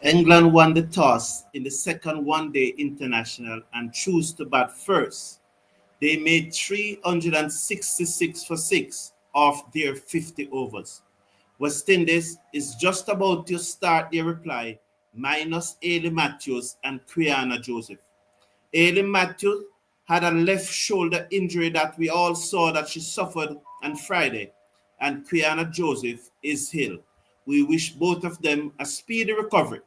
England won the toss in the second one-day international and chose to bat first. They made 366 for 6 off their 50 overs. West Indies is just about to start their reply, minus Ailey Matthews and Quiana Joseph. Ailey Matthews had a left shoulder injury that we all saw that she suffered on Friday, and Quiana Joseph is ill. We wish both of them a speedy recovery.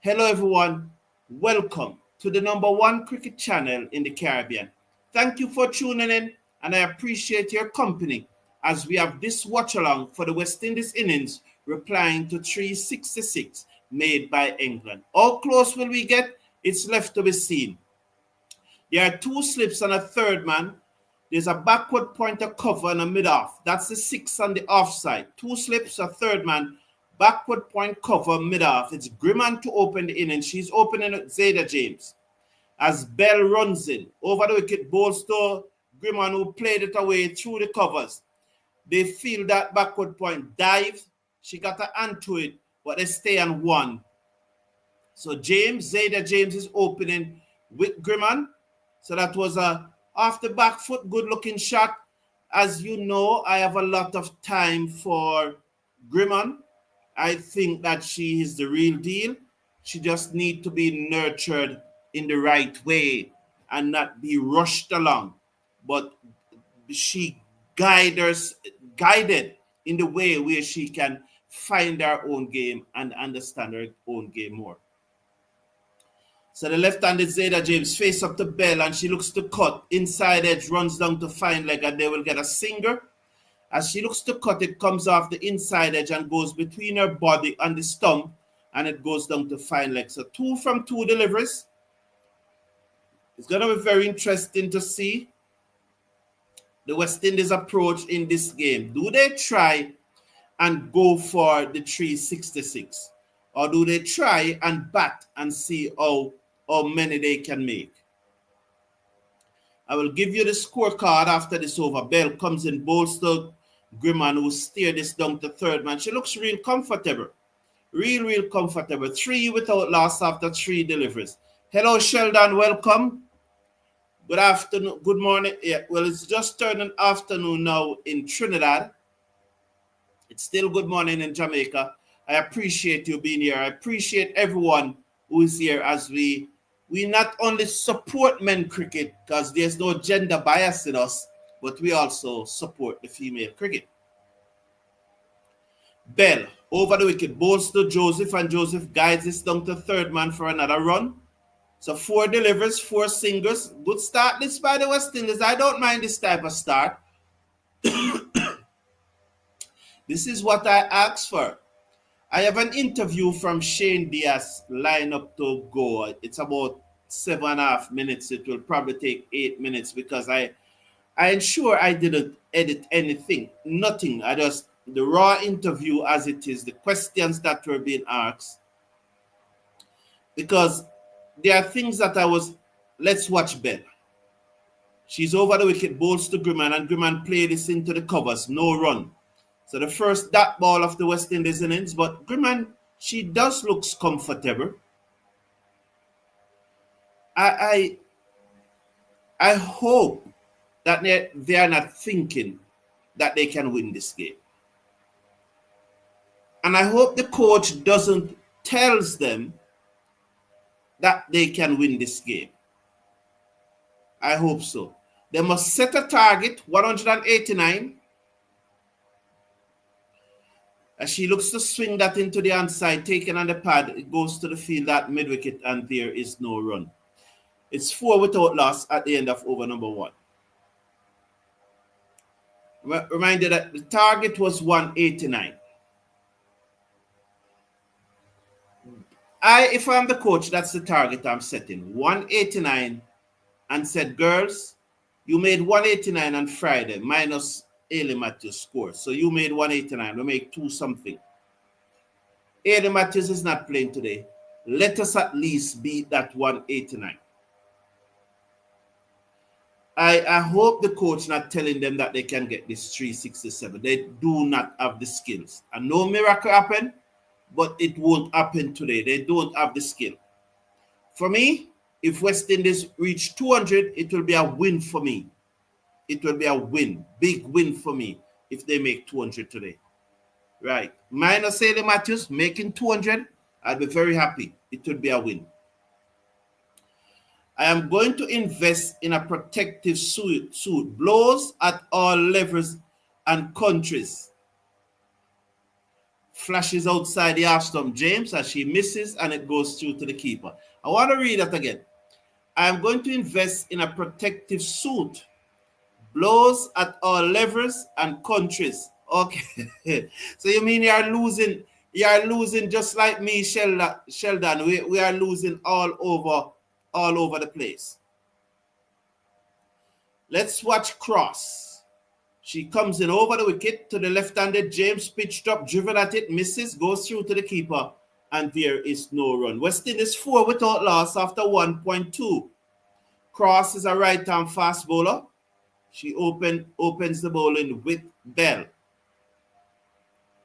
Hello, everyone. Welcome to the number one cricket channel in the Caribbean. Thank you for tuning in, and I appreciate your company as we have this watch along for the West Indies innings replying to 366 made by England. How close will we get? It's left to be seen. There are two slips and a third man. There's a backward pointer cover and a mid-off. That's the 6 on the offside. Two slips, a third man, backward point cover, mid-off. It's Grimman to open the inning. She's opening at Zayda James. As Bell runs in, over the wicket, bowls to Grimman, who played it away through the covers. They feel that backward point dive. She got her hand to it, but they stay on one. So Zayda James is opening with Grimman. So that was a off the back foot, good looking shot. As you know, I have a lot of time for Grimman. I think that she is the real deal. She just needs to be nurtured in the right way and not be rushed along. But she guided in the way where she can find her own game and understand her own game more. So the left-handed Zayda James face up to Bell, and she looks to cut. Inside edge runs down to fine leg, and they will get a singer. As she looks to cut, it comes off the inside edge and goes between her body and the stump, and it goes down to fine leg. So 2 from 2 deliveries. It's going to be very interesting to see the West Indies approach in this game. Do they try and go for the 366? Or do they try and bat and see how many they can make? I will give you the scorecard after this over. Bell comes in, bowls to Grimman, who steer this down to third man. She looks real comfortable. Real comfortable. 3 without loss after 3 deliveries. Hello, Sheldon. Welcome. Good afternoon. Good morning. Yeah, well, it's just turning afternoon now in Trinidad. It's still good morning in Jamaica. I appreciate you being here. I appreciate everyone who is here as we not only support men cricket because there's no gender bias in us, but we also support the female cricket. Bell, over the wicket, bowls to Joseph, and Joseph guides this down to third man for another run. So 4 delivers, 4 singles. Good start this by the West Indies. I don't mind this type of start. This is what I asked for. I have an interview from Shane Diaz lined up to go. It's about 7.5 minutes. It will probably take 8 minutes because I ensure I didn't edit anything. Nothing. I just, the raw interview as it is, the questions that were being asked. Because there are things that let's watch Bell. She's over the wicket, bowls to Grimman, and Grimman played this into the covers. No run. So the first dot ball of the West Indies innings, but Grimman, she does looks comfortable. I hope that they are not thinking that they can win this game. And I hope the coach doesn't tells them that they can win this game. I hope so. They must set a target, 189. As she looks to swing that into the onside, taken on the pad, it goes to the field at mid-wicket, and there is no run. It's 4 without loss at the end of over number 1. Reminder that the target was 189. If I'm the coach, that's the target I'm setting, 189, and said, girls, you made 189 on Friday, minus Ailey Matthews score. So you made 189. We make 2 something. Ailey Matthews is not playing today. Let us at least beat that 189. I hope the coach not telling them that they can get this 367. They do not have the skills. And no miracle happen. but it won't happen today. They don't have the skill. For me, if West Indies reach 200, it will be a win for me. It will be a win, big win for me if they make 200 today. Right. Minus Haley Matthews making 200, I'd be very happy. It would be a win. I am going to invest in a protective suit. Blows at all levels and countries. Flashes outside the half stump James as she misses and it goes through to the keeper. I want to read that again. I am going to invest in a protective suit. Blows at all levels and countries. Okay. So you mean you are losing just like me, Sheldon. We are losing all over the place. Let's watch cross. She comes in over the wicket to the left-handed James, pitched up, driven at it, misses, goes through to the keeper, and there is no run. West Indies 4 without loss after 1.2. Cross is a right-arm fast bowler. She opens the bowling with Bell.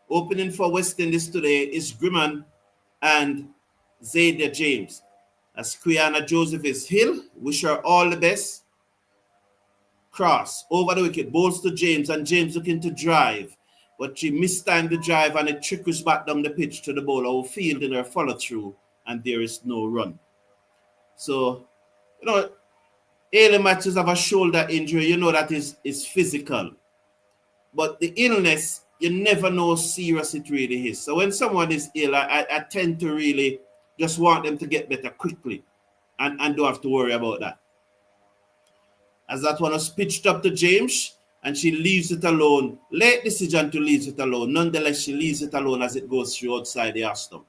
Opening for West Indies today is Grimman and Zadie James. As Quiana Joseph is Hill, wish her all the best. Cross over the wicket, bowls to James, and James looking to drive, but she mistimed the drive and it trickles back down the pitch to the bowler who fielded her follow through, and there is no run. So, early matches have a shoulder injury, that is physical. But the illness, you never know how serious it really is. So when someone is ill, I tend to really just want them to get better quickly and don't have to worry about that. As that one was pitched up to James, and she leaves it alone. Late decision to leave it alone. Nonetheless, she leaves it alone as it goes through outside the half stump.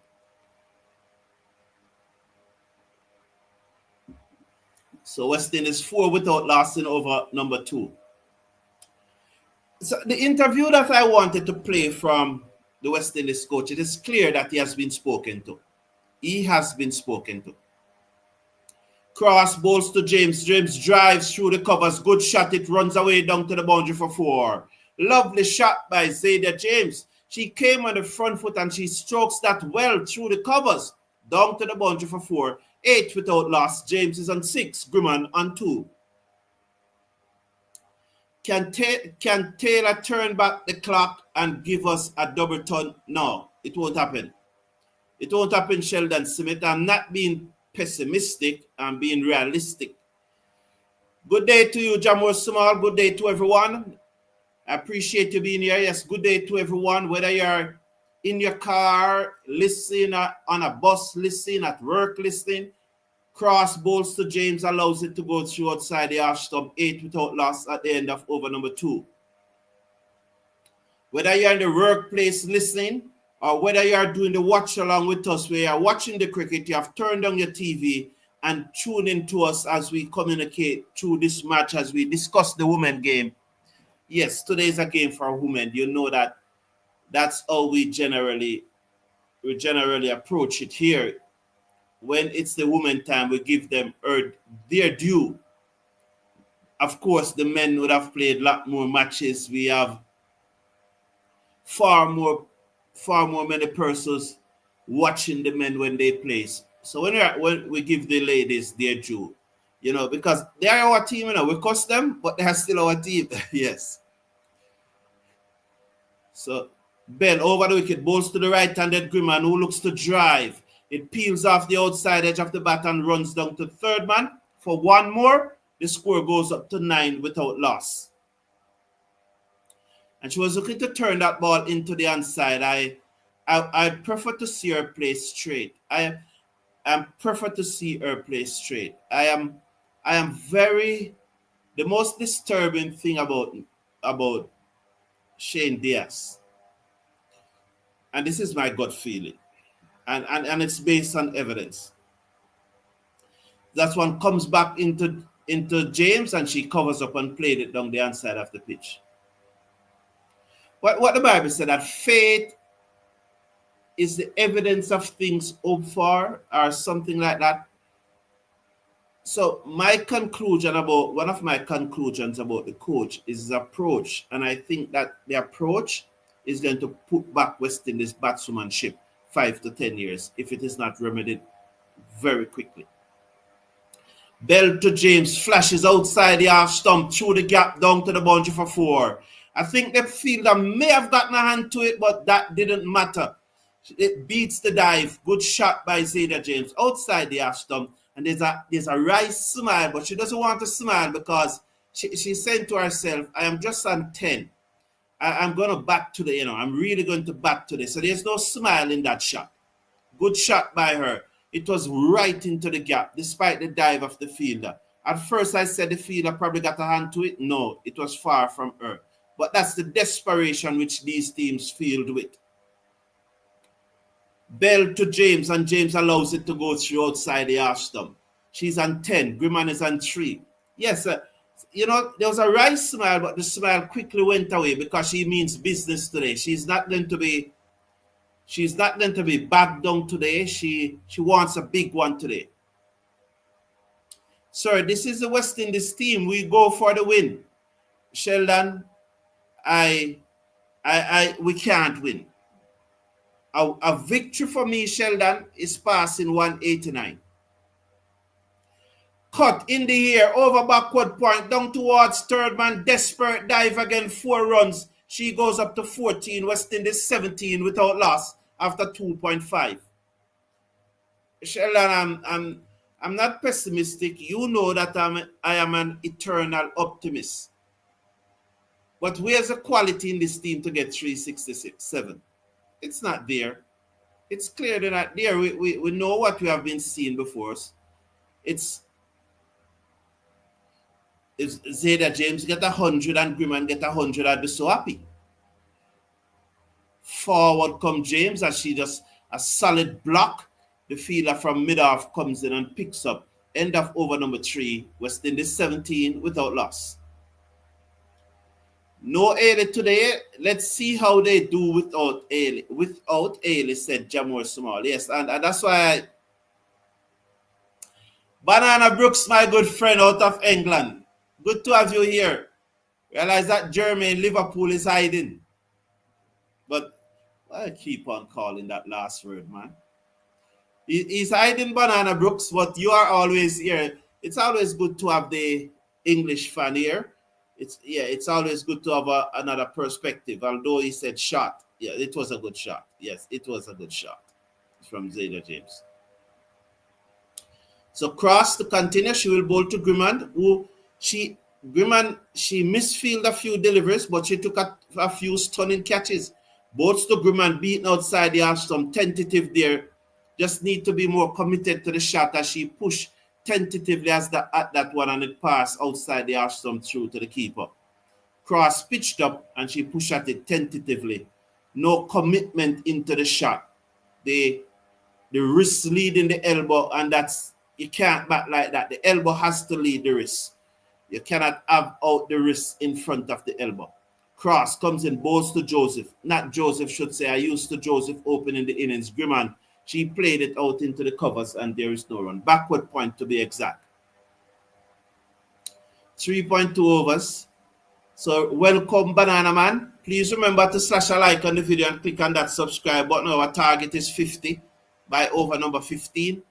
So West Indies 4 without loss in over number 2. So the interview that I wanted to play from the West Indies coach, it is clear that he has been spoken to. He has been spoken to. Cross bowls to James. James drives through the covers. Good shot. It runs away down to the boundary for 4. Lovely shot by Zadie James. She came on the front foot and she strokes that well through the covers. Down to the boundary for 4. 8 without loss. James is on 6. Grimman on 2. Can Taylor turn back the clock and give us a double turn? No, it won't happen. It won't happen, Sheldon Smith. I'm not being pessimistic. I'm being realistic. Good day to you, Jamor Small. Good day to everyone. I appreciate you being here. Yes, good day to everyone. Whether you're in your car, listening on a bus, listening at work, listening. Cross bowls to James, allows it to go through outside the half stump. 8 without loss at the end of over number 2. Whether you're in the workplace listening, or whether you are doing the watch along with us, where you're watching the cricket, you have turned on your TV and tune in to us as we communicate through this match, as we discuss the women game. Yes, today is a game for women. You know that that's how we generally approach it here. When it's the women time, we give them their due. Of course, the men would have played a lot more matches. We have far more many persons watching the men when they play. So when we give the ladies their due, because they are our team, we cuss them, but they are still our team. Yes. So Bell over the wicket, bowls to the right-handed Grimman, who looks to drive. It peels off the outside edge of the bat and runs down to third man. For 1 more, the score goes up to 9 without loss. And she was looking to turn that ball into the inside. I prefer to see her play straight. I prefer to see her play straight. I am very, the most disturbing thing about Shane Diaz, and this is my gut feeling, and it's based on evidence. That one comes back into James, and she covers up and played it down the inside of the pitch. What the Bible said, that faith is the evidence of things hoped for, or something like that. So one of my conclusions about the coach is his approach, and I think that the approach is going to put back West Indies batsmanship 5 to 10 years if it is not remedied very quickly. Bell to James, flashes outside the half stump, through the gap down to the boundary for 4. I think the fielder may have gotten a hand to it, but that didn't matter. It beats the dive. Good shot by Zayda James outside the half stump. And there's a Rice smile, but she doesn't want to smile because she's saying to herself, I am just on 10. I'm going to bat today, I'm really going to bat today. So there's no smile in that shot. Good shot by her. It was right into the gap, despite the dive of the fielder. At first, I said the fielder probably got a hand to it. No, it was far from her. But that's the desperation which these teams field with. Bell to James, and James allows it to go through outside the half stump. She's on 10. Grimman is on 3. Yes, there was a Rice smile, but the smile quickly went away because she means business today. She's not going to be back down today. She wants a big one today. Sir, this is the West Indies team. We go for the win. Sheldon, we can't win. A victory for me, Sheldon, is passing 189. Cut in the air, over backward point, down towards third man, desperate dive again, 4 runs. She goes up to 14, West Indies 17 without loss after 2.5. Sheldon, I'm not pessimistic. You know that I am an eternal optimist. But where's the quality in this team to get 367? It's not there. It's clearly not there. We know what we have been seeing before us. It's if Zayda James get 100 and Grimman get 100, I'd be so happy. Forward come James, as she just a solid block. The fielder from mid-off comes in and picks up. End of over number 3. West Indies 17 without loss. No Ailey today. Let's see how they do without Ailey. Without Ailey, said Jamor Small. Yes, and that's why Banana Brooks, my good friend out of England. Good to have you here. Realize that Jeremy in Liverpool is hiding. But I keep on calling that last word, man. He's hiding, Banana Brooks, but you are always here. It's always good to have the English fan here. It's always good to have another perspective. Although he said shot. Yeah, it was a good shot. Yes, it was a good shot from Zayda James. So cross to continue. She will bowl to Grimman, she misfielded a few deliveries, but she took a few stunning catches. Both to Grimman beaten outside the half stump. Tentative there. Just need to be more committed to the shot as she pushed tentatively at that one, and it passed outside the half stump through to the keeper. Cross pitched up and she pushed at it tentatively. No commitment into the shot. The wrist leading the elbow, and you can't bat like that. The elbow has to lead the wrist. You cannot have out the wrist in front of the elbow. Cross comes in, bowls to Joseph. Not Joseph, should say. I used to Joseph opening the innings. Grimman, she played it out into the covers and there is no run. Backward point to be exact. 3.2 overs. So welcome, Banana Man. Please remember to slash a like on the video and click on that subscribe button. Our target is 50 by over number 15.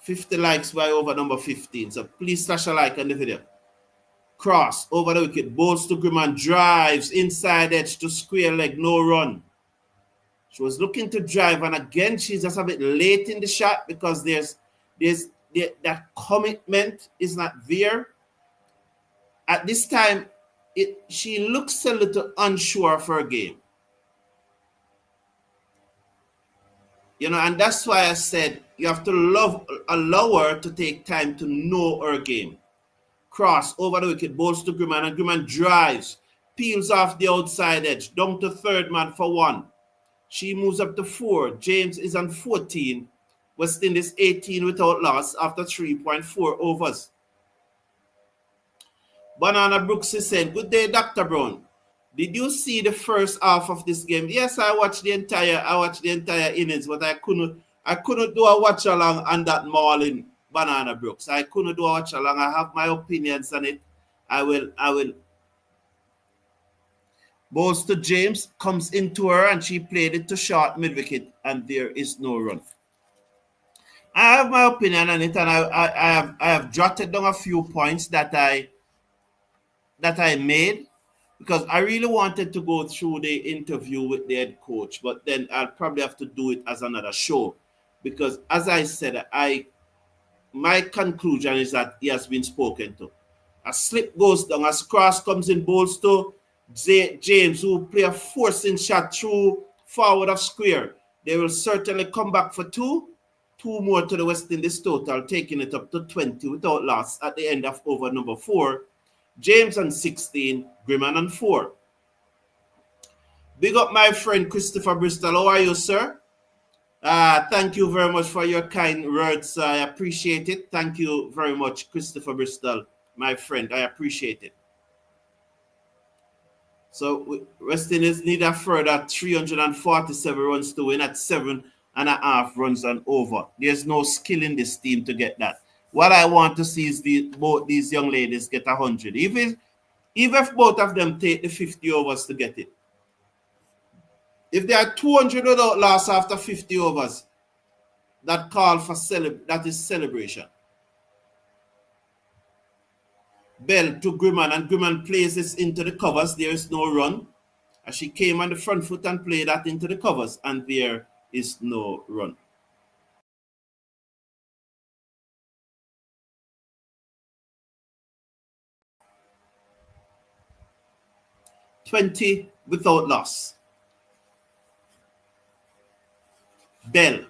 50 likes by over number 15. So please slash a like on the video. Cross over the wicket. Bowls to Grimman. Drives inside edge to square leg. No run. She was looking to drive, and again she's just a bit late in the shot because that commitment is not there. At this time, she looks a little unsure of her game. And that's why I said you have to allow her to take time to know her game. Cross over the wicket, bowls to Grimman, and Grimman drives, peels off the outside edge, down to third man for 1. She moves up to 4. James is on 14. West Indies 18 without loss after 3.4 overs. Banana Brooks is saying, good day, Dr. Brown. Did you see the first half of this game? Yes, I watched the entire innings, but I couldn't do a watch along on that mauling, Banana Brooks. I couldn't do a watch along. I have my opinions on it. Balls to James, comes into her, and she played it to short mid-wicket, and there is no run. I have my opinion on it, and I have jotted down a few points that I made, because I really wanted to go through the interview with the head coach, but then I'll probably have to do it as another show, because as I said, my conclusion is that he has been spoken to. A slip goes down, as cross comes in, balls to James, who play a forcing shot through forward of square. They will certainly come back for two more to the West Indies total, taking it up to 20 without loss at the end of over number 4. James on 16, Grimman on 4. Big up my friend Christopher Bristol. How are you, sir? Thank you very much for your kind words. I appreciate it. Thank you very much, Christopher Bristol, my friend. I appreciate it. So West Indies need a further 347 runs to win at 7.5 runs and over. There's no skill in this team to get that. What I want to see is both these young ladies get 100. Even if both of them take the 50 overs to get it. If they are 200 without loss after 50 overs, that call for that is celebration. Bell to Grimman, and Grimman plays this into the covers. There is no run. As she came on the front foot and played that into the covers, and there is no run. $20 without loss. Bell,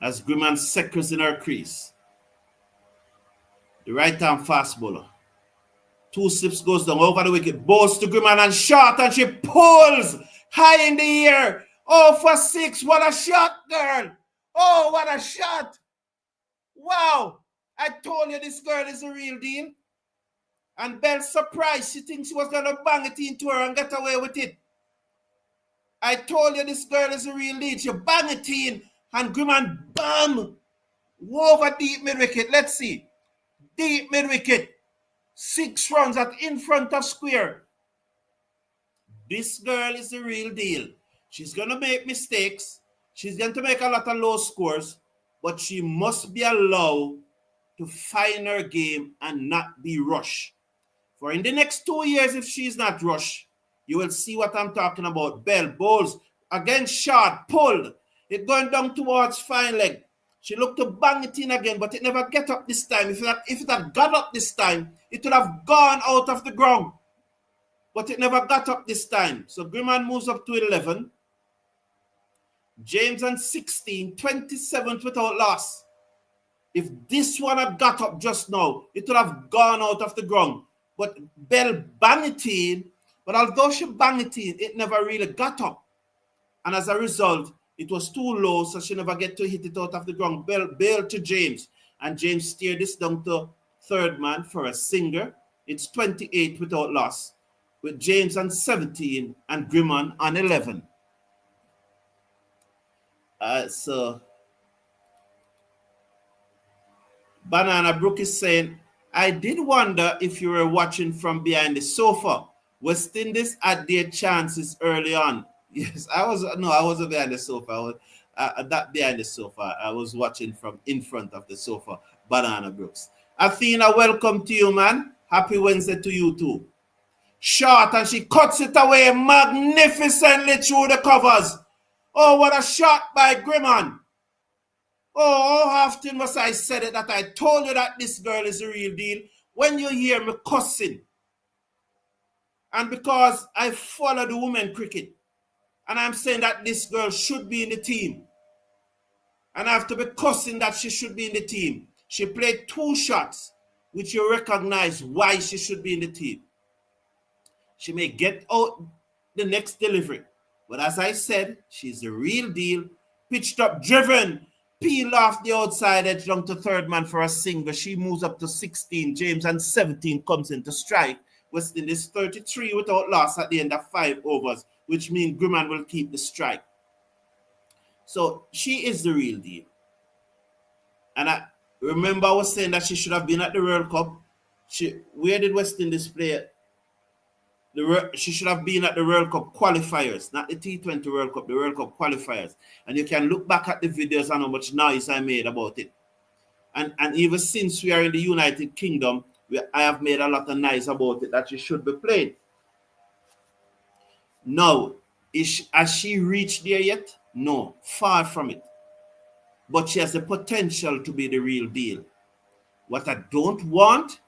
as Grimman secures in her crease. The right-arm fast bowler. 2 slips goes down over the wicket. Balls to Grimman and shot, and she pulls high in the air. Oh, for 6. What a shot, girl. Oh, what a shot. Wow. I told you this girl is a real deal. And Bell's surprised. She thinks she was going to bang it into her and get away with it. I told you this girl is a real deal. She bang it in, and Grimman, bam, over deep mid-wicket. Let's see. Deep mid-wicket. 6 runs at in front of square. This girl is the real deal. She's going to make mistakes. She's going to make a lot of low scores, but she must be allowed to find her game and not be rushed. For in the next 2 years, if she's not rushed, you will see what I'm talking about. Bell bowls again, short, pulled. It going down towards fine leg. She looked to bang it in again, but it never get up this time. If it had got up this time, it would have gone out of the ground. But it never got up this time. So Grimman moves up to 11. James on 16, 27th without loss. If this one had got up just now, it would have gone out of the ground. But Bell banged it in. But although she banged it in, it never really got up. And as a result, it was too low, so she never get to hit it out of the ground. Bell to James. And James steered this down to third man for a singer. It's 28 without loss, with James on 17 and Grimman on 11. So Banana Brook is saying, I did wonder if you were watching from behind the sofa. West Indies had their chances early on. Yes, I wasn't behind the sofa. I was not behind the sofa. I was watching from in front of the sofa. Banana Brooks. Athena, welcome to you, man. Happy Wednesday to you too. Shot, and she cuts it away magnificently through the covers. Oh, what a shot by Grimman. Oh, how often must I said it that I told you that this girl is a real deal? When you hear me cussing, and because I follow the women cricket, and I'm saying that this girl should be in the team, and I have to be cussing that she should be in the team. She played 2 shots, which you recognize why she should be in the team. She may get out the next delivery, but as I said, she's the real deal. Pitched up, driven, peeled off the outside edge down to third man for a single. She moves up to 16. James and 17 comes in to strike. West Indies 33 without loss at the end of 5 overs, which means Grimman will keep the strike. So she is the real deal. And I remember I was saying that she should have been at the World Cup. Where did West Indies play? She should have been at the World Cup qualifiers, not the T20 World Cup, the World Cup qualifiers. And you can look back at the videos and how much noise I made about it. And even since we are in the United Kingdom, I have made a lot of noise about it, that she should be played. Now, has she reached there yet? No, far from it. But she has the potential to be the real deal. What I don't want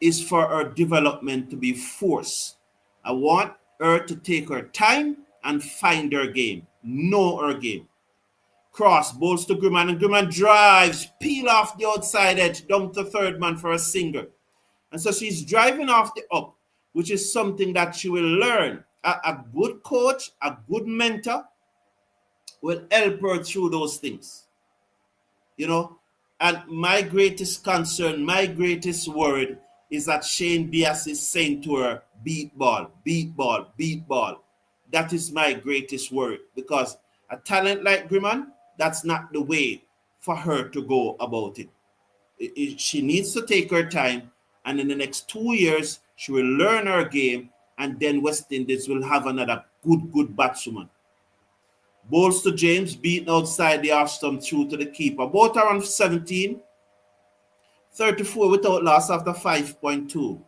is for her development to be forced. I want her to take her time and find her game, know her game. Cross, bowls to Grimman, and Grimman drives, peel off the outside edge, down to third man for a single. And so she's driving off the up, which is something that she will learn. A good coach, a good mentor will help her through those things. You know, and my greatest concern, my greatest word is that Shane Diaz is saying to her, beat ball, beat ball, beat ball. That is my greatest word, because a talent like Grimman, that's not the way for her to go about it. She needs to take her time, and in the next 2 years, she will learn her game, and then West Indies will have another good batswoman. Bowls to James, beaten outside the off stump through to the keeper. Both are on 17. 34 without loss after 5.2.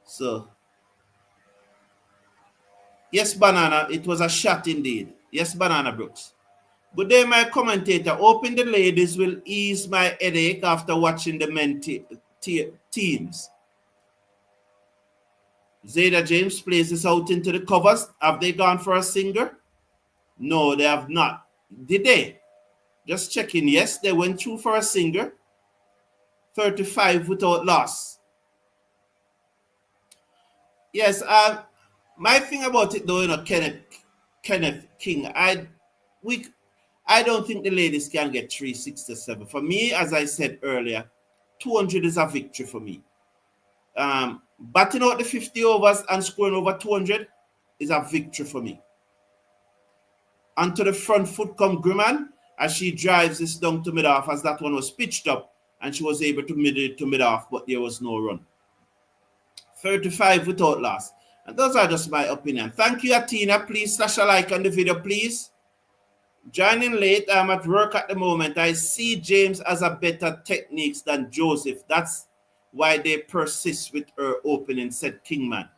So, yes, Banana, it was a shot indeed. Yes, Banana Brooks. Good day, my commentator. Hoping the ladies will ease my headache after watching the men teams. Zayda James places out into the covers. Have they gone for a singer? No, they have not. Did they? Just checking. Yes, they went through for a singer. 35 without loss. Yes, my thing about it though, Kenneth King, I don't think the ladies can get 367. For me, as I said earlier, 200 is a victory for me. Batting out the 50 overs and scoring over 200 is a victory for me. Onto the front foot come Grimman as she drives this down to mid-off, as that one was pitched up and she was able to mid-off, but there was no run. 35 without loss. And those are just my opinion. Thank you, Atina. Please slash a like on the video, please. Joining late, I'm at work at the moment. I see James as a better techniques than Joseph. That's why they persist with her opening, said Kingman.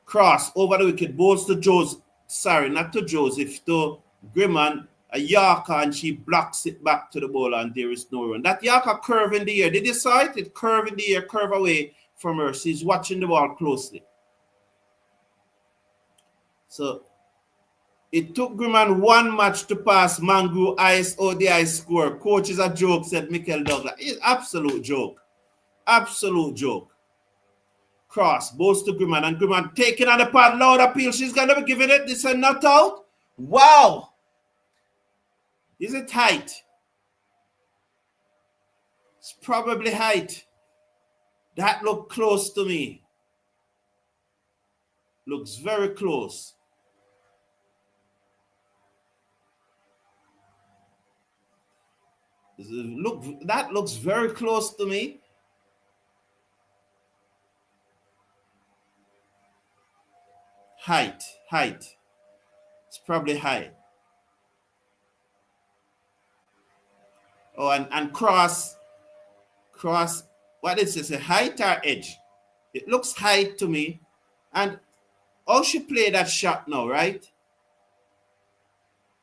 Cross over the wicket, bowls to Joseph. Sorry, not to Joseph, to Grimman, a Yorker, and she blocks it back to the bowler, and there is no run. That Yorker curve in the air. Did you saw it? It curve in the air, curve away from her. She's watching the ball closely. So it took Grimman one match to pass Mangu ODI score. Coach is a joke, said Michael Douglas. It's absolute joke. Absolute joke. Cross, bowls to Grimman, and Grimman taking on the pad, loud appeal. She's going to be giving it. This is not out. Wow. Is it height? It's probably height. That looked close to me. Looks very close. Look, that looks very close to me. Height. It's probably high. Oh, and cross. What is this? A height or edge? It looks high to me. And how she play that shot now, right?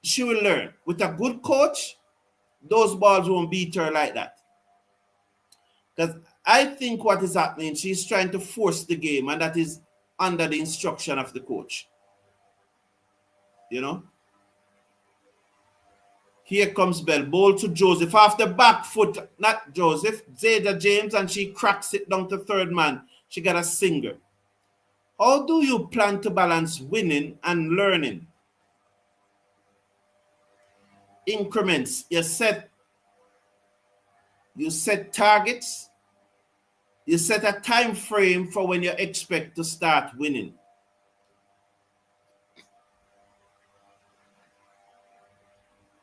She will learn. With a good coach, those balls won't beat her like that. Because I think what is happening, she's trying to force the game, and that is under the instruction of the coach. You know? Here comes Bell. Bowl to Joseph. After back foot, not Joseph, Zayda James, and she cracks it down to third man. She got a singer. How do you plan to balance winning and learning? Increments. You set targets. You set a time frame for when you expect to start winning.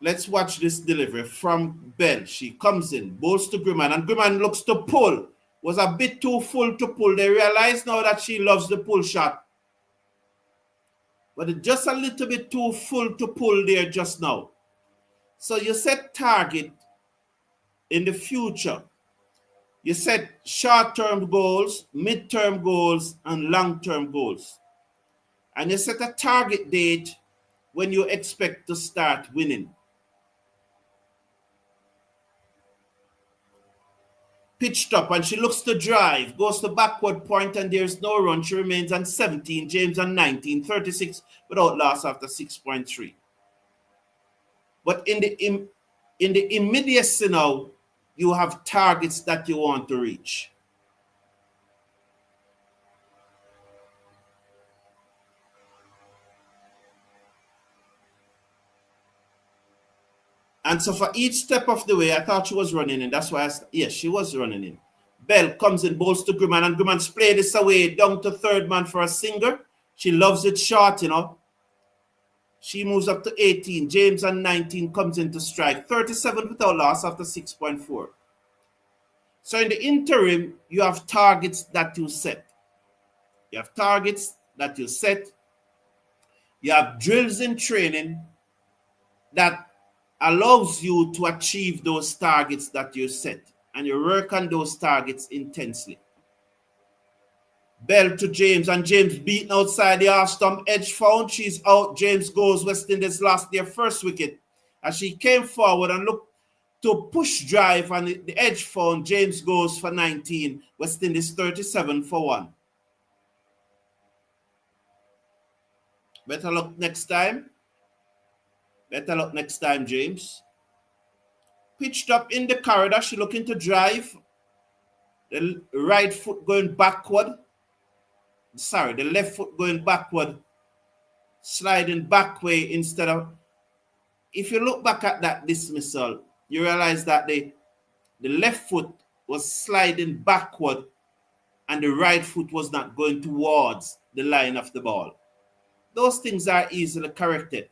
Let's watch this delivery from Bell. She comes in, bowls to Grimman, and Grimman looks to pull. was a bit too full to pull. They realize now that she loves the pull shot. But it's just a little bit too full to pull there just now. So you set target in the future. You set short-term goals, mid-term goals, and long-term goals. And you set a target date when you expect to start winning. Pitched up, and she looks to drive, goes to backward point, and there's no run. She remains on 17, James on 19, 36 without loss after 6.3. But in the immediacy now, you have targets that you want to reach. And so for each step of the way, I thought she was running in. That's why yes, she was running in. Bell comes in, bowls to Grimman, and Grimman's played this away down to third man for a single. She loves it short, you know. She moves up to 18. James on 19 comes in to strike. 37 without loss after 6.4. So in the interim, you have targets that you set. You have targets that you set. You have drills in training that allows you to achieve those targets that you set. And you work on those targets intensely. Bell to James, and James beaten outside the half stump. Edge found, she's out. James goes. West Indies lost their first wicket. As she came forward and looked to push drive, and the edge found, James goes for 19. West Indies 37 for 1. Better luck next time. Better luck next time, James. Pitched up in the corridor. She looking to drive. The right foot going backward. Sorry, the left foot going backward. Sliding back way instead of... If you look back at that dismissal, you realize that the left foot was sliding backward and the right foot was not going towards the line of the ball. Those things are easily corrected.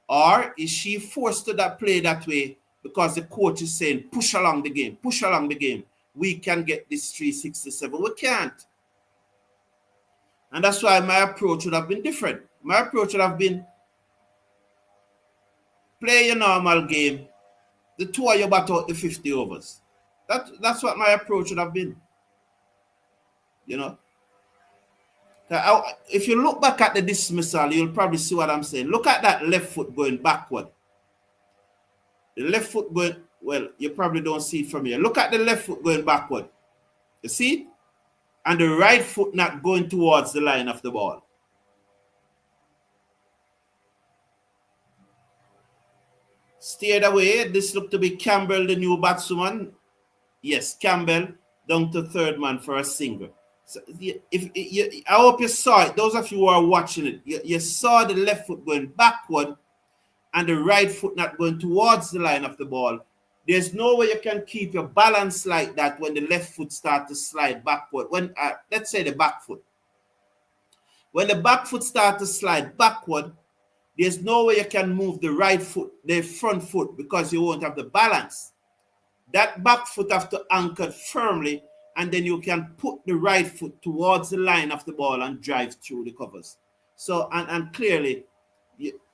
Or is she forced to play that way because the coach is saying, push along the game, push along the game. We can get this 367. We can't. And that's why my approach would have been different. My approach would have been, play your normal game. The two of you bat out the 50 overs. That's what my approach would have been. You know? If you look back at the dismissal, you'll probably see what I'm saying. Look at that left foot going backward. The left foot going, well, you probably don't see it from here. Look at the left foot going backward. You see it? And the right foot not going towards the line of the ball. Steered away. This looked to be Campbell, the new batsman. Yes, Campbell down to third man for a single. So I hope you saw it. Those of you who are watching it, you saw the left foot going backward and the right foot not going towards the line of the ball. There's no way you can keep your balance like that when the left foot starts to slide backward. When let's say the back foot. When the back foot starts to slide backward, there's no way you can move the right foot, the front foot, because you won't have the balance. That back foot have to anchor firmly, and then you can put the right foot towards the line of the ball and drive through the covers. So, and clearly,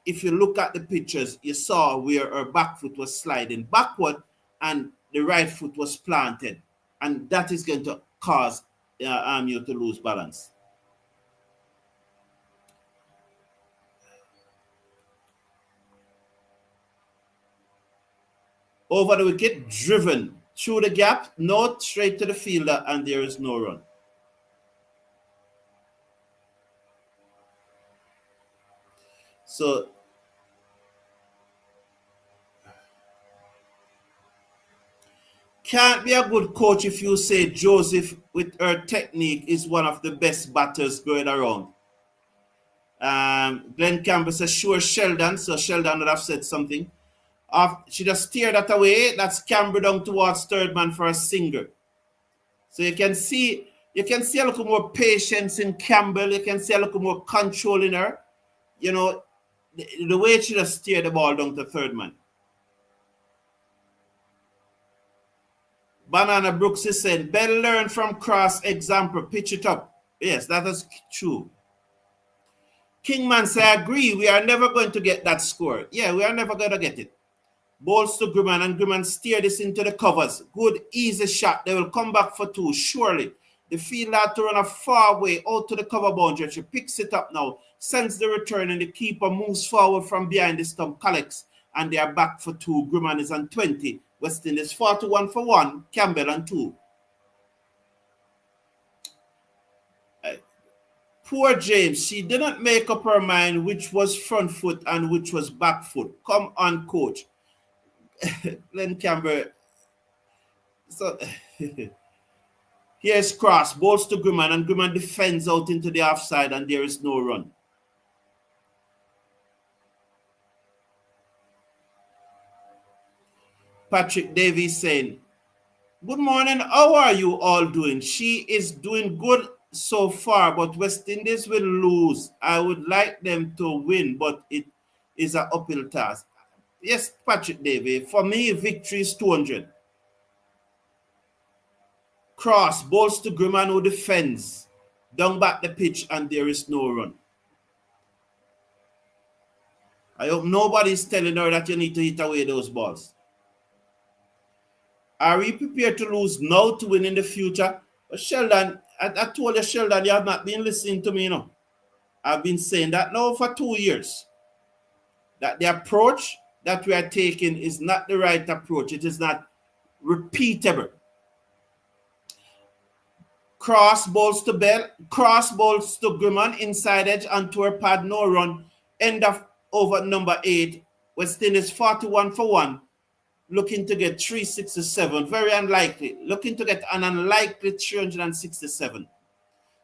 if you look at the pictures, you saw where her back foot was sliding backward and the right foot was planted. And that is going to cause you to lose balance. Over the wicket, driven through the gap, no, straight to the fielder, and there is no run. So can't be a good coach if you say Joseph with her technique is one of the best batters going around. Glenn Campbell says sure Sheldon, so Sheldon would have said something. She just steered that away. That's Campbell down towards third man for a single. So you can see a little more patience in Campbell. You can see a little more control in her. You know, the way she just steered the ball down to third man. Banana Brooks is saying, Bell learn from Cross example, pitch it up. Yes, that is true. Kingman say, I agree, we are never going to get that score. Yeah, we are never going to get it. Balls to Grimman, and Grimman steer this into the covers. Good, easy shot. They will come back for two, surely. The fielder had to run a far way out to the cover boundary. She picks it up now, sends the return, and the keeper moves forward from behind the stump, collects, and they are back for two. Grimman is on 20. West Indies 41 for 1, Campbell on 2. Poor James, she didn't make up her mind which was front foot and which was back foot. Come on, coach. Glenn Campbell. So here's Cross, balls to Grimman, and Grimman defends out into the offside, and there is no run. Patrick Davies saying, good morning, how are you all doing? She is doing good so far, but West Indies will lose. I would like them to win, but it is an uphill task. Yes, Patrick Davies, for me, victory is 200. Cross, balls to Grimman, who defends. Down back the pitch, and there is no run. I hope nobody is telling her that you need to hit away those balls. Are we prepared to lose now to win in the future? But Sheldon, I told you, Sheldon, you have not been listening to me, you know. I've been saying that now for 2 years. That the approach that we are taking is not the right approach. It is not repeatable. Cross balls to Bell, cross balls to Grimman, inside edge, onto her pad, no run. End of over number 8. West Indies 41 for 1. Looking to get 367. Very unlikely. Looking to get an unlikely 367.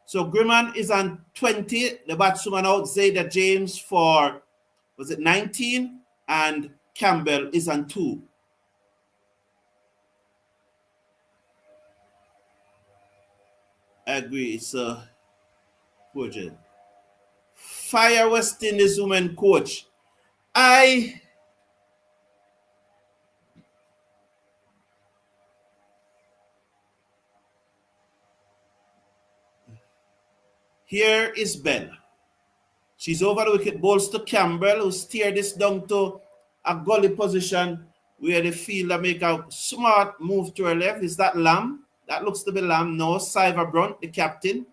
So Grimman is on 20. The batswoman out, Zayda James for, was it 19? And Campbell is on 2. I agree. It's a project. Fire West Indies women coach. Here is Bell. She's over the wicket, balls to Campbell, who steer this down to a gully position where the fielder make a smart move to her left. Is that Lamb? That looks to be Lamb. No, Cyber Brunt, the captain.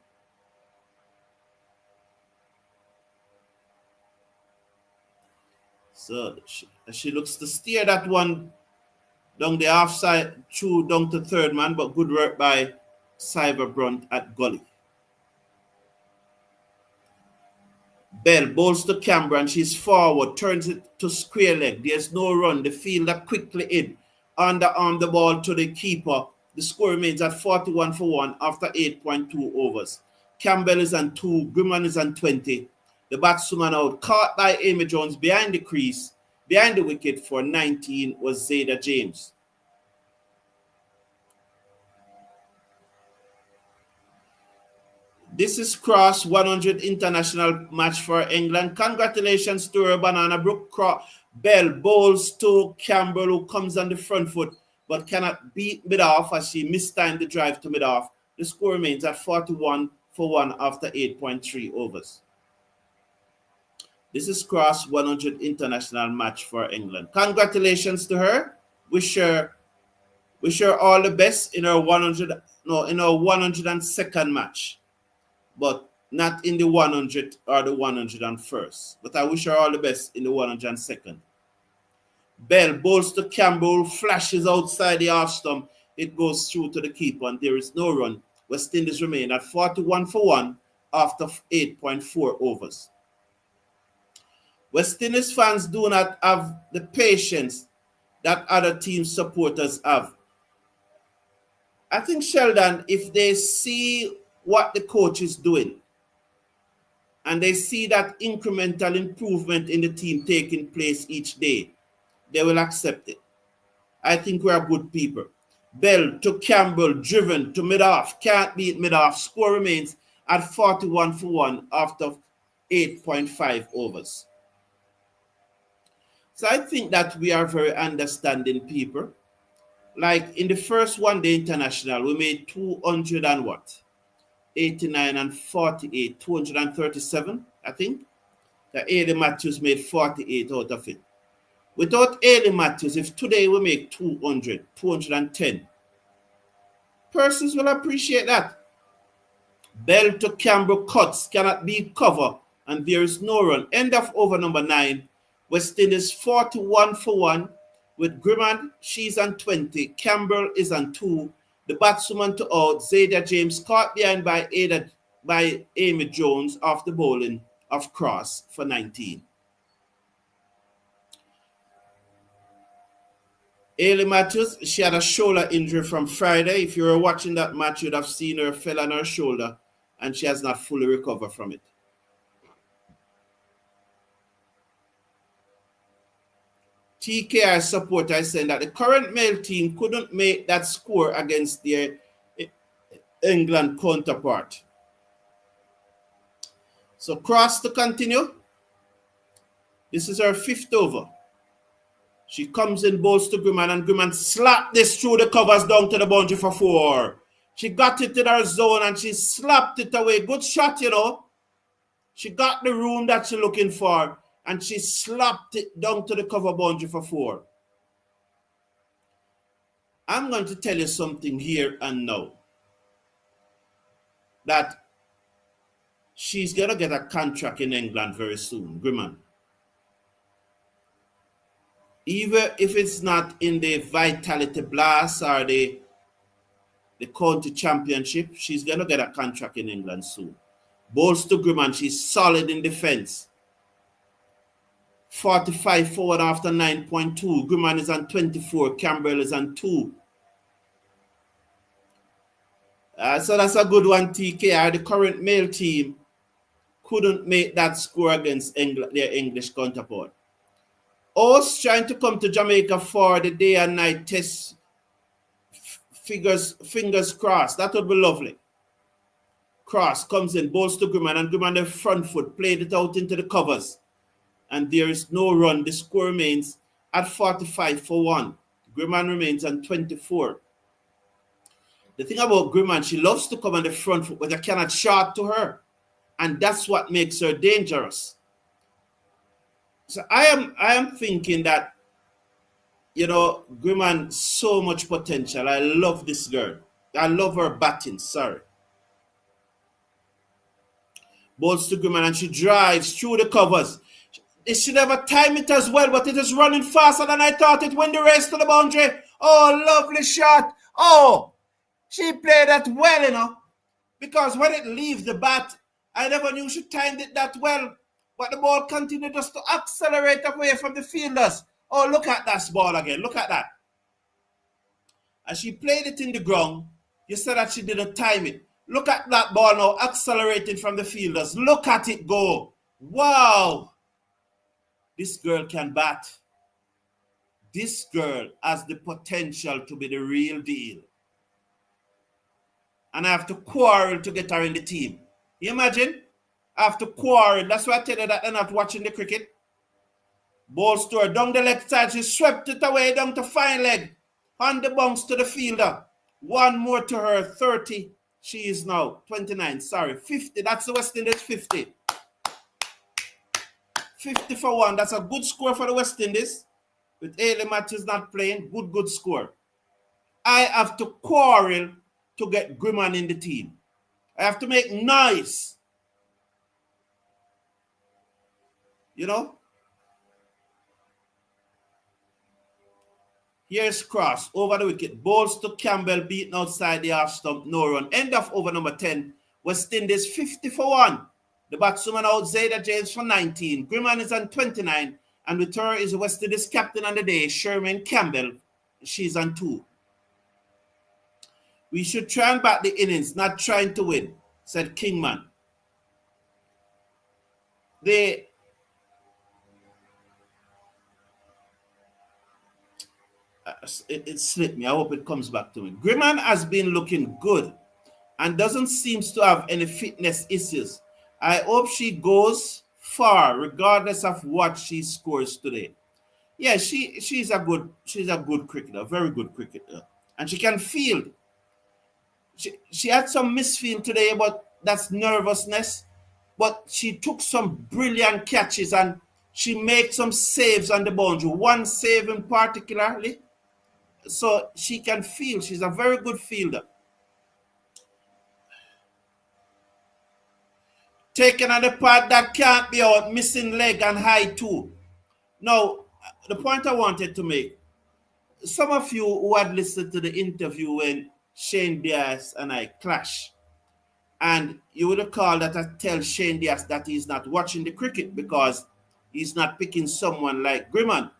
So she looks to steer that one down the offside, through down to third man, but good work by Cyber Brunt at gully. Bell balls to Campbell, and she's forward, turns it to square leg. There's no run. The fielder quickly in. Underarm the ball to the keeper. The score remains at 41 for 1 after 8.2 overs. Campbell is on 2. Grimman is on 20. The batswoman out, caught by Amy Jones behind the crease. Behind the wicket for 19 was Zayda James. This is Cross 100 international match for England. Congratulations to her, Banana Brook. Bell bowls to Campbell, who comes on the front foot but cannot beat mid-off as she mistimed the drive to mid-off. The score remains at 41 for 1 after 8.3 overs. This is Cross 100 international match for England. Congratulations to her. Wish her all the best in her 102nd match. But not in the 100 or the 101st. But I wish her all the best in the 102nd. Bell bowls to Campbell, flashes outside the off stump. It goes through to the keeper, and there is no run. West Indies remain at 41 for 1 after 8.4 overs. West Indies fans do not have the patience that other team supporters have. I think, Sheldon, if they see what the coach is doing and they see that incremental improvement in the team taking place each day, they will accept it. I think we are good people. Bell to Campbell, driven to mid-off, can't beat mid-off. Score remains at 41 for 1 after 8.5 overs. So I think that we are very understanding people. Like in the first one-day international, we made 200 and what? 89 and 48, 237, I think. The Alaine Matthews made 48 out of it. Without Alaine Matthews, if today we make 200, 210, persons will appreciate that. Bell to Campbell cuts cannot be covered, and there is no run. End of over number 9. West Indies 41 for 1 with Grimman. She's on 20. Campbell is on 2. The batswoman to out. Zayda James caught behind by Amy Jones off the bowling of Cross for 19. Alaine Matthews, she had a shoulder injury from Friday. If you were watching that match, you'd have seen her fell on her shoulder, and she has not fully recovered from it. TKI supporter is saying that the current male team couldn't make that score against their England counterpart. So Cross to continue. This is her 5th over. She comes in, bowls to Grimman, and Grimman slapped this through the covers down to the boundary for 4. She got it in her zone and she slapped it away. Good shot, you know. She got the room that she's looking for and she slapped it down to the cover boundary for 4. I'm going to tell you something here and now. That she's going to get a contract in England very soon, Grimman. Even if it's not in the Vitality Blast or the county championship, she's going to get a contract in England soon. Bowls to Grimman, she's solid in defense. 45 forward after 9.2. Grimman is on 24. Campbell is on 2. So that's a good one, TKR. The current male team couldn't make that score against their English counterpart. Us trying to come to Jamaica for the day and night test, fingers crossed. That would be lovely. Cross comes in, bowls to Grimman, and Grimman the front foot played it out into the covers. And there is no run. The score remains at 45 for 1. Grimman remains on 24. The thing about Grimman, she loves to come on the front foot, but you cannot shot to her. And that's what makes her dangerous. So I am thinking that, you know, Grimman, so much potential. I love this girl. I love her batting, sorry. Balls to Grimman and she drives through the covers. They should have timed it as well, but it is running faster than I thought it when the race to the boundary. Oh, lovely shot. Oh, she played that well, you know. Because when it leaves the bat, I never knew she timed it that well. But the ball continued just to accelerate away from the fielders. Oh, look at that ball again. Look at that. As she played it in the ground, you said that she didn't time it. Look at that ball now accelerating from the fielders. Look at it go. Wow. This girl can bat. This girl has the potential to be the real deal. And I have to quarrel to get her in the team. You imagine? I have to quarrel. That's why I tell you that they're not watching the cricket. Ball to her down the left side. She swept it away down to fine leg. On the bounce to the fielder. One more to her. 30. She is now 29. Sorry. 50. That's the West Indies 50. 50 for 1. That's a good score for the West Indies. With Alaine Matthews not playing. Good score. I have to quarrel to get Grimman in the team. I have to make noise. You know? Here's Cross over the wicket. Balls to Campbell beaten outside the half stump. No run. End of over number 10. West Indies 50 for 1. The batswoman out Zayda James for 19. Grimman is on 29. And with her is West Indies captain on the day, Sherman Campbell. She's on 2. We should try and bat the innings, not trying to win, said Kingman. It slipped me. I hope it comes back to me. Grimman has been looking good and doesn't seem to have any fitness issues. I hope she goes far regardless of what she scores today. Yeah, she's a good cricketer, very good cricketer, and she can field. She had some misfield today, but that's nervousness. But she took some brilliant catches and she made some saves on the boundary. One save in particularly, so she can field. She's a very good fielder. Taking on the part that can't be out, missing leg and high too. Now, the point I wanted to make, some of you who had listened to the interview when Shane Diaz and I clash, and you would recall that I tell Shane Diaz that he's not watching the cricket because he's not picking someone like Grimman.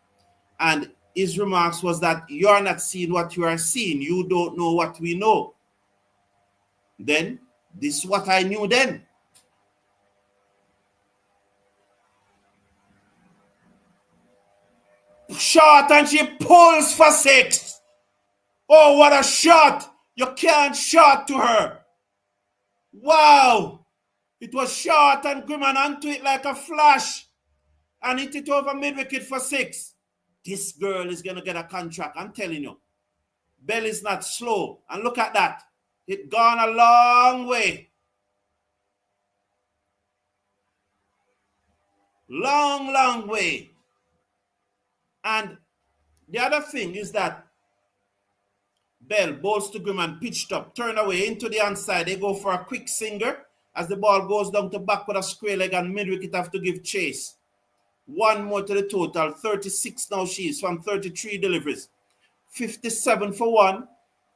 And his remarks was that you're not seeing what you are seeing. You don't know what we know. Then, this is what I knew then. Shot and she pulls for 6. Oh, what a shot! You can't shot to her. Wow! It was short and Grimman onto it like a flash and hit it over mid-wicket for 6. This girl is going to get a contract, I'm telling you. Bell is not slow. And look at that. It gone a long way. Long way. And the other thing is that Bell bowls to Grimman, pitched up, turn away into the onside. They go for a quick singer as the ball goes down to back with a square leg and mid-wicket have to give chase. One more to the total. 36 now she is from 33 deliveries. 57 for 1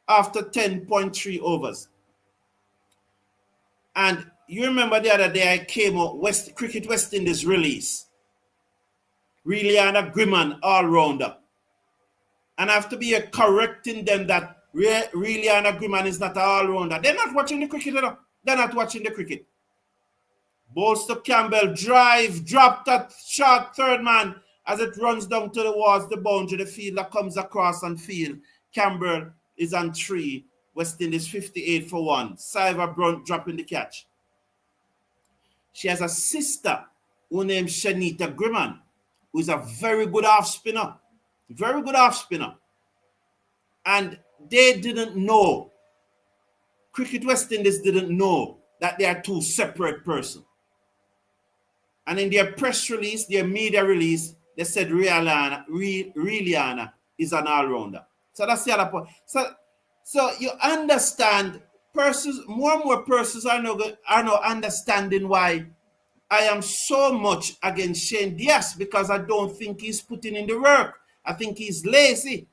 after 10.3 overs. And you remember the other day I came out Cricket West Indies release. Reliana Grimman all-rounder. And I have to be correcting them that Reliana Grimman is not an all-rounder. They're not watching the cricket. They're not watching the cricket. Bowls to Campbell, drive, drop that shot, third man as it runs down towards the boundary. The fielder comes across and field. Campbell is on 3. West Indies 58 for 1. Siva Brunt dropping the catch. She has a sister who named Shanita Grimman, who is a very good off spinner. Very good off spinner. And they didn't know, Cricket West Indies didn't know that they are two separate persons. And in their press release, their media release, they said Reliana is an all-rounder. So that's the other point. So you understand, persons, more and more persons are now understanding why I am so much against Shane Diaz, because I don't think he's putting in the work. I think he's lazy.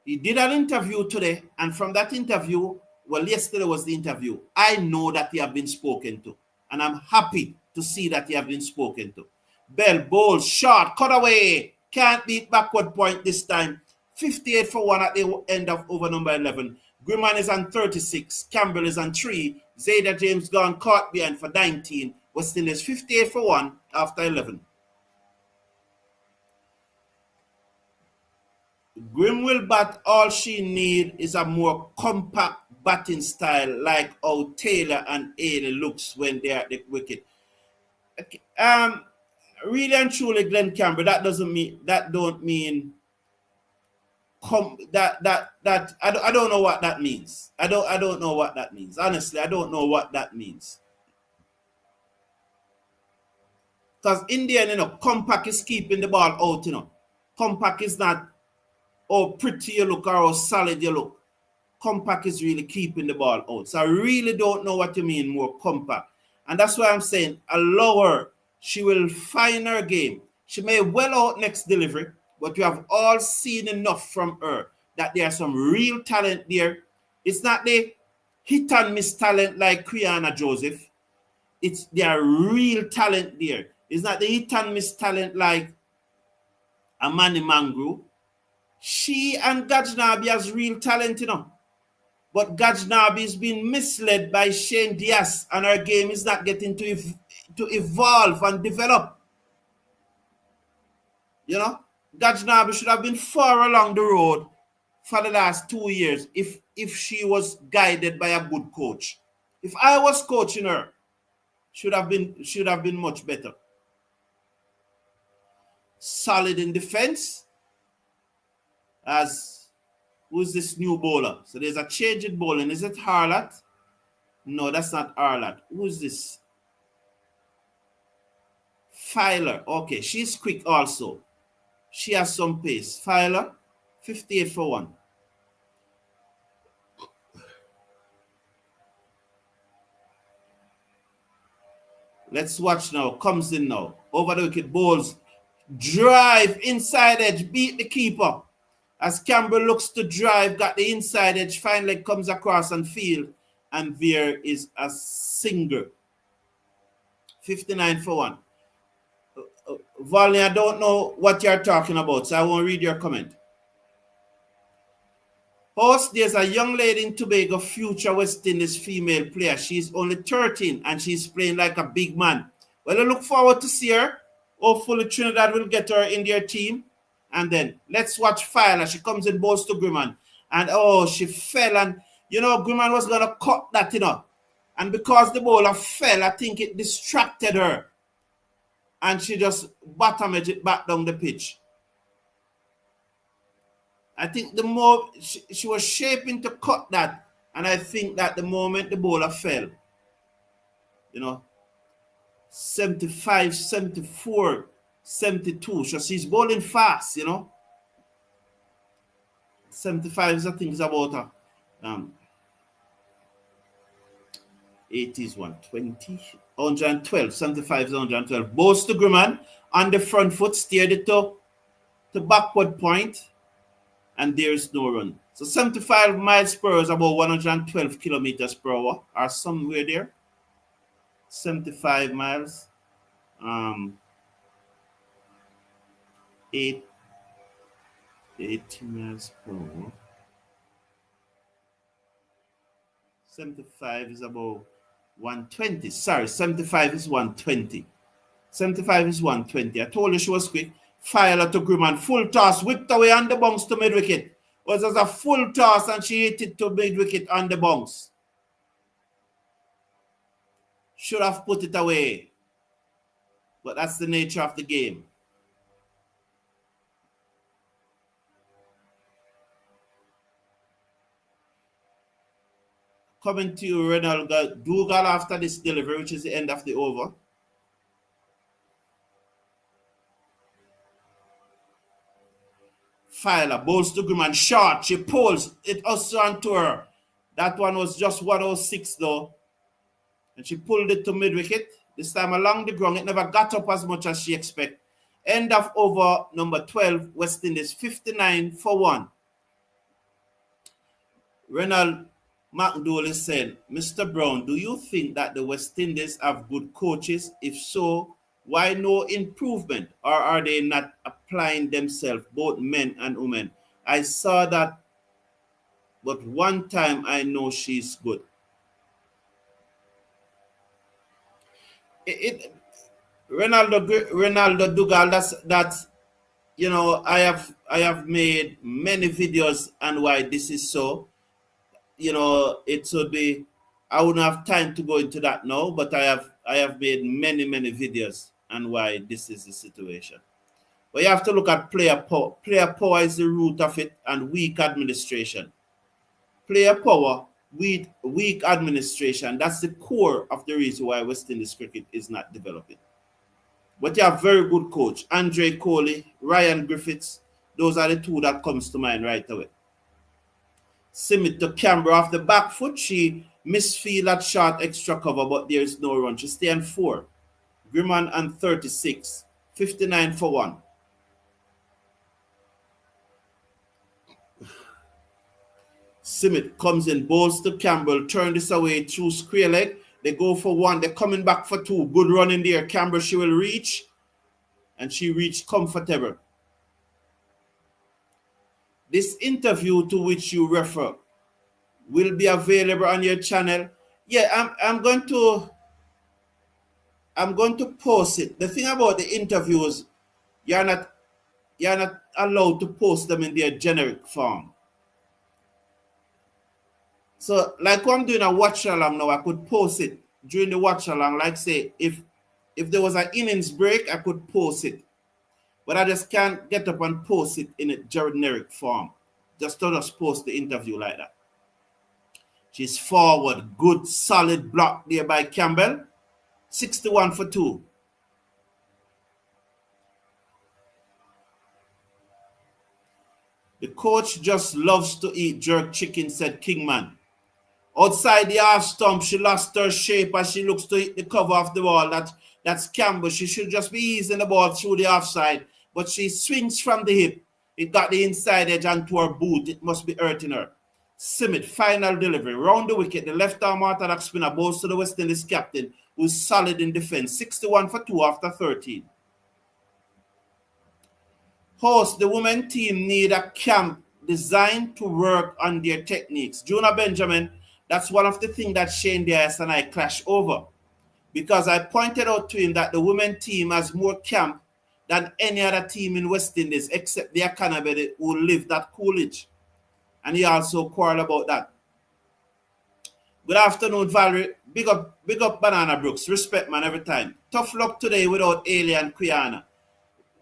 He did an interview today, and from that interview, well, yesterday was the interview, I know that he have been spoken to, and I'm happy to see that he have been spoken to. Bell bowls, short, cut away, can't beat backward point this time. 58 for 1 at the end of over number 11. Grimman is on 36, Campbell is on 3, Zayda James gone caught behind for 19. West Indies 58 for 1 after 11. Grim will bat. All she need is a more compact batting style, like how Taylor and Alaine looks when they're at the wicket. Really and truly, Glenn Campbell, that don't mean I don't know what that means. I don't know what that means. Honestly, I don't know what that means. Because in the end, compact is keeping the ball out, Compact is not how pretty you look or how solid you look. Compact is really keeping the ball out. So I really don't know what you mean more compact. And that's why I'm saying allow her. She will find her game. She may well out next delivery, but you have all seen enough from her that there's some real talent there. It's not the hit and miss talent like Kriana Joseph. It's their real talent there. It's not the hit and miss talent like Amani Mangru. She and Gajnabi has real talent, But Gajnabi is being misled by Shane Diaz, and her game is not getting to evolve and develop. Gajnabi should have been far along the road for the last 2 years if she was guided by a good coach. If I was coaching her, should have been much better. solid in defense. As who's this new bowler? So there's a change in bowling. Is it Harlat? No, that's not Harlat. Who's this? Filer. Okay, she's quick also. She has some pace. Filer, 58 for 1. Let's watch now. Comes in now. Over the wicket, bowls. Drive, inside edge, beat the keeper. As Campbell looks to drive, got the inside edge, finally comes across and field. And there is a single. 59 for 1. Volney, I don't know what you're talking about, so I won't read your comment. Host, there's a young lady in Tobago, future West Indies female player. She's only 13 and she's playing like a big man. Well, I look forward to see her. Hopefully Trinidad will get her in their team. And then let's watch Filer. She comes in, balls to Grimman. And she fell. And, Grimman was going to cut that, And because the bowler fell, I think it distracted her. And she just bottomed it back down the pitch. I think the more she was shaping to cut that, and I think that the moment the bowler fell, 75, 74, 72. So she's bowling fast, 75 I think is about 80 is 120, 112, 75 is 112. Balls to Grimman on the front foot, steered it to backward point. And there's no run. So 75 miles per hour is about 112 kilometers per hour, or somewhere there. 75 miles. 80 miles per hour. 75 is about 120. Sorry, 75 is 120. 75 is 120. I told you she was quick. Filer to Grimman, full toss, whipped away on the bounce to mid-wicket. Was a full toss and she hit it to mid-wicket on the bounce. Should have put it away. But that's the nature of the game. Coming to you, Renald Dougal after this delivery, which is the end of the over. Filer, bowls to Grimman, short, she pulls it also onto her. That one was just 106 though. And she pulled it to mid-wicket. This time along the ground, it never got up as much as she expected. End of over number 12, West Indies, 59 for 1. Renald McDowell said, Mr. Brown, do you think that the West Indies have good coaches? If so, why no improvement? Or are they not applying themselves, both men and women? I saw that, but one time I know she's good. Ronaldo Dougal, that's I have made many videos on why this is so. It would be, I wouldn't have time to go into that now, but I have made many videos on why this is the situation. But you have to look at player power. Player power is the root of it, and weak administration. Player power, weak administration, that's the core of the reason why West Indies cricket is not developing. But you have very good coach. Andre Coley, Ryan Griffiths, those are the two that comes to mind right away. Simit to Campbell off the back foot. She misfield at short extra cover, but there is no run. She stay on 4. Grimman and 36. 59 for 1. Simit comes in, bowls to Campbell, turn this away through square leg. They go for 1. They're coming back for 2. Good run in there. Campbell, she will reach. And she reached comfortable. This interview to which you refer will be available on your channel. Yeah, I'm going to post it. The thing about the interviews, you're not allowed to post them in their generic form. So, like when I'm doing a watch along now, I could post it during the watch along. Like say, if there was an innings break, I could post it. but I just can't get up and post it in a generic form. Just post the interview like that. She's forward. Good, solid block there by Campbell. 61 for 2. The coach just loves to eat jerk chicken, said Kingman. Outside the half stump, she lost her shape as she looks to hit the cover of the ball. That's Campbell. She should just be easing the ball through the offside, but she swings from the hip. It got the inside edge onto her boot. It must be hurting her. Simmet, final delivery. Round the wicket, the left-arm orthodox spinner bowls to the West Indies captain, who's solid in defense. 61 for 2 after 13. Host, the women team need a camp designed to work on their techniques. Jonah Benjamin, that's one of the things that Shane Dias and I clash over. Because I pointed out to him that the women team has more camp than any other team in West Indies, except the Gajnabi who live that Coolidge. And he also quarreled about that. Good afternoon, Valerie. Big up Banana Brooks. Respect, man, every time. Tough luck today without Alaine and Quiana.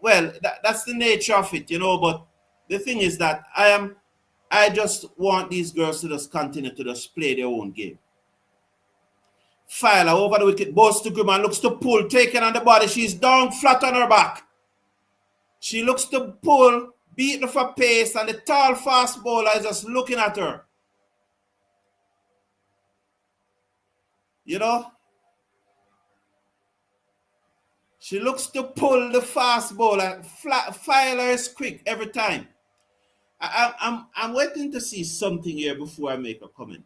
Well, that's the nature of it, you know, but the thing is that I just want these girls to just continue to just play their own game. Filer over the wicket, balls to Grimman, looks to pull, taken on the body. She's down flat on her back. She looks to pull, beaten for pace, and the tall fast bowler is just looking at her. You know? She looks to pull the fast bowler. Filer is quick every time. I'm waiting to see something here before I make a comment.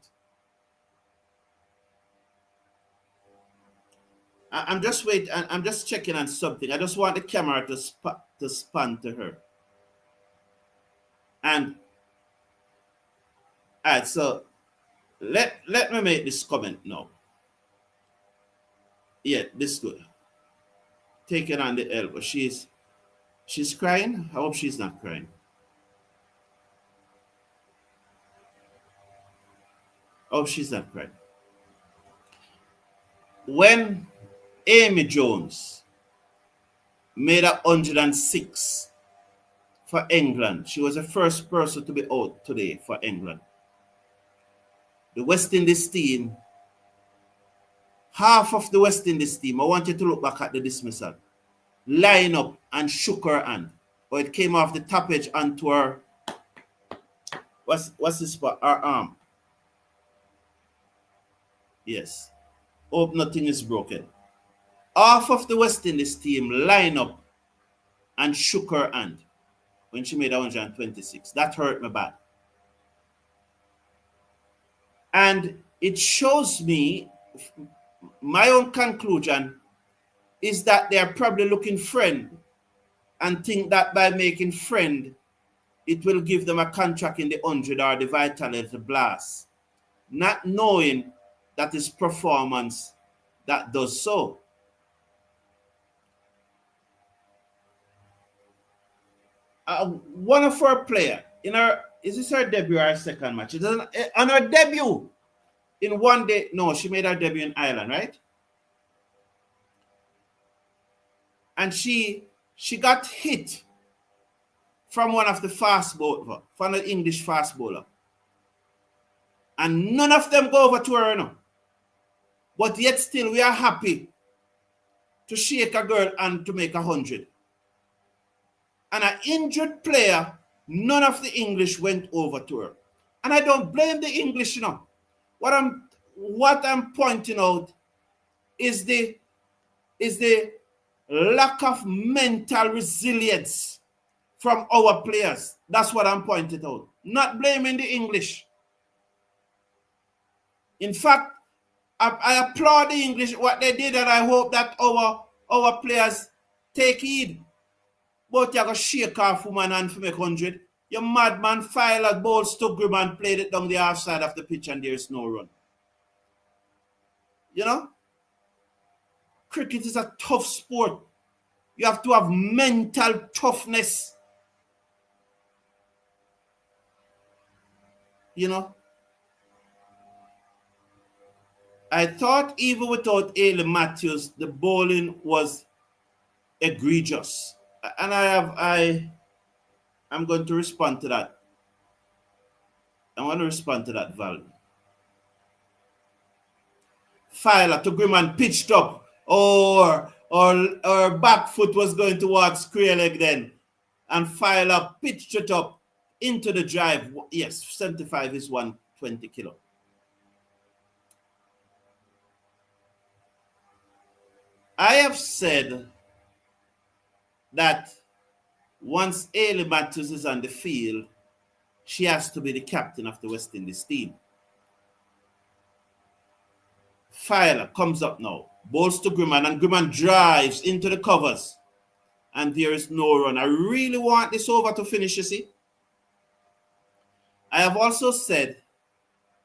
I'm just waiting. I'm just checking on something. I just want the camera to span to her. And all right, so let me make this comment now. Yeah, this is good. Taken on the elbow. She's crying. I hope she's not crying. Oh, she's not crying. When Amy Jones made 106 for England, she was the first person to be out today for England. The West Indies team, half of the West Indies team, I want you to look back at the dismissal, line up and shook her hand. Or it came off the top edge onto her, what's this spot? Her arm. Yes. Hope nothing is broken. Half of the West Indies team line up and shook her hand when she made 126. That hurt me bad. And it shows me, my own conclusion is that they are probably looking friend and think that by making friend, it will give them a contract in the 100 or the Vitality Blast. Not knowing that is performance that does so. One of our players, is this her debut or her second match? On her debut in one day, no, she made her debut in Ireland, right? And she got hit from one of the fast bowler, from the English fast bowler. And none of them go over to her, no. But yet still we are happy to shake a girl and to make 100. And an injured player, none of the English went over to her. And I don't blame the English, you know. What I'm pointing out is the lack of mental resilience from our players. That's what I'm pointing out. Not blaming the English. In fact, I applaud the English what they did, and I hope that our players take heed. But you're going to shake off woman and for make 100. Your madman Filer balls to Grimman, played it down the half side of the pitch, and there's no run. You know? Cricket is a tough sport. You have to have mental toughness. You know? I thought even without Ailey Matthews, the bowling was egregious. And I'm going to respond to that. I want to respond to that, Val. Filer to Grimman pitched up, or back foot was going towards square leg then, and Filer pitched it up into the drive. Yes, 75 is 120 kilo. I have said that once Alaine Matthews is on the field, she has to be the captain of the West Indies team. Filer comes up now, bowls to Grimman, and Grimman drives into the covers, and there is no run. I really want this over to finish, you see. I have also said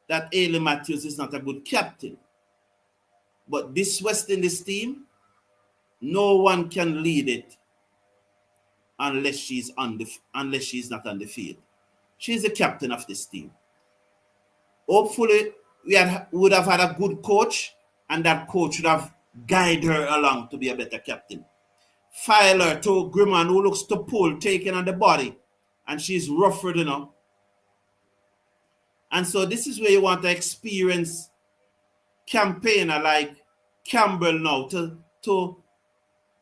that Alaine Matthews is not a good captain, but this West Indies team, no one can lead it unless she's not on the field. She's the captain of this team. Hopefully, we would have had a good coach, and that coach would have guided her along to be a better captain. Filer to Grimman, who looks to pull, taking on the body, and she's rougher, you know. And so this is where you want to experience campaigner like Campbell now to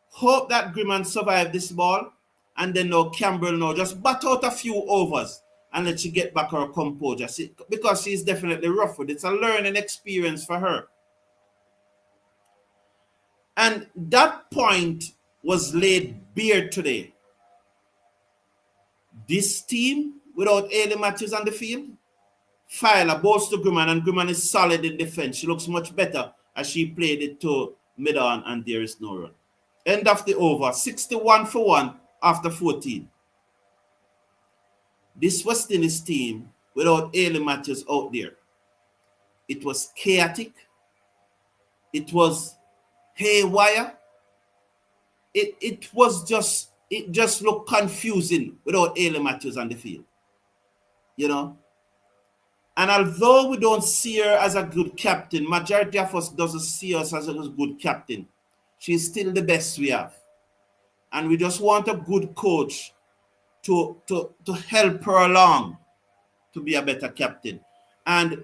hope that Grimman survive this ball, and then now Campbell now just bat out a few overs and let she get back her composure. Because she's definitely ruffled. It's a learning experience for her. And that point was laid bare today. This team, without Alaine Matthews on the field, Filer bowls to Grimman, and Grimman is solid in defense. She looks much better as she played it to mid-on, and there is no run. End of the over, 61 for 1 after 14. This West Indies team, without Alaine Matthews out there, it was chaotic. It was haywire. It just looked confusing without Alaine Matthews on the field. You know? And although we don't see her as a good captain, majority of us doesn't see us as a good captain. She's still the best we have. And we just want a good coach to help her along to be a better captain. And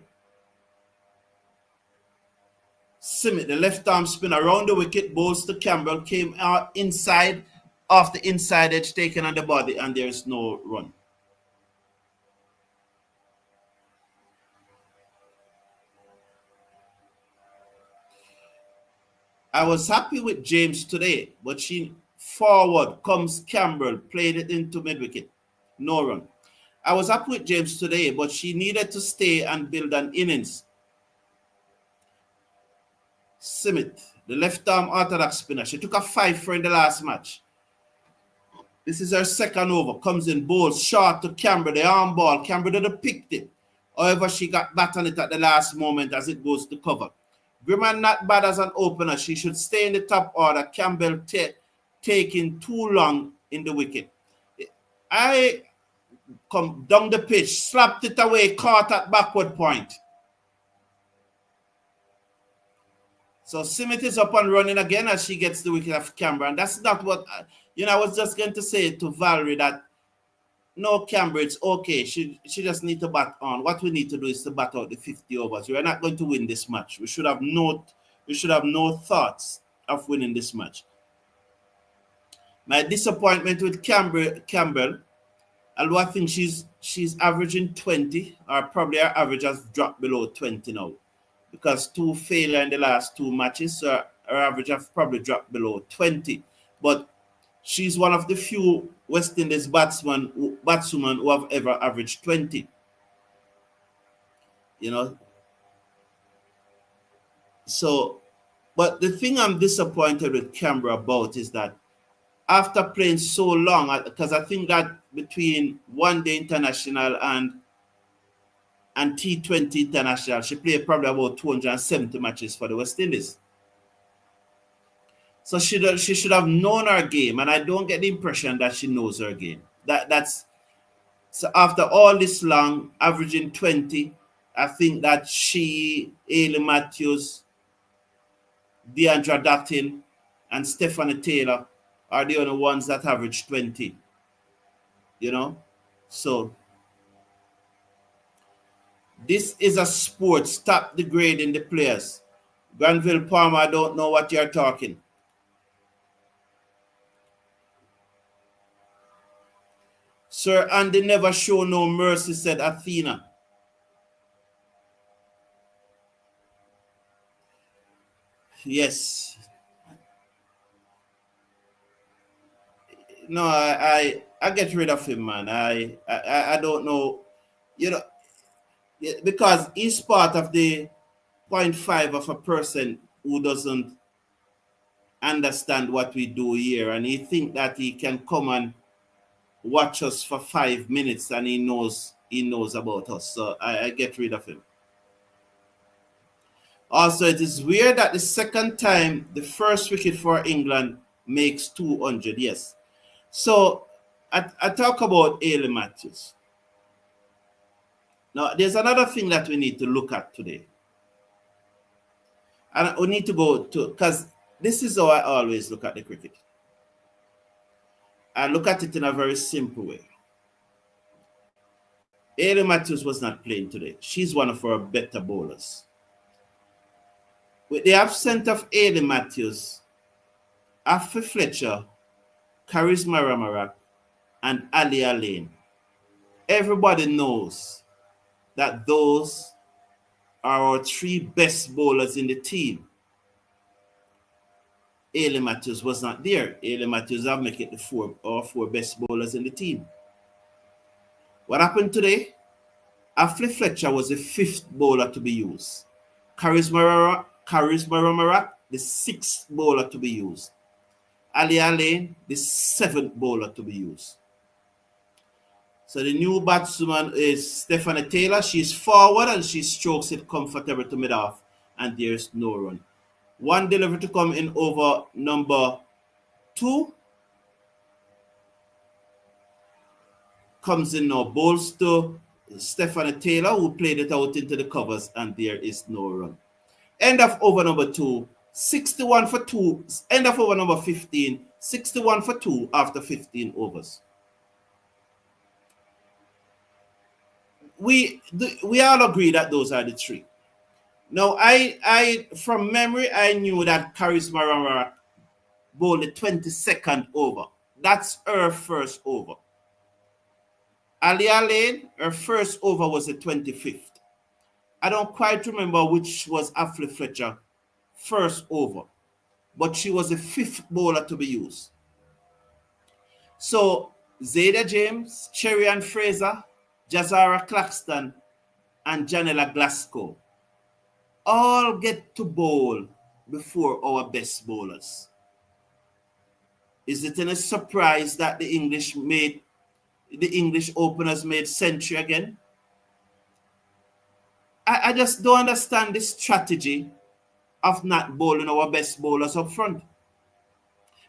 Simit, the left arm spin around the wicket, bowls to Campbell, came out inside, off the inside edge, taken on the body, and there is no run. I was happy with James today, but she forward comes Campbell, played it into mid-wicket. No run. I was happy with James today, but she needed to stay and build an innings. Simit, the left-arm orthodox spinner, she took a 5 in the last match. This is her second over. Comes in, bowls short to Campbell, the arm ball. Campbell didn't pick it. However, she got back on it at the last moment as it goes to cover. Grimman not bad as an opener. She should stay in the top order. Campbell taking too long in the wicket. I come down the pitch, slapped it away, caught at backward point. So Simit is up and running again as she gets the wicket of Campbell. And that's not what, I was just going to say to Valerie that, no, Campbell, it's okay. She just needs to bat on. What we need to do is to bat out the 50 overs. We are not going to win this match. We should have no thoughts of winning this match. My disappointment with Campbell, although I think she's averaging 20, or probably her average has dropped below 20 now, because 2 failure in the last 2 matches, so her average has probably dropped below 20. But she's one of the few West Indies batswomen who have ever averaged 20. So, but the thing I'm disappointed with Campbell about is that after playing so long, because I think that between One Day International and T20 International, she played probably about 270 matches for the West Indies. So she should have known her game, and I don't get the impression that she knows her game. That's so after all this long, averaging 20, I think that she, Alaine Matthews, Deandra Dottin, and Stephanie Taylor are the only ones that average 20. You know? So this is a sport. Stop degrading the players. Granville Palmer, I don't know what you're talking. Sir Andy never show no mercy, said Athena. Yes. No, I get rid of him, man. I don't know. You know, because he's part of the 0.5 of a person who doesn't understand what we do here, and he think that he can come and watch us for 5 minutes and he knows about us. So I get rid of him. Also, it is weird that the second time the first wicket for England makes 200. Yes. So I talk about Alaine Matthews. Now, there's another thing that we need to look at today. And we need to go to, because this is how I always look at the cricket. I look at it in a very simple way. Alaine Matthews was not playing today. She's one of our better bowlers. With the absence of Alaine Matthews, Afi Fletcher, Charisma Ramarak, and Alaine, everybody knows that those are our three best bowlers in the team. Alaine Matthews was not there. Alaine Matthews have made it the four best bowlers in the team. What happened today? Afi Fletcher was the fifth bowler to be used. Charisma Ramarak, the sixth bowler to be used. Alaine, the seventh bowler to be used. So the new batswoman is Stephanie Taylor. She's forward and she strokes it comfortable to mid-off, and there's no run. One delivery to come in over number 2. Comes in now, bowls to Stephanie Taylor, who played it out into the covers, and there is no run. End of over number 2, 61 for 2. End of over number 15, 61 for 2 after 15 overs. We all agree that those are the three. Now, I from memory, I knew that Charisma Ramarak bowled the 22nd over. That's her first over. Alaine, her first over was the 25th. I don't quite remember which was Afi Fletcher first over, but she was the 5th bowler to be used. So Zayda James, Cherry and Fraser, Jazara Claxton, and Janella Glasgow all get to bowl before our best bowlers. Is it any surprise that the English openers made century again? I just don't understand this strategy of not bowling our best bowlers up front.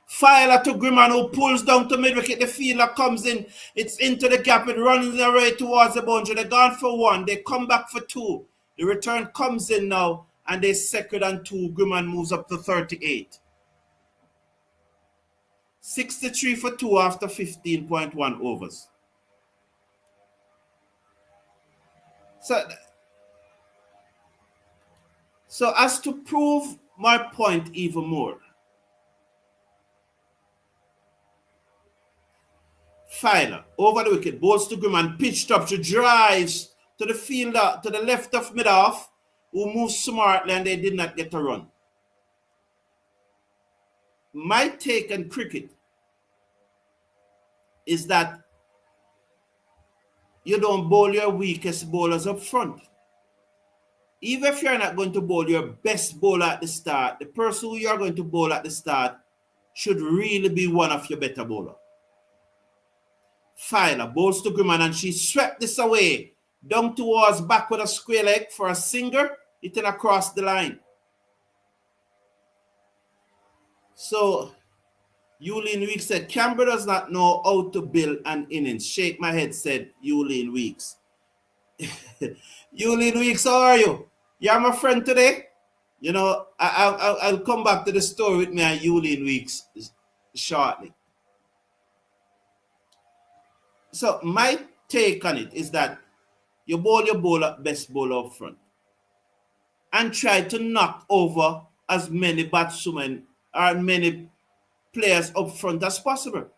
Filer to Grimman, who pulls down to mid-wicket. The fielder comes in. It's into the gap. It runs away towards the boundary. They're gone for 1. They come back for 2. The return comes in now, and they second and 2. Grimman moves up to 38. 63 for 2 after 15.1 overs. So as to prove my point even more, Filer over the wicket, bowls to Grimman, pitched up, she drives to the fielder to the left of mid-off, who moves smartly, and they did not get a run. My take on cricket is that you don't bowl your weakest bowlers up front. Even if you're not going to bowl your best bowler at the start, the person who you're going to bowl at the start should really be one of your better bowlers. Filer bowls to Grimman, and she swept this away down towards back with a square leg for a singer, hitting across the line. So Alaine Weeks said, Campbell does not know how to build an innings. Shake my head, said Alaine Weeks. Alaine Weeks, how are you? You're my friend today? You know, I'll come back to the story with me and Alaine Weeks shortly. So my take on it is that you bowl your best bowler up front and try to knock over as many batsmen or many players up front as possible.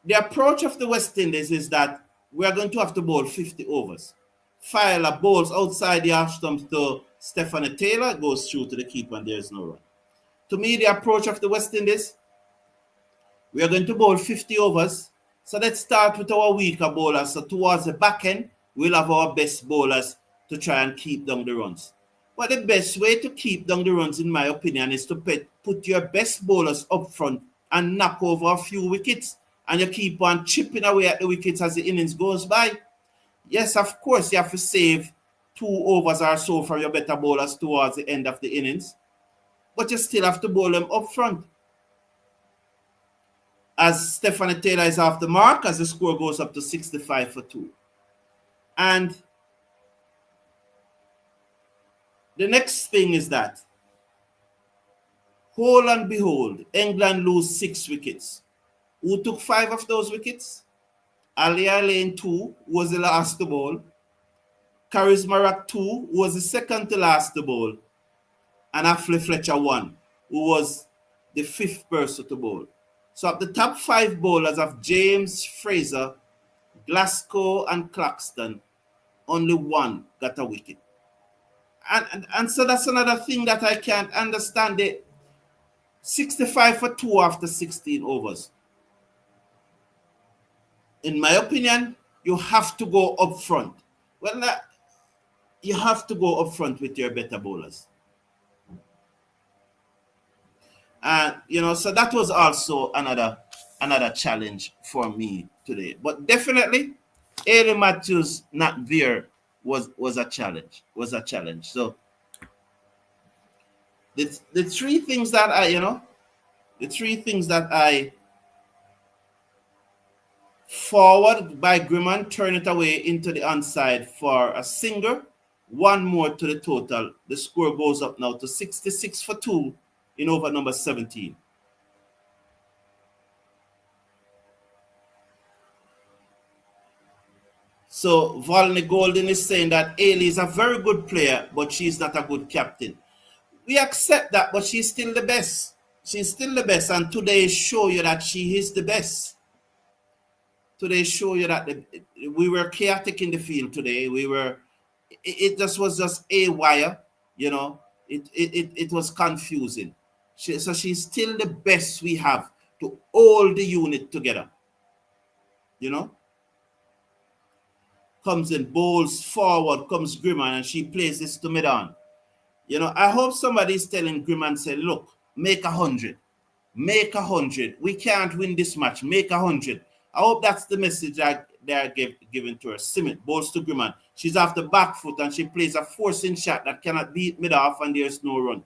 The approach of the West Indies is that we are going to have to bowl 50 overs. Filer bowls outside the half stumps to Stephanie Taylor, goes through to the keeper, and there is no run. To me, the approach of the West Indies, we are going to bowl 50 overs. So let's start with our weaker bowlers. So towards the back end, we'll have our best bowlers to try and keep down the runs. But the best way to keep down the runs, in my opinion, is to put your best bowlers up front and knock over a few wickets. And you keep on chipping away at the wickets as the innings goes by. Yes, of course, you have to save 2 overs or so from your better bowlers towards the end of the innings. But you still have to bowl them up front. As Stephanie Taylor is off the mark, as the score goes up to 65 for 2. And the next thing is that, hold and behold, England lose 6 wickets. Who took 5 of those wickets? Alaine 2 was the last to bowl. Charisma Rock 2 was the second to last to bowl. And Ashley Fletcher 1, who was the 5th person to bowl. So of the top 5 bowlers of James, Fraser, Glasgow and Claxton, only 1 got a wicket. And so that's another thing that I can't understand. It 65 for 2 after 16 overs. In my opinion, you have to go up front. Well, you have to go up front with your better bowlers. And, so that was also another challenge for me today. But definitely, Ailey Matthews not there was a challenge. So the three things that I forward by Grimman, turn it away into the onside for a single, 1 more to the total. The score goes up now to 66 for 2 in over number 17. So Volney Golden is saying that Ailey is a very good player, but she's not a good captain. We accept that, but she's still the best. She's still the best, and today show you that she is the best. Today show you that we were chaotic in the field today. It just was just a wire, it was confusing. So she's still the best we have to hold the unit together. Comes in, bowls forward, comes Grimman, and she plays this to mid-on. I hope somebody's telling Grimman, say, look, make 100. Make 100. We can't win this match. Make 100. I hope that's the message that they're giving to her. Simit bowls to Grimman. She's off the back foot and she plays a forcing shot that cannot beat mid-off and there's no run.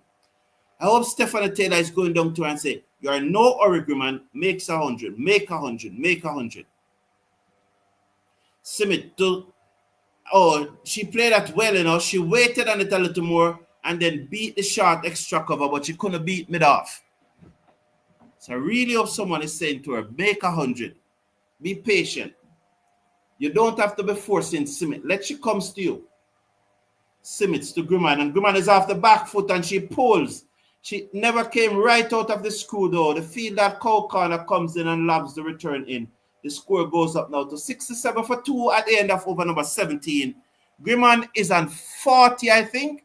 I hope Stephanie Taylor is going down to her and say, you're in no hurry, Grimman. Makes 100. Make 100. Make 100. Simit, she played that well, She waited on it a little more and then beat the short extra cover, but she couldn't beat mid-off. So I really hope someone is saying to her, make 100. Be patient. You don't have to be forcing Simit. Let she comes to you. Simit's to Grimman, and Grimman is off the back foot and she pulls. She never came right out of the screw though. The field that cow corner comes in and lobs the return in. The score goes up now to 67 for 2 at the end of over number 17. Grimman is on 40, I think.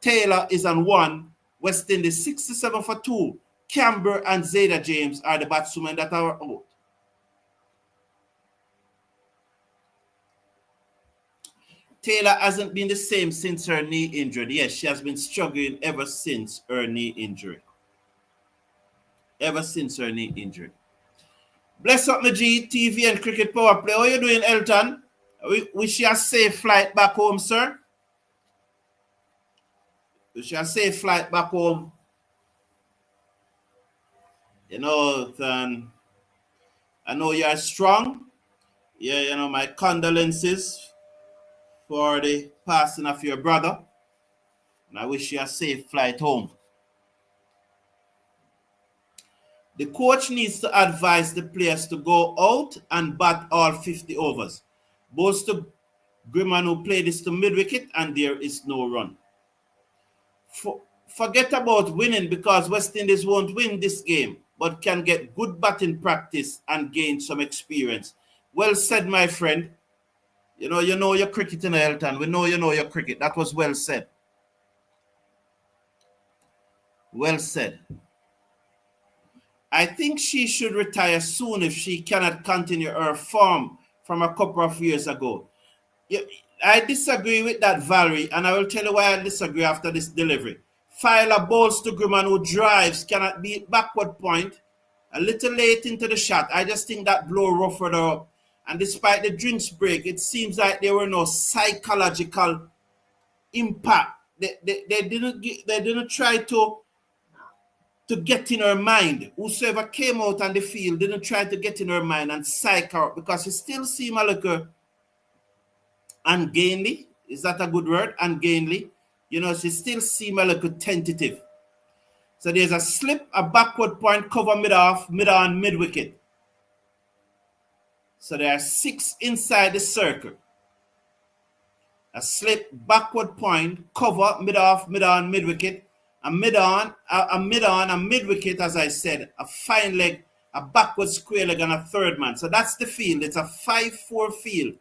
Taylor is on 1. West Indies 67 for 2. Campbell and Zeta James are the batsmen that are out. Taylor hasn't been the same since her knee injury. Yes, she has been struggling ever since her knee injury. Bless up, my G, TV and cricket power play. How are you doing, Elton? Wish you a safe flight back home, sir. Wish you a safe flight back home. I know you are strong. Yeah, my condolences for the passing of your brother. And I wish you a safe flight home. The coach needs to advise the players to go out and bat all 50 overs. Both to Grimman, who played this to mid-wicket, and there is no run. Forget about winning, because West Indies won't win this game, but can get good batting practice and gain some experience. Well said, my friend. You know your cricket in Elton. We know you know your cricket. That was well said. Well said. I think she should retire soon if she cannot continue her form from a couple of years ago. I disagree with that, Valerie, and I will tell you why I disagree after this delivery. Filer bowls to Grimman, who drives, cannot beat backward point. A little late into the shot. I just think that blow roughed her up. And despite the drinks break, it seems like there were no psychological impact. They didn't try to get in her mind. Whosoever came out on the field didn't try to get in her mind and psych her, because she still seemed a little ungainly. Is that a good word? Ungainly. She still seemed a little tentative. So there's a slip, a backward point, cover mid-off, mid-on, mid-wicket. So there are 6 inside the circle. A slip, backward point, cover, mid-off, mid-on, mid-wicket. A mid-on, a mid-wicket, as I said. A fine leg, a backward square leg, and a third man. So that's the field. It's a 5-4 field.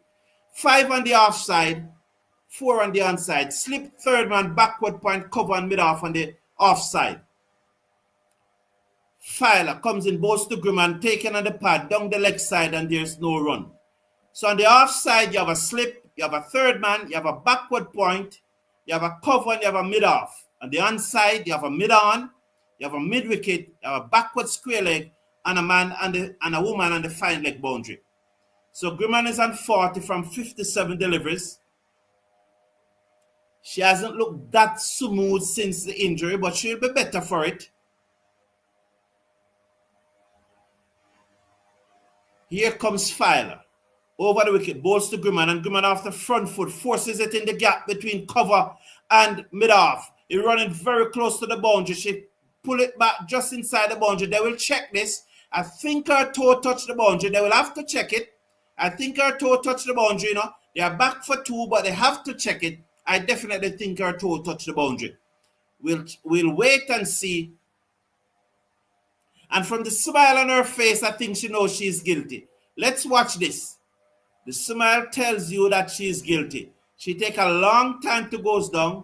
5 on the offside, 4 on the onside. Slip, third man, backward point, cover, and mid-off on the offside. Filer comes in, both to Grimman, taken on the pad, down the leg side, and there's no run. So on the offside, you have a slip, you have a third man, you have a backward point, you have a cover, and you have a mid-off. On the onside, you have a mid-on, you have a mid-wicket, you have a backward square leg, and a man and a woman on the fine leg boundary. So Grimman is on 40 from 57 deliveries. She hasn't looked that smooth since the injury, but she'll be better for it. Here comes Filer. Over the wicket, bowls to Grimman, and Grimman off the front foot forces it in the gap between cover and mid-off. He's running very close to the boundary. She pull it back just inside the boundary. They will check this. I think her toe touched the boundary. They will have to check it. I think her toe touched the boundary. They are back for 2, but they have to check it. I definitely think her toe touched the boundary. We'll wait and see. And from the smile on her face, I think she knows she's guilty. Let's watch this. The smile tells you that she's guilty. She take a long time to go down.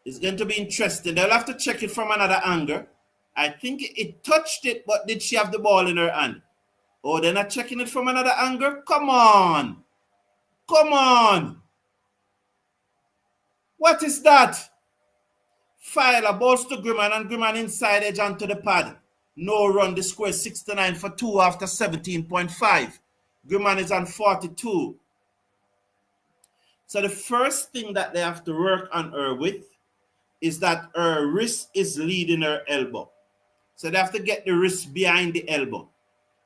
It's going to be interesting. They'll have to check it from another angle. I think it touched it, but did she have the ball in her hand? Oh, they're not checking it from another angle? Come on. Come on. What is that? Filer balls to Grimman, and Grimman inside edge onto the pad. No run. The score is 69 for 2 after 17.5. Grimman is on 42. So the first thing that they have to work on her with is that her wrist is leading her elbow. So they have to get the wrist behind the elbow.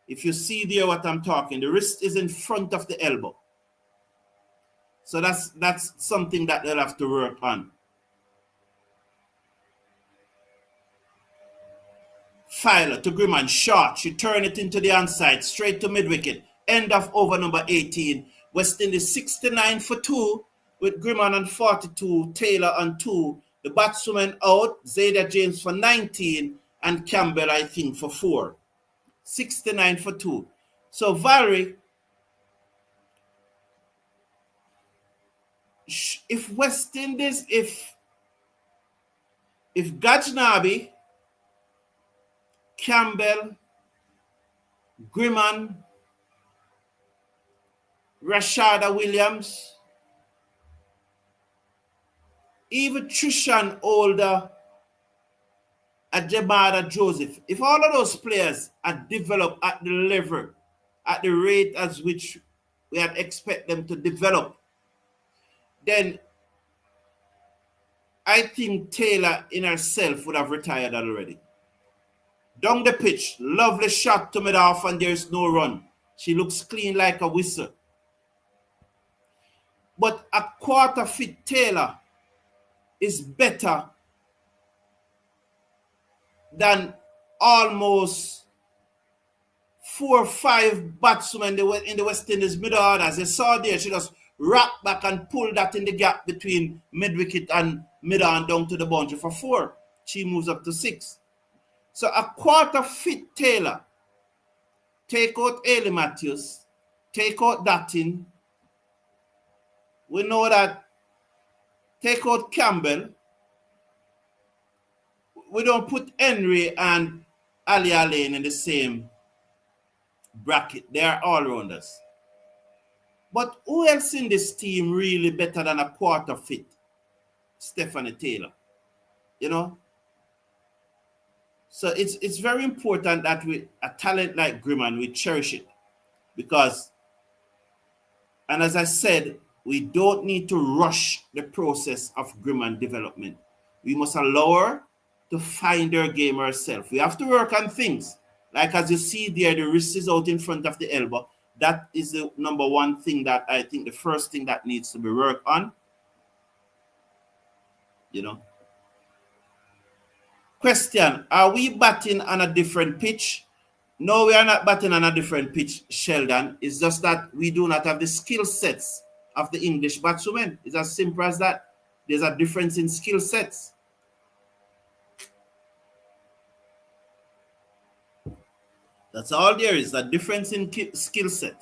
If you see there what I'm talking, the wrist is in front of the elbow. So that's something that they'll have to work on. Filer to Grimman, short. She turn it into the onside, straight to mid-wicket. End of over number 18. West Indies 69 for 2 with Grimman on 42, Taylor on 2. The batswoman out, Zayda James for 19, and Campbell, I think, for 4. 69 for 2. So Valerie, if West Indies, if Gajnabi, Campbell, Grimman, Rashada Williams, even Trishan Older, Ajabada Joseph, if all of those players are developed at the level, at the rate as which we had expect them to develop, then I think Taylor in herself would have retired already. Down the pitch, lovely shot to mid-off, and there's no run. She looks clean like a whistle. But a quarter fit Taylor is better than almost 4 or 5 batsmen in the West Indies middle order. As you saw there, she just rocked back and pulled that in the gap between mid-wicket and mid-on down to the boundary for 4. She moves up to 6. So a quarter fit Taylor, take out Ailey Matthews, take out Datin. We know that take out Campbell. We don't put Henry and Alaine in the same bracket. They are all-rounders. But who else in this team really better than a quarter fit? Stephanie Taylor. You know? So it's very important that with a talent like Grimman, we cherish it. Because, and as I said, we don't need to rush the process of Grimman development. We must allow her to find her game herself. We have to work on things. Like as you see there, the wrist is out in front of the elbow. That is the number one thing that I think the first thing that needs to be worked on. You know. Question, are we batting on a different pitch? No, we are not batting on a different pitch, Sheldon. It's just that we do not have the skill sets of the English batswomen. It's as simple as that. There's a difference in skill sets. That's all there is, a difference in skill set.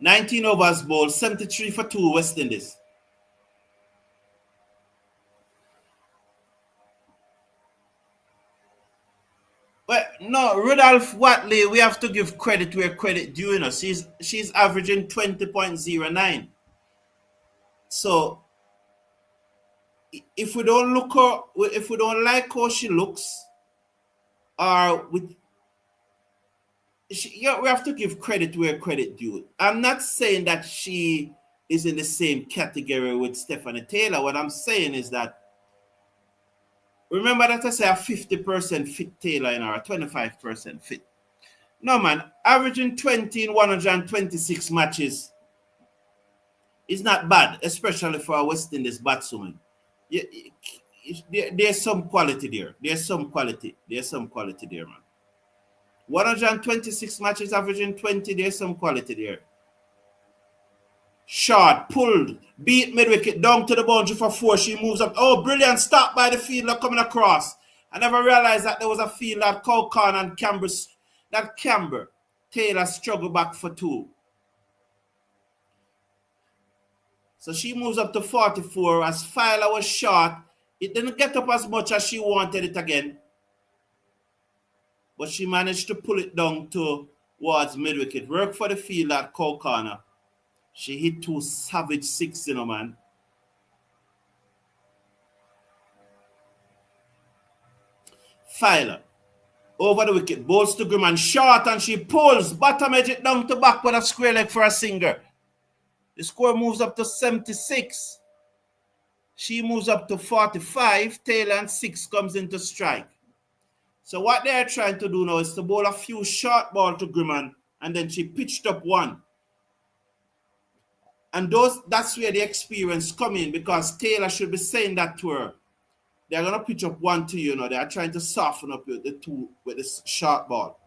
19 overs bowled, 73 for 2 West Indies. Well, no, Rudolph Watley, we have to give credit where credit due. You know, she's averaging 20.09. So if we don't look her, if we don't like how she looks, or with we have to give credit where credit due. I'm not saying that she is in the same category with Stephanie Taylor. What I'm saying is that, remember that I say a 50% fit Taylor and a 25% fit. No, man, averaging 20 in 126 matches is not bad, especially for a West Indies batswoman. There's some quality there. There's some quality there, man. 126 matches, averaging 20, there's some quality there. Shot, pulled, beat mid-wicket, down to the boundary for 4. She moves up. Oh, brilliant. Stop by the fielder coming across. I never realized that there was a field that Colcan and Campbell. Taylor struggled back for 2. So she moves up to 44 as Filer was short. It didn't get up as much as she wanted it again. But she managed to pull it down towards mid-wicket. Work for the field at Colcan. She hit 2 savage 6, you know, man. Filer. Over the wicket. Bowls to Grimman. Short and she pulls. Bottom edge it down to back with a square leg for a singer. The score moves up to 76. She moves up to 45. Taylor and 6 comes into strike. So what they are trying to do now is to bowl a few short ball to Grimman, and then she pitched up 1. And that's where the experience come in, because Taylor should be saying that to her. They're going to pitch up 1 to you, you know. They are trying to soften up the 2 with this short ball.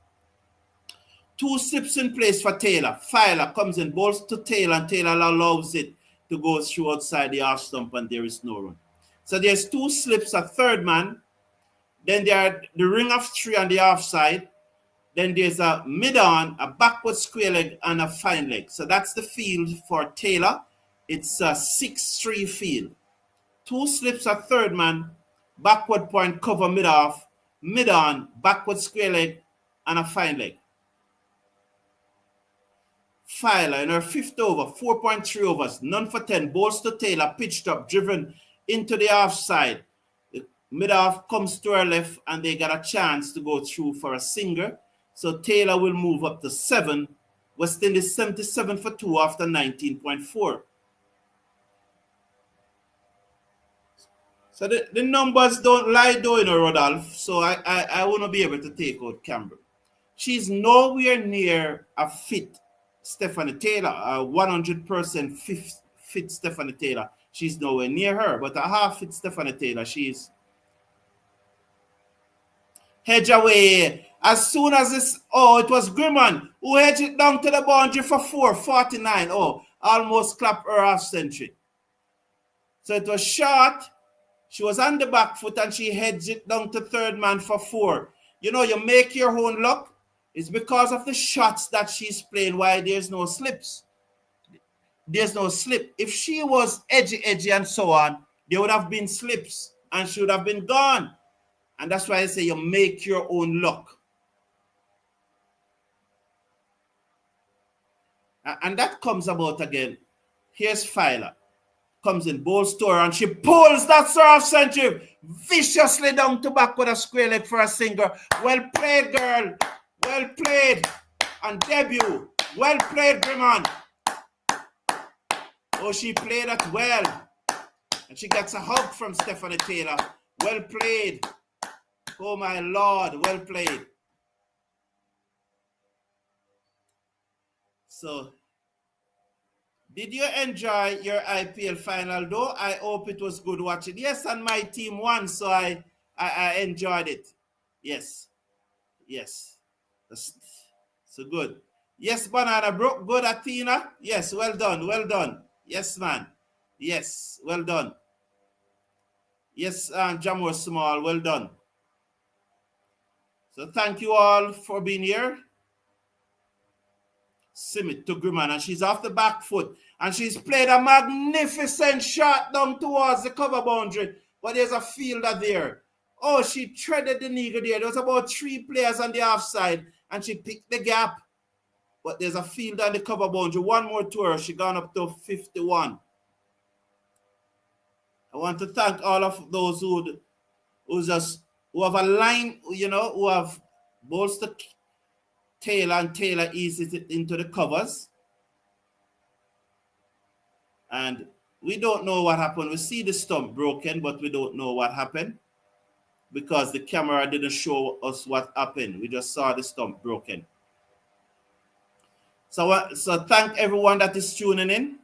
2 slips in place for Taylor. Filer comes in, bowls to Taylor, and Taylor allows it to go through outside the half stump, and there is no run. So there's 2 slips, a third man. Then there are the ring of 3 on the half side. Then there's a mid-on, a backward square leg, and a fine leg. So that's the field for Taylor. It's a 6-3 field. 2 slips, a third man, backward point, cover mid-off, mid-on, backward square leg, and a fine leg. Filer in her 5th over, 4.3 overs, none for 10. Bowls to Taylor, pitched up, driven into the half side. The mid-off comes to her left, and they got a chance to go through for a singer. So Taylor will move up to 7. West Indies 77 for 2 after 19.4. So the numbers don't lie though, you know, Rodolph. So I want to be able to take out Campbell. She's nowhere near a fit Stephanie Taylor, a 100% fit Stephanie Taylor. She's nowhere near her, but a half fit Stephanie Taylor, she's Hedge away. As soon as this, it was Grimman who hedged it down to the boundary for 449. Almost clapped her half century. So it was short. She was on the back foot and she hedged it down to third man for 4. You make your own luck. It's because of the shots that she's playing why there's no slips. There's no slip. If she was edgy and so on, there would have been slips and she would have been gone. And that's why I say you make your own luck. And that comes about again. Here's Filer. Comes in, bowls to her, and she pulls that serve century viciously down to back with a square leg for a single. Well played, girl. Well played. On debut. Well played, Grimman. She played it well. And she gets a hug from Stephanie Taylor. Well played. Oh, my Lord. Well played. So, did you enjoy your IPL final though? I hope it was good watching. Yes, and my team won, so I enjoyed it. Yes. So good. Yes, Banana Brook. Good, Athena. Yes, well done. Yes, man. Yes, well done. Yes, Jamor Small, well done. So thank you all for being here. Simit to Grimman, and she's off the back foot. And she's played a magnificent shot down towards the cover boundary. But there's a fielder there. She threaded the needle there. There was about 3 players on the offside. And she picked the gap. But there's a fielder on the cover boundary. One more to her. She gone up to 51. I want to thank all of those who have a line, who have bolstered Taylor, and Taylor eases it into the covers. And we don't know what happened. We see the stump broken, but we don't know what happened because the camera didn't show us what happened. We just saw the stump broken. So thank everyone that is tuning in.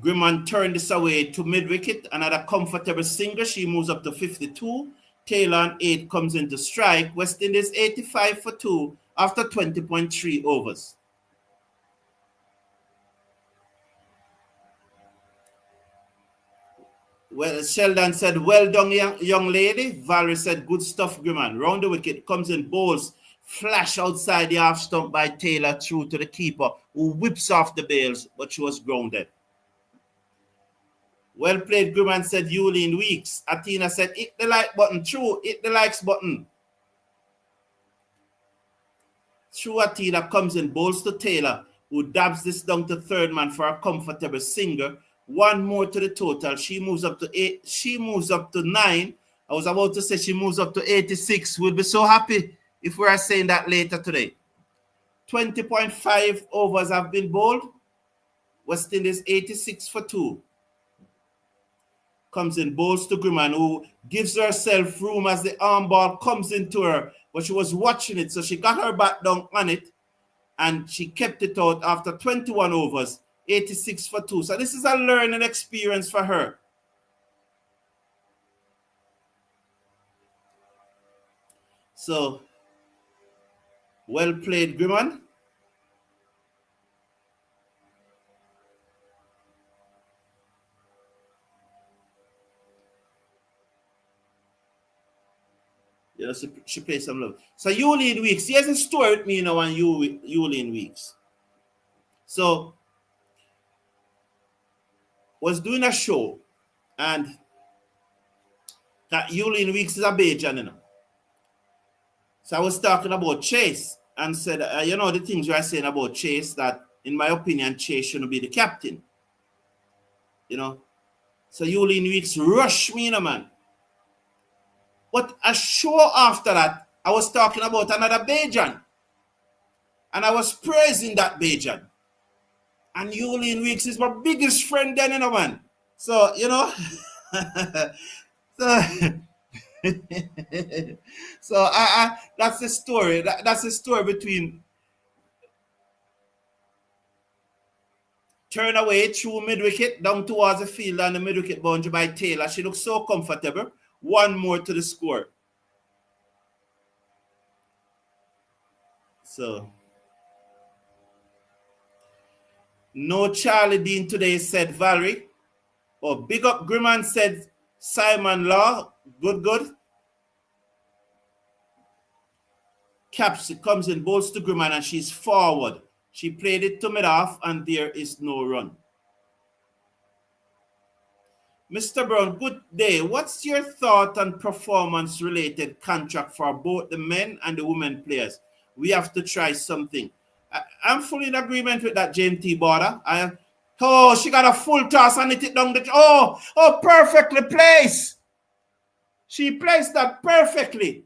Grimman turned this away to mid-wicket. Another comfortable single. She moves up to 52. Taylor on 8 comes into strike. West Indies 85 for 2 after 20.3 overs. Well, Sheldon said, well done, young lady. Valerie said, good stuff, Grimman. Round the wicket, comes in, bowls, flash outside the half stump by Taylor through to the keeper, who whips off the bails, but she was grounded. Well played, Grimman, said Yulene Weeks. Athena said, hit the like button. True, hit the likes button. True, Athena comes in, bowls to Taylor, who dabs this down to third man for a comfortable single. One more to the total. She moves up to 8. She moves up to 9. I was about to say she moves up to 86. We'll be so happy if we are saying that later today. 20.5 overs have been bowled. West Indies 86 for 2. Comes in, bowls to Grimman, who gives herself room as the arm ball comes into her. But she was watching it, so she got her back down on it. And she kept it out after 21 overs. 86 for 2. So this is a learning experience for her. So, well played, Grimman. Yeah, she plays some love. So Yulene Weeks. Here's a story with me now on Yulene Weeks. So, was doing a show, and that Yulene Weeks is a Bajan, So I was talking about Chase and said, the things you are saying about Chase, that in my opinion, Chase shouldn't be the captain. So Yulene Weeks rushed me, man. But a show after that, I was talking about another Bajan. And I was praising that Bajan. And Yulene Weeks is my biggest friend then, man. So, so that's the story. That's the story between Turn away through mid-wicket, down towards the field and the mid-wicket boundary by Taylor. She looks so comfortable. One more to the score. So, no Charlie Dean today, said Valerie. Oh, big up Grimman, said Simon Law. Good, good. Caps comes in, bowls to Grimman, and she's forward. She played it to mid-off, and there is no run. Mr. Brown, good day. What's your thought on performance-related contract for both the men and the women players? We have to try something. I'm fully in agreement with that, JMT Border. Oh, she got a full toss and hit it down the... Oh, perfectly placed. She placed that perfectly.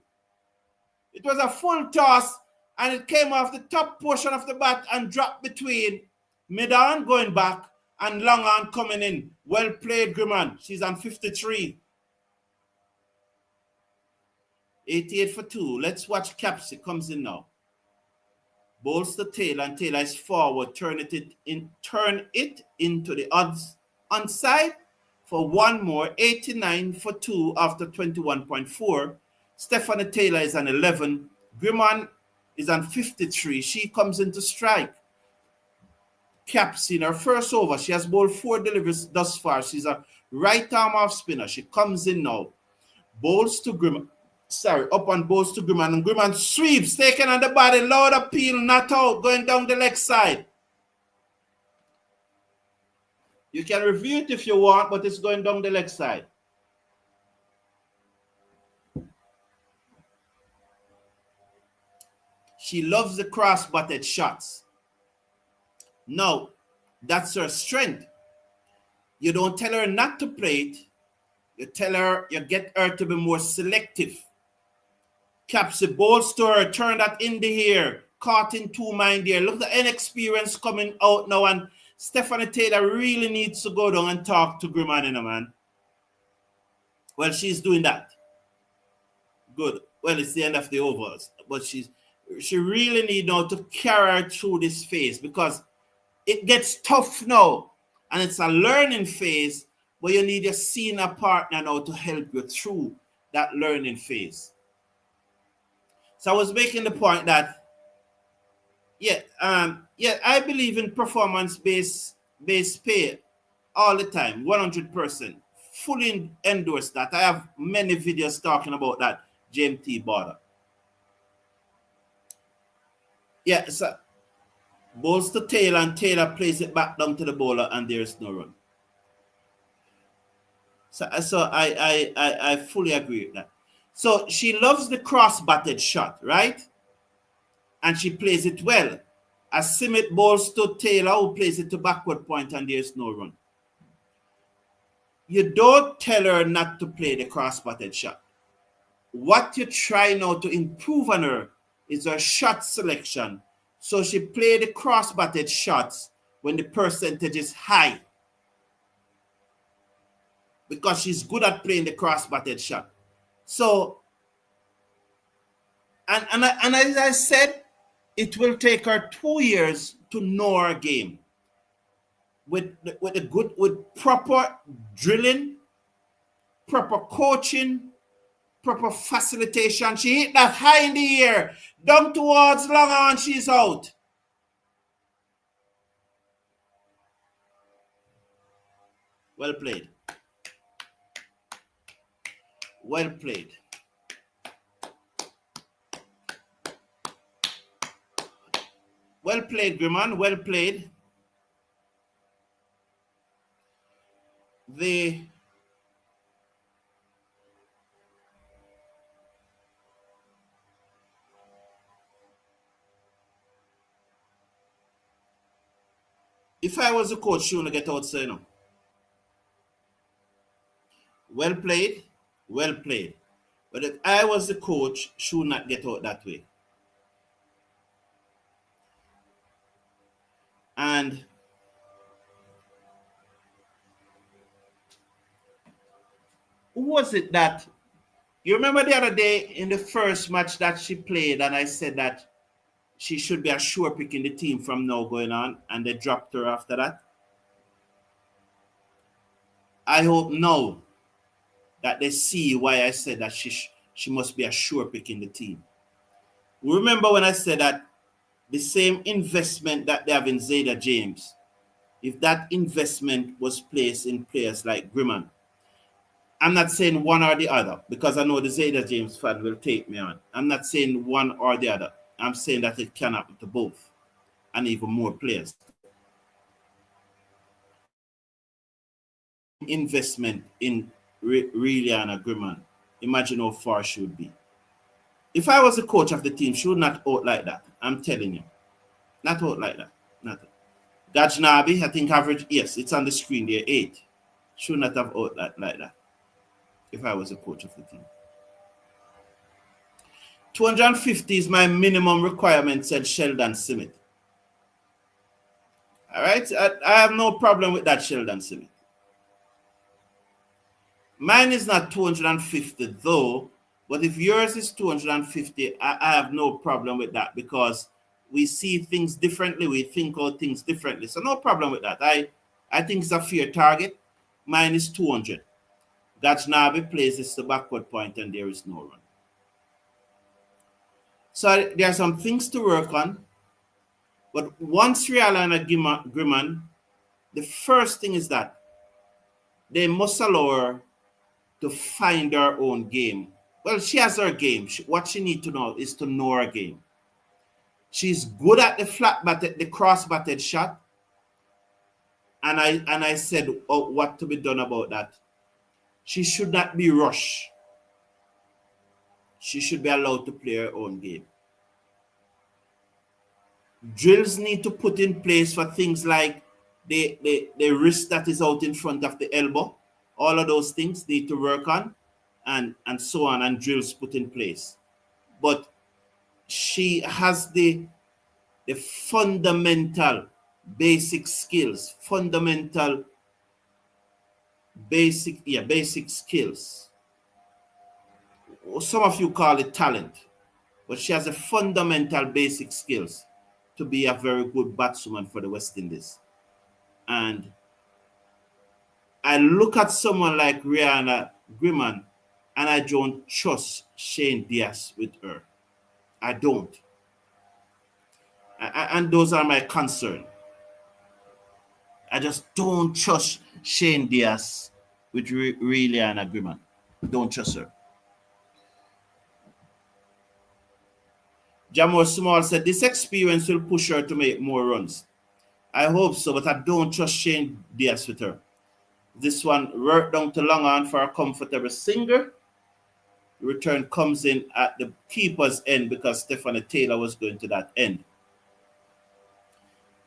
It was a full toss, and it came off the top portion of the bat and dropped between mid-on going back and long on coming in. Well played, Grimman. She's on 53. 88 for 2. Let's watch Caps. It comes in now. Bowls to Taylor, and Taylor is forward. Turn it into the odds onside for one more. 89 for 2 after 21.4. Stephanie Taylor is on 11. Grimman is on 53. She comes into strike. Caps in her first over. She has bowled 4 deliveries thus far. She's a right arm off spinner. She comes in now. Bowls to Grimman. Up on bowls to Grimman. And Grimman sweeps, taken on the body. Loud appeal, not out, going down the leg side. You can review it if you want, but it's going down the leg side. She loves the cross-butted shots. No, that's her strength. You don't tell her not to play it. You tell her, you get her to be more selective. Caps the bowls to her, turn that in the air, caught in 2 mind there. Look at the inexperience coming out now, and Stephanie Taylor really needs to go down and talk to Grimman, man. Well, she's doing that. Good. Well, it's the end of the overs, but she really needs now to carry her through this phase, because it gets tough now, and it's a learning phase, but you need a senior partner now to help you through that learning phase. So I was making the point that, I believe in performance-based pay all the time, 100%. Fully endorse that. I have many videos talking about that, JMT Border. Yeah, so bowls to Taylor, and Taylor plays it back down to the bowler, and there's no run. So I fully agree with that. So she loves the cross-batted shot, right? And she plays it well. As Simit bowls to Taylor, who plays it to backward point, and there's no run. You don't tell her not to play the cross-batted shot. What you try now to improve on her is her shot selection. So she played the cross-batted shots when the percentage is high, because she's good at playing the cross-batted shot. So, and as I said, it will take her 2 years to know her game. With proper drilling, proper coaching, proper facilitation. She hit that high in the air, down towards long on, she's out. Well played. Well played. Well played, Grimman. Well played. If I was a coach, she wouldn't get out, so you know. Well played. Well played. But if I was the coach, she would not get out that way. And who was it that, you remember the other day in the first match that she played, and I said that she should be a sure pick in the team from now going on, and they dropped her after that? I hope now that they see why I said that she must be a sure pick in the team. Remember when I said that the same investment that they have in Zayda James, if that investment was placed in players like Grimman, I'm not saying one or the other because I know the Zayda James fan will take me on. I'm not saying one or the other. I'm saying that it can happen to both and even more players. Investment in Reliana Grimman, imagine how far she would be. If I was the coach of the team, she would not out like that. I'm telling you. Not out like that. Not. Gajnabi, I think average, yes, it's on the screen there, 8. Should not have out like that if I was a coach of the team. 250 is my minimum requirement, said Sheldon Simmet. All right, I have no problem with that, Sheldon Simmet. Mine is not 250 though, but if yours is 250, I have no problem with that because we see things differently. We think of things differently. So no problem with that. I think it's a fair target. Mine is 200. Gajnabi plays this to backward point and there is no run. So there are some things to work on. But once Alaine and Grimman, the first thing is that they must allow her to find her own game. Well, she has her game. What she needs to know is to know her game. She's good at the the cross-batted shot. And I said what to be done about that. She should not be rushed. She should be allowed to play her own game. Drills need to put in place for things like the wrist that is out in front of the elbow. All of those things need to work on and so on, and drills put in place. But she has the fundamental basic skills, basic skills. Some of you call it talent, but she has a fundamental basic skills to be a very good batswoman for the West Indies. And I look at someone like Rihanna Grimman and I don't trust Shane Diaz with her. I don't. And those are my concern. I just don't trust Shane Diaz with Rihanna Grimman. Don't trust her. Jamor Small said, this experience will push her to make more runs. I hope so, but I don't trust Shane Diaz with her. This one worked down to long on for a comfortable single. The return comes in at the keeper's end because Stephanie Taylor was going to that end.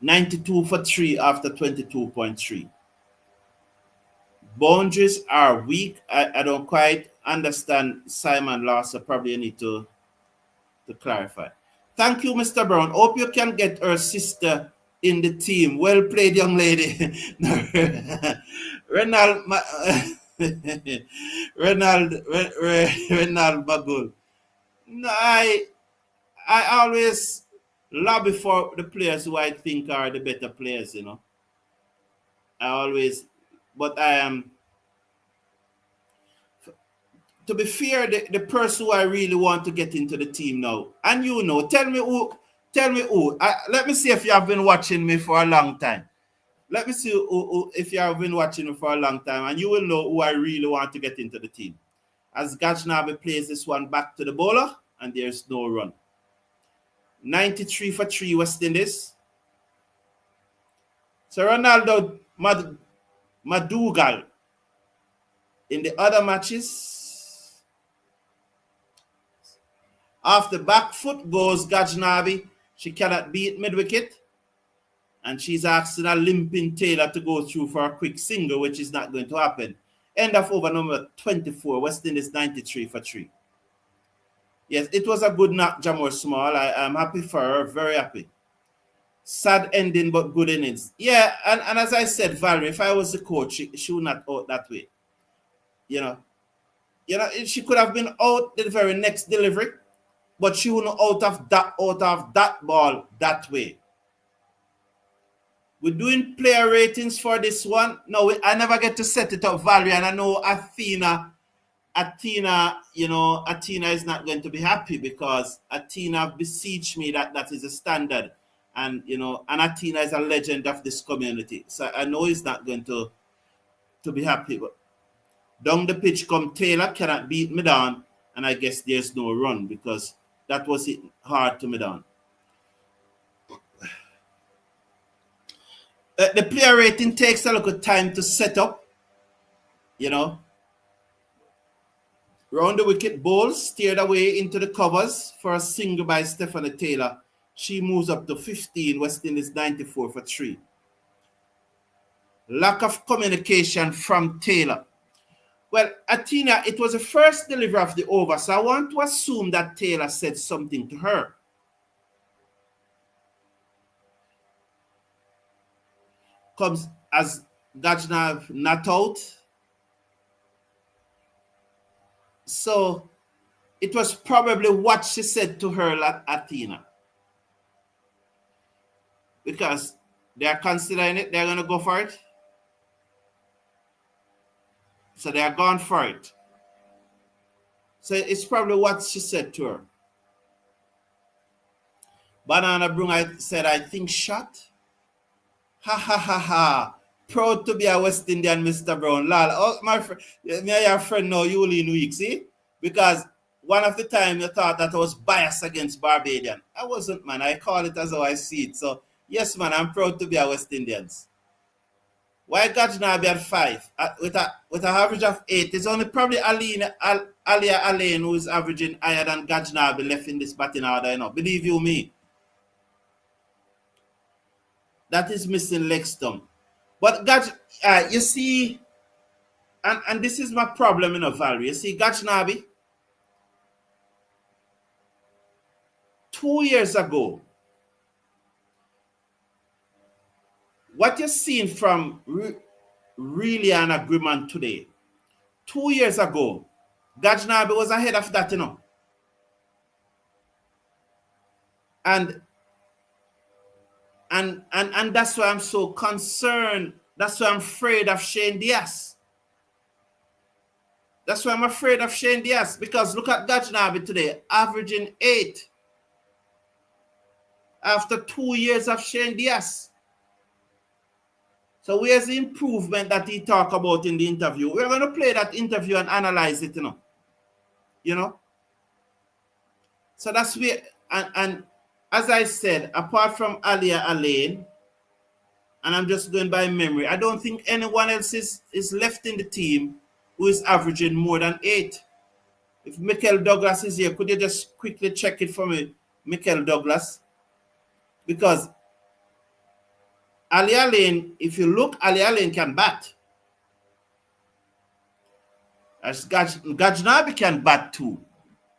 92 for 3 after 22.3. Boundaries are weak. I don't quite understand Simon Law, so probably you need to clarify. Thank you, Mr. Brown. Hope you can get her sister in the team. Well played, young lady. Renald Bagul. No, I always lobby for the players who I think are the better players, you know. But I am, to be fair, the person who I really want to get into the team now, and you know, tell me who. Let me see if you have been watching me for a long time. Let me see if you have been watching me for a long time, and you will know who I really want to get into the team. As Gajnabi plays this one back to the bowler, and there's no run. 93 for 3 West Indies. So Ronaldo Madugal in the other matches. Off the back foot goes Gajnabi. She cannot beat mid-wicket. And she's asking a limping Taylor to go through for a quick single, which is not going to happen. End of over number 24. West Indies 93 for 3. Yes, it was a good knock, Jamor Small. I'm happy for her, very happy. Sad ending, but good innings. Yeah, and as I said, Valerie, if I was the coach, she would not out that way. You know, she could have been out the very next delivery, but she wouldn't out of that ball that way. We're doing player ratings for this one. No, I never get to set it up, Valerie, and I know Athena, Athena is not going to be happy because Athena beseeched me that is a standard. And, and Athena is a legend of this community. So I know he's not going to be happy. But down the pitch come Taylor, cannot beat me down. And I guess there's no run because that was it hard to me down. The player rating takes a little time to set up, Round the wicket, Bowles steered away into the covers for a single by Stephanie Taylor. She moves up to 15, West Indies 94 for 3. Lack of communication from Taylor. Well, Athena, it was the first delivery of the over, so I want to assume that Taylor said something to her. Comes as Gajnabi not out. So it was probably what she said to her, Athena. Because they are considering it, they're going to go for it. So they are gone for it. So it's probably what she said to her. Banana Brung said, I think shot. Ha ha ha ha. Proud to be a West Indian, Mr. Brown. Lal, oh, my friend, me and your friend now, you lean weak, see? Because one of the time you thought that I was biased against Barbadian. I wasn't, man. I call it as how I see it. So, yes, man, I'm proud to be a West Indians. Why Gajnabi at 5? With an average of 8. It's only probably Alaine who is averaging higher than Gajnabi left in this batting order, Believe you me. That is missing leg stump. But you see, and this is my problem, Valerie. You see, Gajnabi, 2 years ago, what you're seeing from really an agreement today, 2 years ago, Gajnabi was ahead of that, And that's why I'm so concerned. That's why I'm afraid of Shane Diaz. That's why I'm afraid of Shane Diaz. Because look at Gajnabi today, averaging 8. After 2 years of Shane Diaz. So where's the improvement that he talked about in the interview? We're going to play that interview and analyze it, So that's where, and as I said, apart from Alaine, and I'm just going by memory, I don't think anyone else is left in the team who is averaging more than 8. If Michael Douglas is here, could you just quickly check it for me, Michael Douglas? Because Alaine, if you look, Alaine can bat. As Gajnabi can bat too.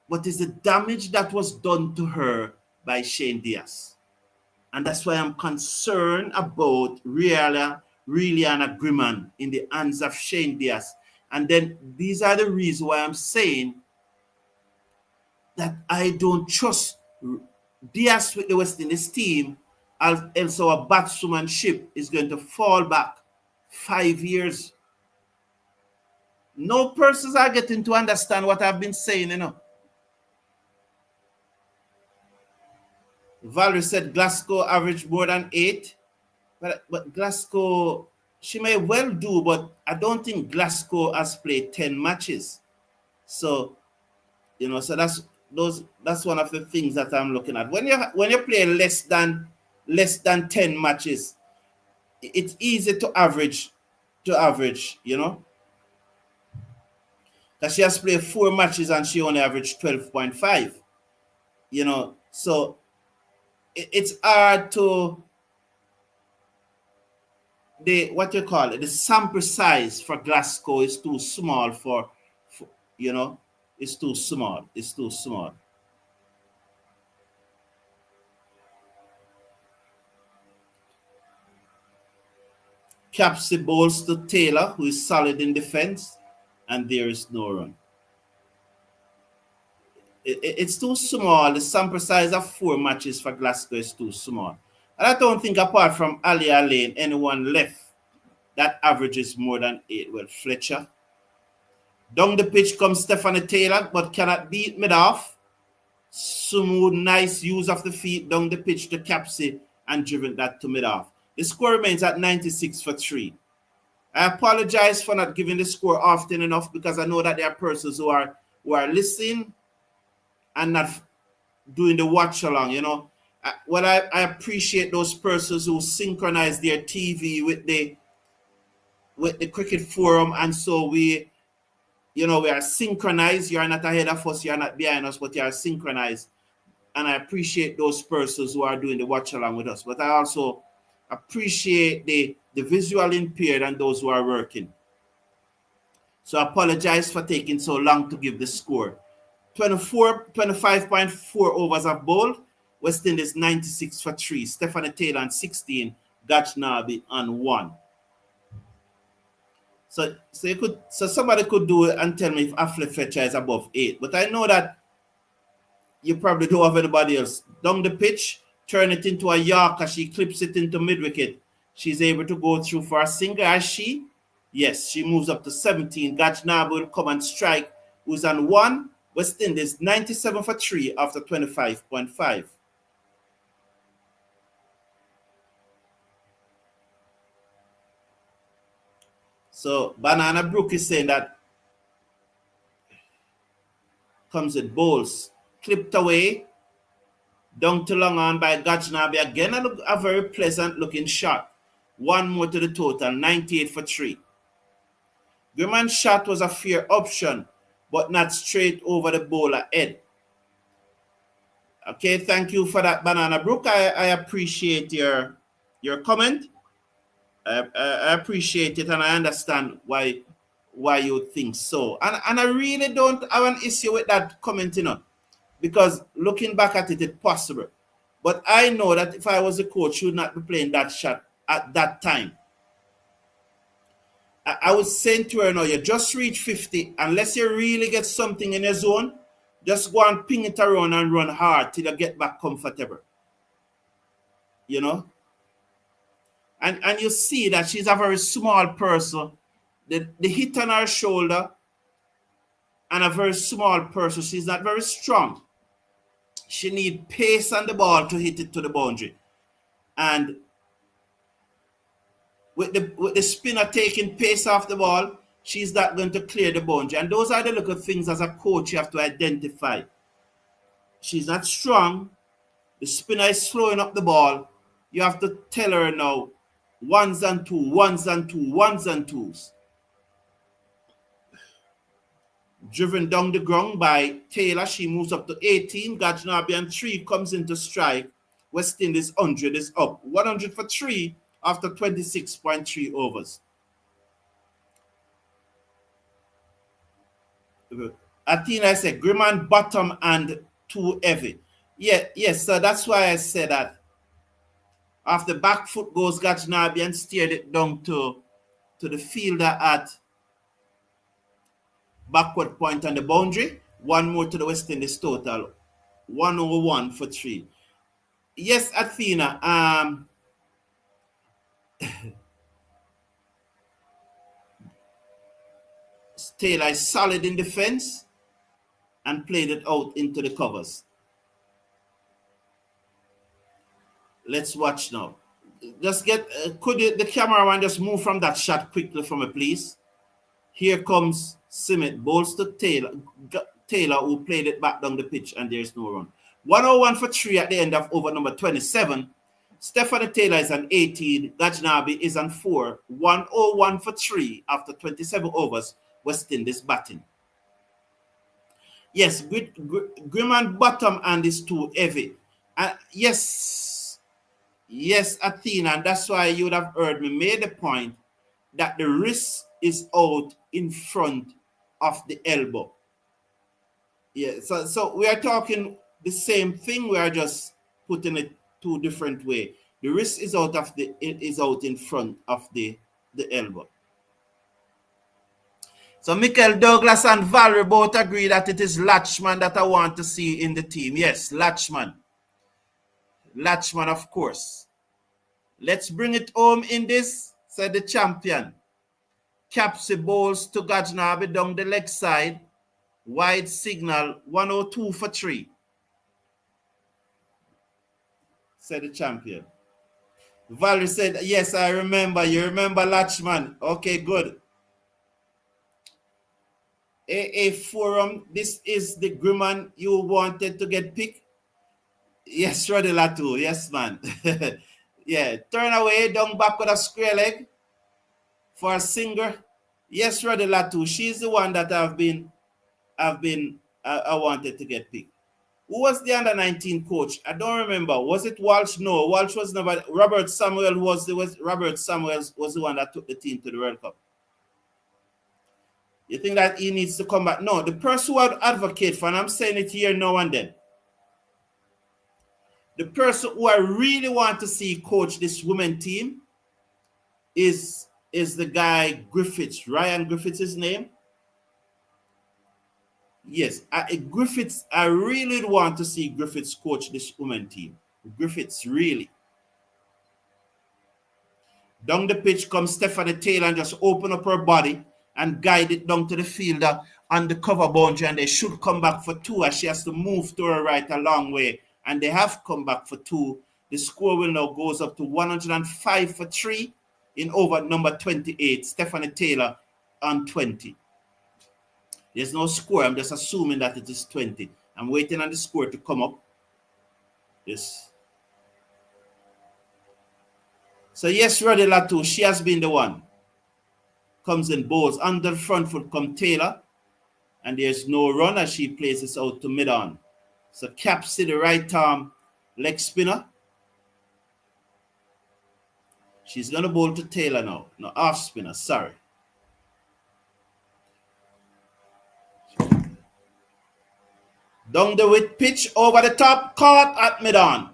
But it's the damage that was done to her by Shane Diaz. And that's why I'm concerned about really an agreement in the hands of Shane Diaz. And then these are the reasons why I'm saying that I don't trust Diaz with the West Indies team, else our batsmanship is going to fall back 5 years. No persons are getting to understand what I've been saying, Valerie said Glasgow averaged more than 8. But Glasgow, she may well do, but I don't think Glasgow has played 10 matches. So, so that's one of the things that I'm looking at. When you play less than 10 matches, it's easy to average, because she has played 4 matches and she only averaged 12.5. So it's hard to the sample size for Glasgow is too small for it's too small. Caps the balls to Taylor, who is solid in defense, and there is no run. It's too small. The sample size of 4 matches for Glasgow is too small. And I don't think apart from Alaine, anyone left that averages more than 8. Well, Fletcher. Down the pitch comes Stephanie Taylor, but cannot beat mid-off. Smooth, nice use of the feet down the pitch to Capsy and driven that to mid-off. The score remains at 96 for 3. I apologize for not giving the score often enough because I know that there are persons who are listening and not doing the watch along, you know. Well, I appreciate those persons who synchronize their TV with the cricket forum, and so we are synchronized. You are not ahead of us, you are not behind us, but you are synchronized. And I appreciate those persons who are doing the watch along with us. But I also appreciate the visual impaired and those who are working. So I apologize for taking so long to give the score. 25.4 overs of bowled. West Indies 96 for 3. Stephanie Taylor on 16. Gajnabi on 1. So somebody could do it and tell me if Affle Fletcher is above 8. But I know that you probably don't have anybody else. Down the pitch, turn it into a Yorker. She clips it into mid-wicket. She's able to go through for a single. As she? Yes, she moves up to 17. Gajnabi will come and strike, who's on 1. West Indies 97 for 3 after 25.5. So Banana Brook is saying that comes with bowls. Clipped away. Down to long on by Gajnabi. Again, a very pleasant looking shot. One more to the total, 98 for 3. Grimman's shot was a fair option, but not straight over the bowler head. Okay, thank you for that, Banana Brook. I appreciate your comment. I appreciate it, and I understand why you think so. And I really don't have an issue with that comment, because looking back at it, it's possible. But I know that if I was a coach, you would not be playing that shot at that time. I was saying to her, you just reach 50. Unless you really get something in your zone, just go and ping it around and run hard till you get back comfortable. And you see that she's a very small person. The hit on her shoulder and a very small person. She's not very strong. She needs pace on the ball to hit it to the boundary. And with the spinner taking pace off the ball, she's not going to clear the boundary. And those are the little things as a coach you have to identify. She's not strong. The spinner is slowing up the ball. You have to tell her now, 1s and 2s, 1s and 2s, 1s and 2s. Driven down the ground by Taylor, she moves up to 18. Gajnabi and 3 comes into strike. West Indies 100 is up. 100 for 3 after 26.3 overs. Athena said, Grimman bottom and too heavy. Yes, so that's why I said that. After back foot goes Gajnabi and steered it down to the fielder at backward point on the boundary. One more to the West Indies total. 101 for 3. Yes, Athena. Taylor is solid in defense and played it out into the covers. Let's watch now. Just could the cameraman just move from that shot quickly for me, please? Here comes Simmet, bowls to Taylor, who played it back down the pitch, and there's no run. 101 for 3 at the end of over number 27. Stephanie Taylor is on 18. Gajnabi is on 4. 101 for 3 after 27 overs. West Indies batting. Yes, Grimman bottom and is too heavy. Yes, Athena, and that's why you would have heard me made the point that the wrist is out in front of the elbow. Yeah, so we are talking the same thing. We are just putting it two different way. The wrist is out in front of the elbow. So Michael Douglas and Valerie both agree that it is Latchman that I want to see in the team. Yes, Latchman. Latchman, of course. Let's bring it home in this, said the champion. Capsy bowls to Gajnabi down the leg side. Wide signal, 102 for 3, said the champion. Valerie said, yes, I remember. You remember Latchman. Okay, good. AA Forum, this is the Grimman you wanted to get picked? Yes, Roddy Latu. Yes, man. Yeah, turn away, down back with a square leg for a singer. Yes, Roddy Latu. She's the one that I wanted to get picked. Who was the under-19 coach? I don't remember. Was it Walsh? No, Walsh was never. Robert Samuel was the one that took the team to the World Cup. You think that he needs to come back? No, the person who I'd advocate for, and I'm saying it here now and then, the person who I really want to see coach this women team is the guy Griffiths. Ryan Griffiths, his name. Yes, Griffiths. I really want to see Griffiths coach this women team. Griffiths, really. Down the pitch comes Stephanie Taylor and just open up her body and guide it down to the fielder on the cover boundary, and they should come back for 2 as she has to move to her right a long way. And they have come back for 2. The score will now goes up to 105 for 3 in over number 28, Stephanie Taylor on 20. There's no score. I'm just assuming that it is 20. I'm waiting on the score to come up. Yes. So yes, Roddy Latu, she has been the one. Comes in bowls. Under the front foot come Taylor. And there's no run as she plays this out to mid-on. So Capsy, the right arm leg spinner. She's going to bowl to Taylor now. No, off spinner, sorry. Down the width pitch, over the top, caught at mid-on.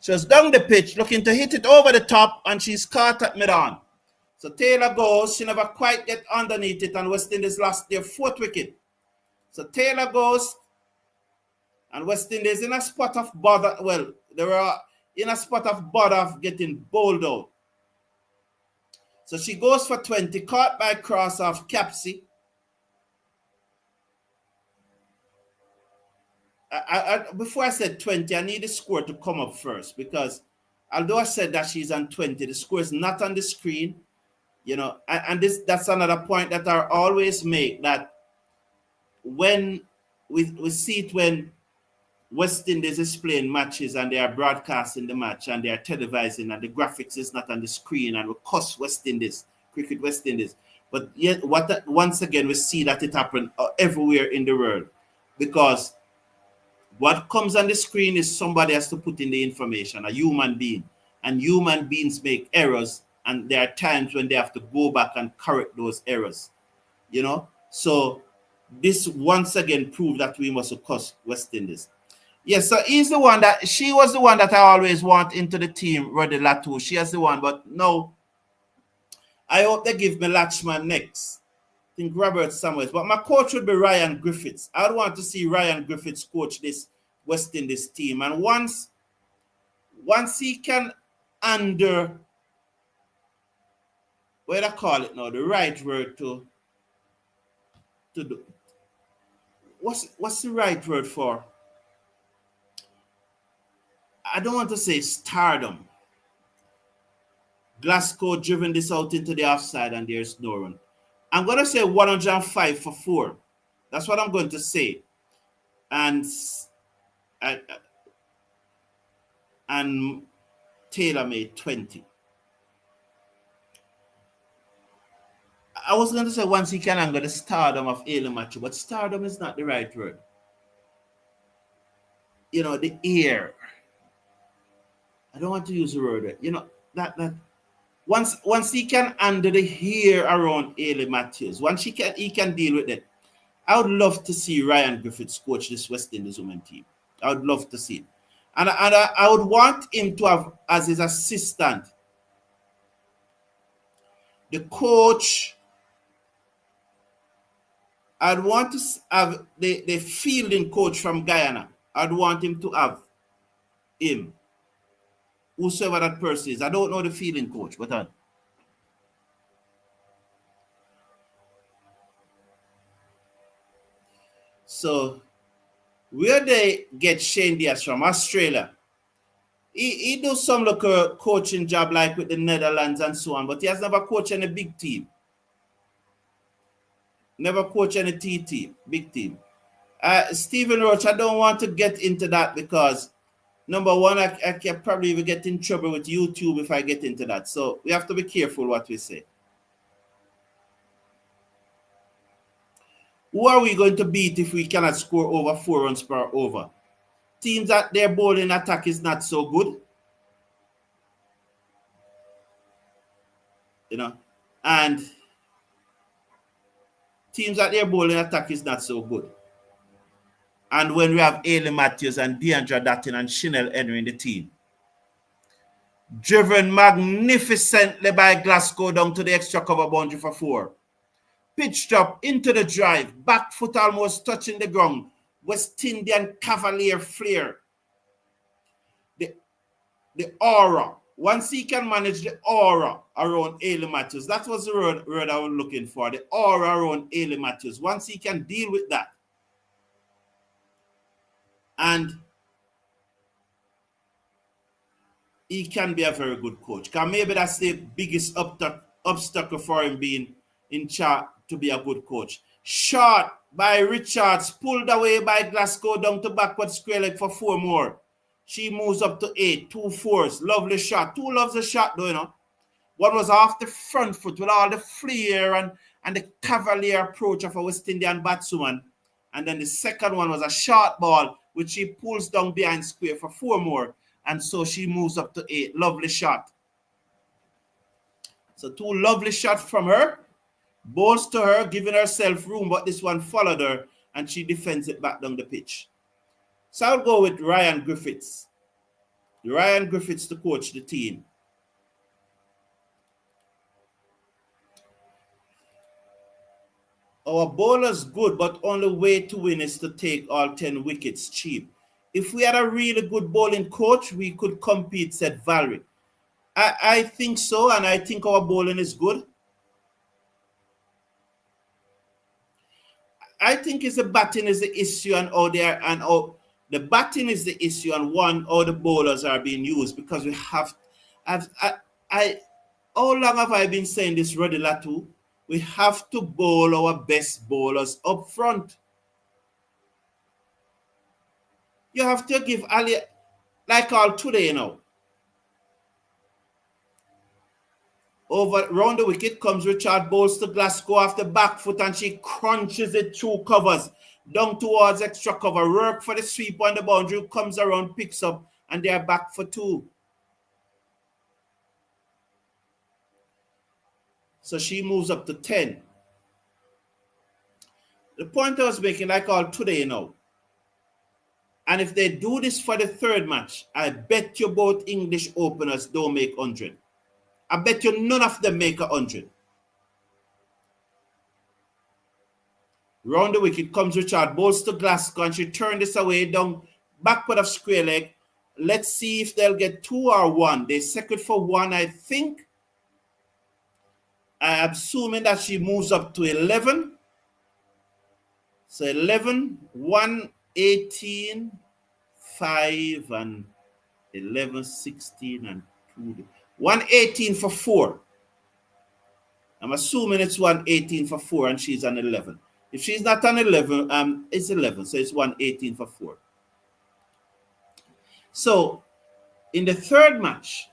She's down the pitch, looking to hit it over the top, and she's caught at mid-on. So Taylor goes, she never quite get underneath it, and West Indies lost their 4th wicket. So Taylor goes, and West Indies in a spot of bother, well, they were in a spot of bother of getting bowled out. So she goes for 20, caught by cross of Capsy. Before I said 20, I need the score to come up first, because although I said that she's on 20, the score is not on the screen. You know, and that's another point that I always make, that when we see it when West Indies is playing matches and they are broadcasting the match and they are televising and the graphics is not on the screen, and we cuss West Indies, cricket West Indies. But yet, once again, we see that it happened everywhere in the world, because what comes on the screen is somebody has to put in the information, a human being, and human beings make errors, and there are times when they have to go back and correct those errors, you know. So this once again proved that we must cuss West Indies. Yes, so she was the one that I always want into the team, Roddy Latu. She is the one, but no, I hope they give me Latchman next. I think Robert Samuels, but my coach would be Ryan Griffiths. I would want to see Ryan Griffiths coach this West Indies team. And once he can under, what do I call it now? The right word to do. What's the right word for? I don't want to say stardom. Glasgow driven this out into the offside and there's no run. I'm going to say 105 for 4. That's what I'm going to say. And Taylor made 20. I was going to say once he can angle the stardom of Alaine Matthew, but stardom is not the right word. You know, the air. I don't want to use the word. You know, that once he can under the hair around Alaine Matthews, once he can deal with it. I would love to see Ryan Griffiths coach this West Indies women team. I would love to see it. And I would want him to have as his assistant the coach. I'd want to have the fielding coach from Guyana. I'd want him to have him. whosoever that person is. I don't know the feeling, coach, but so where they get Shane Diaz from? Australia. He does some local coaching job like with the Netherlands and so on, but he has never coached any big team. Never coached any T team, big team. Stephen Roach, I don't want to get into that because number one, I can probably even get in trouble with YouTube if I get into that. So we have to be careful what we say. Who are we going to beat if we cannot score over 4 runs per over? Teams that their bowling attack is not so good. You know, and teams that their bowling attack is not so good. And when we have Alaine Matthews and Deandra Dattin and Chanel Henry in the team, driven magnificently by Glasgow down to the extra cover boundary for 4. Pitch drop into the drive, back foot almost touching the ground. West Indian Cavalier flair. The aura. Once he can manage the aura around Alaine Matthews, that was the word I was looking for. The aura around Alaine Matthews. Once he can deal with that, and he can be a very good coach. Because maybe that's the biggest obstacle for him being in charge to be a good coach. Shot by Richards, pulled away by Glasgow down to backward square leg for 4 more. She moves up to 8, 2 fours. Lovely shot. 2 loves the shot though, you know. One was off the front foot with all the flair and the cavalier approach of a West Indian batswoman. And then the second one was a short ball, which she pulls down behind square for 4 more. And so she moves up to 8. Lovely shot. So 2 lovely shots from her. Balls to her, giving herself room, but this one followed her, and she defends it back down the pitch. So I'll go with Ryan Griffiths. Ryan Griffiths to coach the team. Our bowler's good, but only way to win is to take all 10 wickets cheap. If we had a really good bowling coach, we could compete, said Valerie. I think so, and I think our bowling is good. I think it's the batting is the issue and how they are, and how the batting is the issue and how the bowlers are being used, because we have, how long have I been saying this, Roddy Latu? We have to bowl our best bowlers up front. You have to give Ali, like all today, you know. Over round the wicket comes Richard, bowls to Glasgow off the back foot, and she crunches it through covers down towards extra cover. Work for the sweep on the boundary, comes around, picks up, and they are back for 2. So she moves up to 10. The point I was making, like all today, you know, and if they do this for the 3rd match, I bet you both English openers don't make 100. I bet you none of them make 100. Round the wicket comes Richard, bowls to Glasgow, and she turned this away down backward of square leg. Let's see if they'll get 2 or 1. They second for 1, I think. I'm assuming that she moves up to 11. So 11, 1, 18, 5, and 11, 16, and 2. 118 for 4. I'm assuming it's 118 for 4 and she's on 11. If she's not on 11, it's 11. So it's 118 for 4. So in the 3rd match,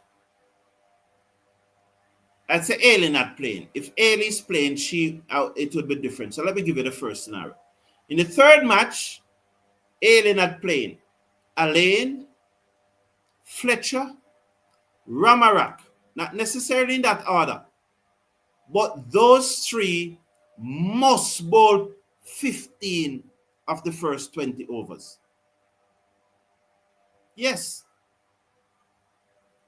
I'd say Alaine not playing. If Alaine is playing, it would be different. So let me give you the first scenario. In the 3rd match, Alaine not playing. Alaine, Fletcher, Ramarak, not necessarily in that order, but those 3 must bowl 15 of the first 20 overs. Yes.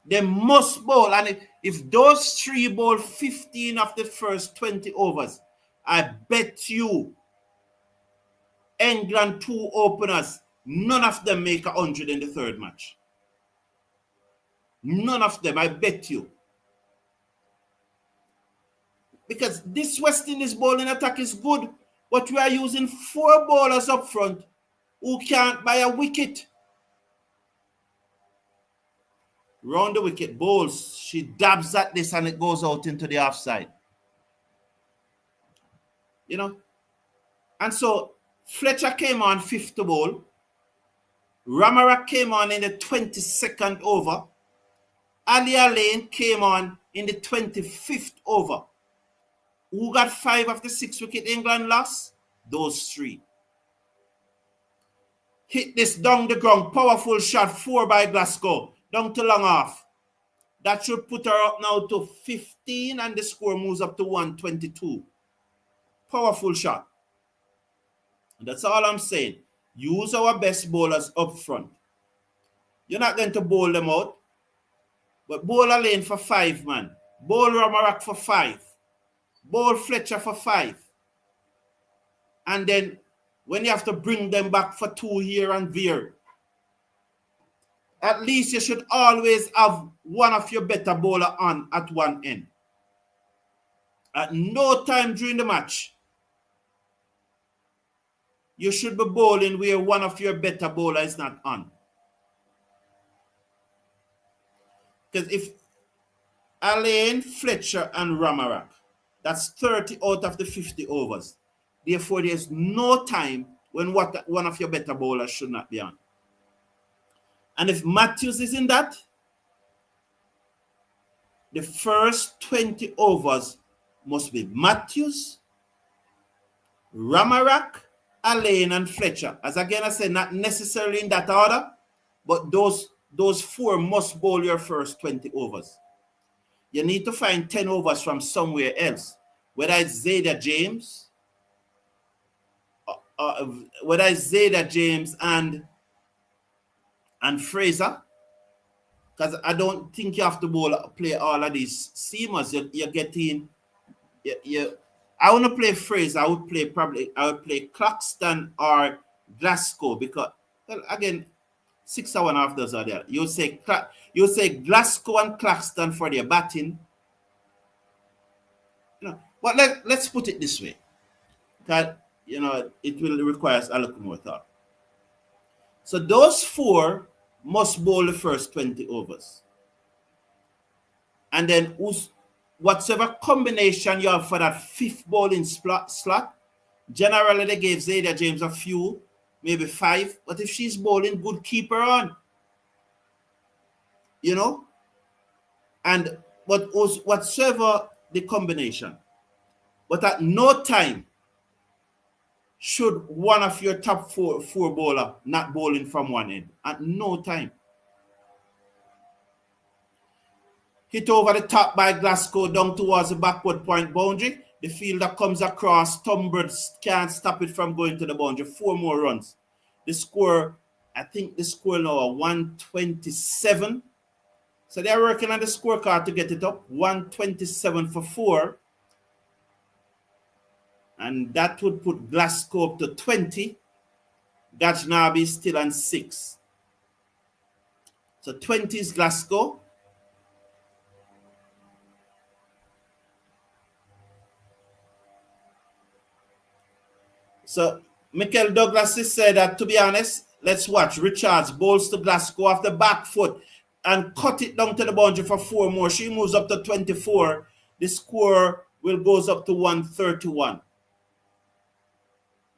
They must bowl, and if those 3 bowl 15 of the first 20 overs, I bet you England 2 openers, none of them make 100 in the 3rd match. None of them, I bet you. Because this West Indies bowling attack is good, but we are using 4 bowlers up front who can't buy a wicket. Round the wicket, bowls. She dabs at this and it goes out into the offside. You know? And so Fletcher came on 5th bowl. Ramarak came on in the 22nd over. Alaine came on in the 25th over. Who got 5 of the 6 wicket England lost? Those 3. Hit this down the ground. Powerful shot. 4 by Glasgow. Down to long off. That should put her up now to 15 and the score moves up to 122. Powerful shot. And that's all I'm saying. Use our best bowlers up front. You're not going to bowl them out. But bowl Alaine for 5, man. Bowl Ramarak for 5. Bowl Fletcher for 5. And then when you have to bring them back for 2 here and there, at least you should always have one of your better bowler on at one end. At no time during the match, you should be bowling where one of your better bowler is not on. Because if Alaine, Fletcher, and Ramarak, that's 30 out of the 50 overs. Therefore, there's no time when one of your better bowlers should not be on. And if Matthews is in that, the first 20 overs must be Matthews, Ramarak, Alaine, and Fletcher. As again I said, not necessarily in that order, but those 4 must bowl your first 20 overs. You need to find 10 overs from somewhere else, whether it's Zayda James, and Fraser, because I don't think you have to play all of these seamers. You're getting, I want to play Fraser. I would play Claxton or Glasgow because, well, again, 6.5 does are there. You say Glasgow and Claxton for their batting. But let's put it this way, because it will require a little more thought. So those 4 must bowl the first 20 overs. And then whatever combination you have for that 5th bowling slot, generally they gave Zayda James a few, maybe 5. But if she's bowling, good, keep her on. And whatsoever the combination. But at no time should one of your top 4 bowler not bowling from one end. At no time. Hit over the top by Glasgow down towards the backward point boundary. The fielder comes across. Tumbled, can't stop it from going to the boundary. 4 more runs. The score, I think the score now 127. So they're working on the scorecard to get it up. 127 for 4. And that would put Glasgow up to 20. Gajnabi still on 6. So 20 is Glasgow. So Michael Douglas has said that, to be honest, let's watch. Richards bowls to Glasgow off the back foot and cut it down to the boundary for 4 more. She moves up to 24. The score goes up to 131.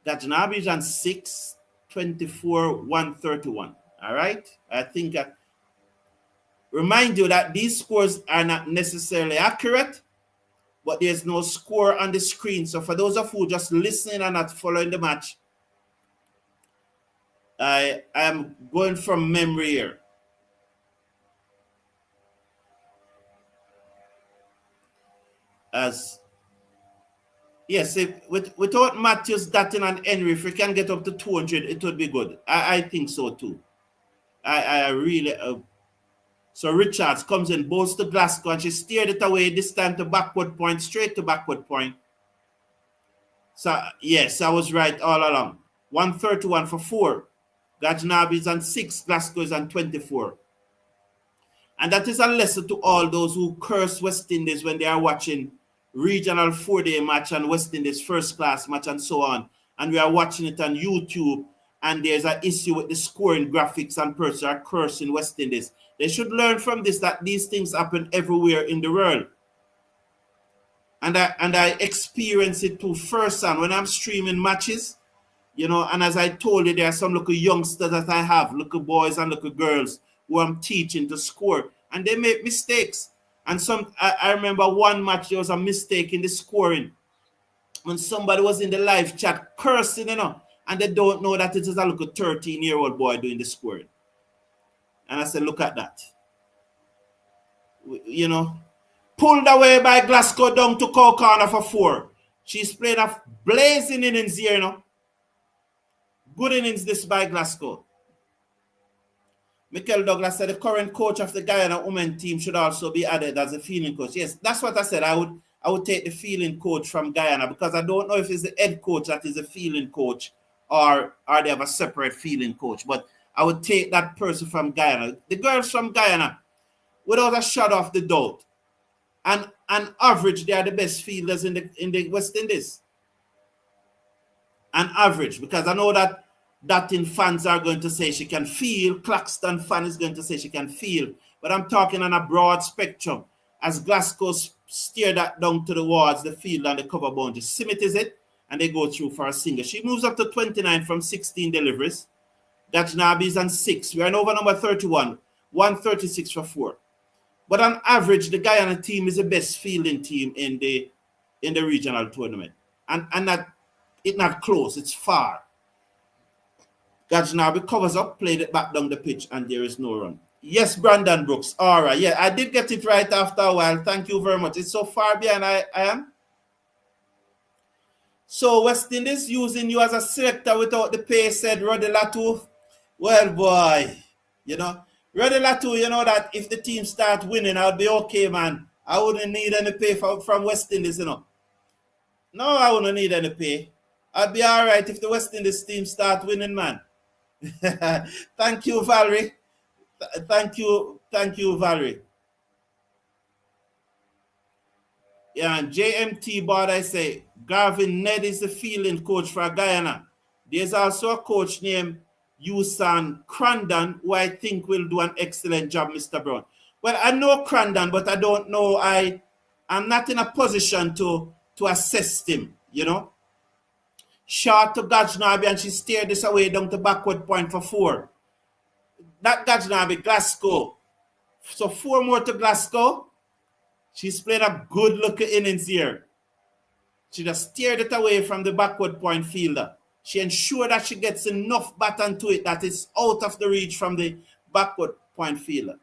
Gajnabi is on 6, 24, 131. All right? I think remind you that these scores are not necessarily accurate, but there's no score on the screen. So for those of you just listening and not following the match, I am going from memory here. Yes, without Matthews, Dattin, and Henry, if we can get up to 200, it would be good. I think so too. I really... So Richards comes in, bowls to Glasgow, and she steered it away, this time to backward point, straight to backward point. So, yes, I was right all along. 131 for 4. Gajnabi is on 6, Glasgow is on 24. And that is a lesson to all those who curse West Indies when they are watching regional 4-day match and West Indies first class match and so on. And we are watching it on YouTube, and there's an issue with the scoring graphics and persons are cursing West Indies. They should learn from this that these things happen everywhere in the world. And I experience it too firsthand when I'm streaming matches, you know, and as I told you, there are some little youngsters that I have, little boys and little girls who I'm teaching to score, and they make mistakes. And I remember one match, there was a mistake in the scoring when somebody was in the live chat cursing, you know, and they don't know that it is a little 13-year-old boy doing the scoring. And I said, look at that. You know, pulled away by Glasgow down to corner for 4. She's playing a blazing innings here, you know. Good innings this by Glasgow. Michael Douglas said the current coach of the Guyana women team should also be added as a fielding coach. Yes, that's what I said. I would take the fielding coach from Guyana, because I don't know if it's the head coach that is a fielding coach or they have a separate fielding coach. But I would take that person from Guyana. The girls from Guyana, without a shadow of the doubt, and on average, they are the best fielders in the West Indies. On average, because I know that in fans are going to say she can field. Claxton fan is going to say she can field. But I'm talking on a broad spectrum. As Glasgow steer that down towards the field and the cover boundary. Simit is it, and they go through for a single. She moves up to 29 from 16 deliveries. Gajnabi is on 6. We are in over number 31. 136 for 4. But on average, the Guyana team is the best fielding team in the regional tournament. And that it's not close, it's far. Gajnabi covers up, played it back down the pitch, and there is no run. Yes, Brandon Brooks. All right. Yeah, I did get it right after a while. Thank you very much. It's so far behind I am. So West Indies using you as a selector without the pace, said Roddy Latu. Well, boy, you know, Roddy Latu, you know that if the team start winning, I'll be okay, man. I wouldn't need any pay from West Indies, you know. No, I wouldn't need any pay. I'd be all right if the West Indies team start winning, man. Thank you, Valerie. Thank you, Valerie. Yeah, and JMT Board, I say, Garvin Ned is the fielding coach for Guyana. There's also a coach named Yusan Crandon, who I think will do an excellent job, Mr. Brown. Well, I know Crandon, but I don't know. I'm not in a position to assess him, you know. Short to Gajnabi, and she steered this away down to backward point for 4. That Gajnabi, Glasgow. So 4 more to Glasgow. She's played a good looking innings here. She just steered it away from the backward point fielder. She ensured that she gets enough baton to it that it's out of the reach from the backward point fielder.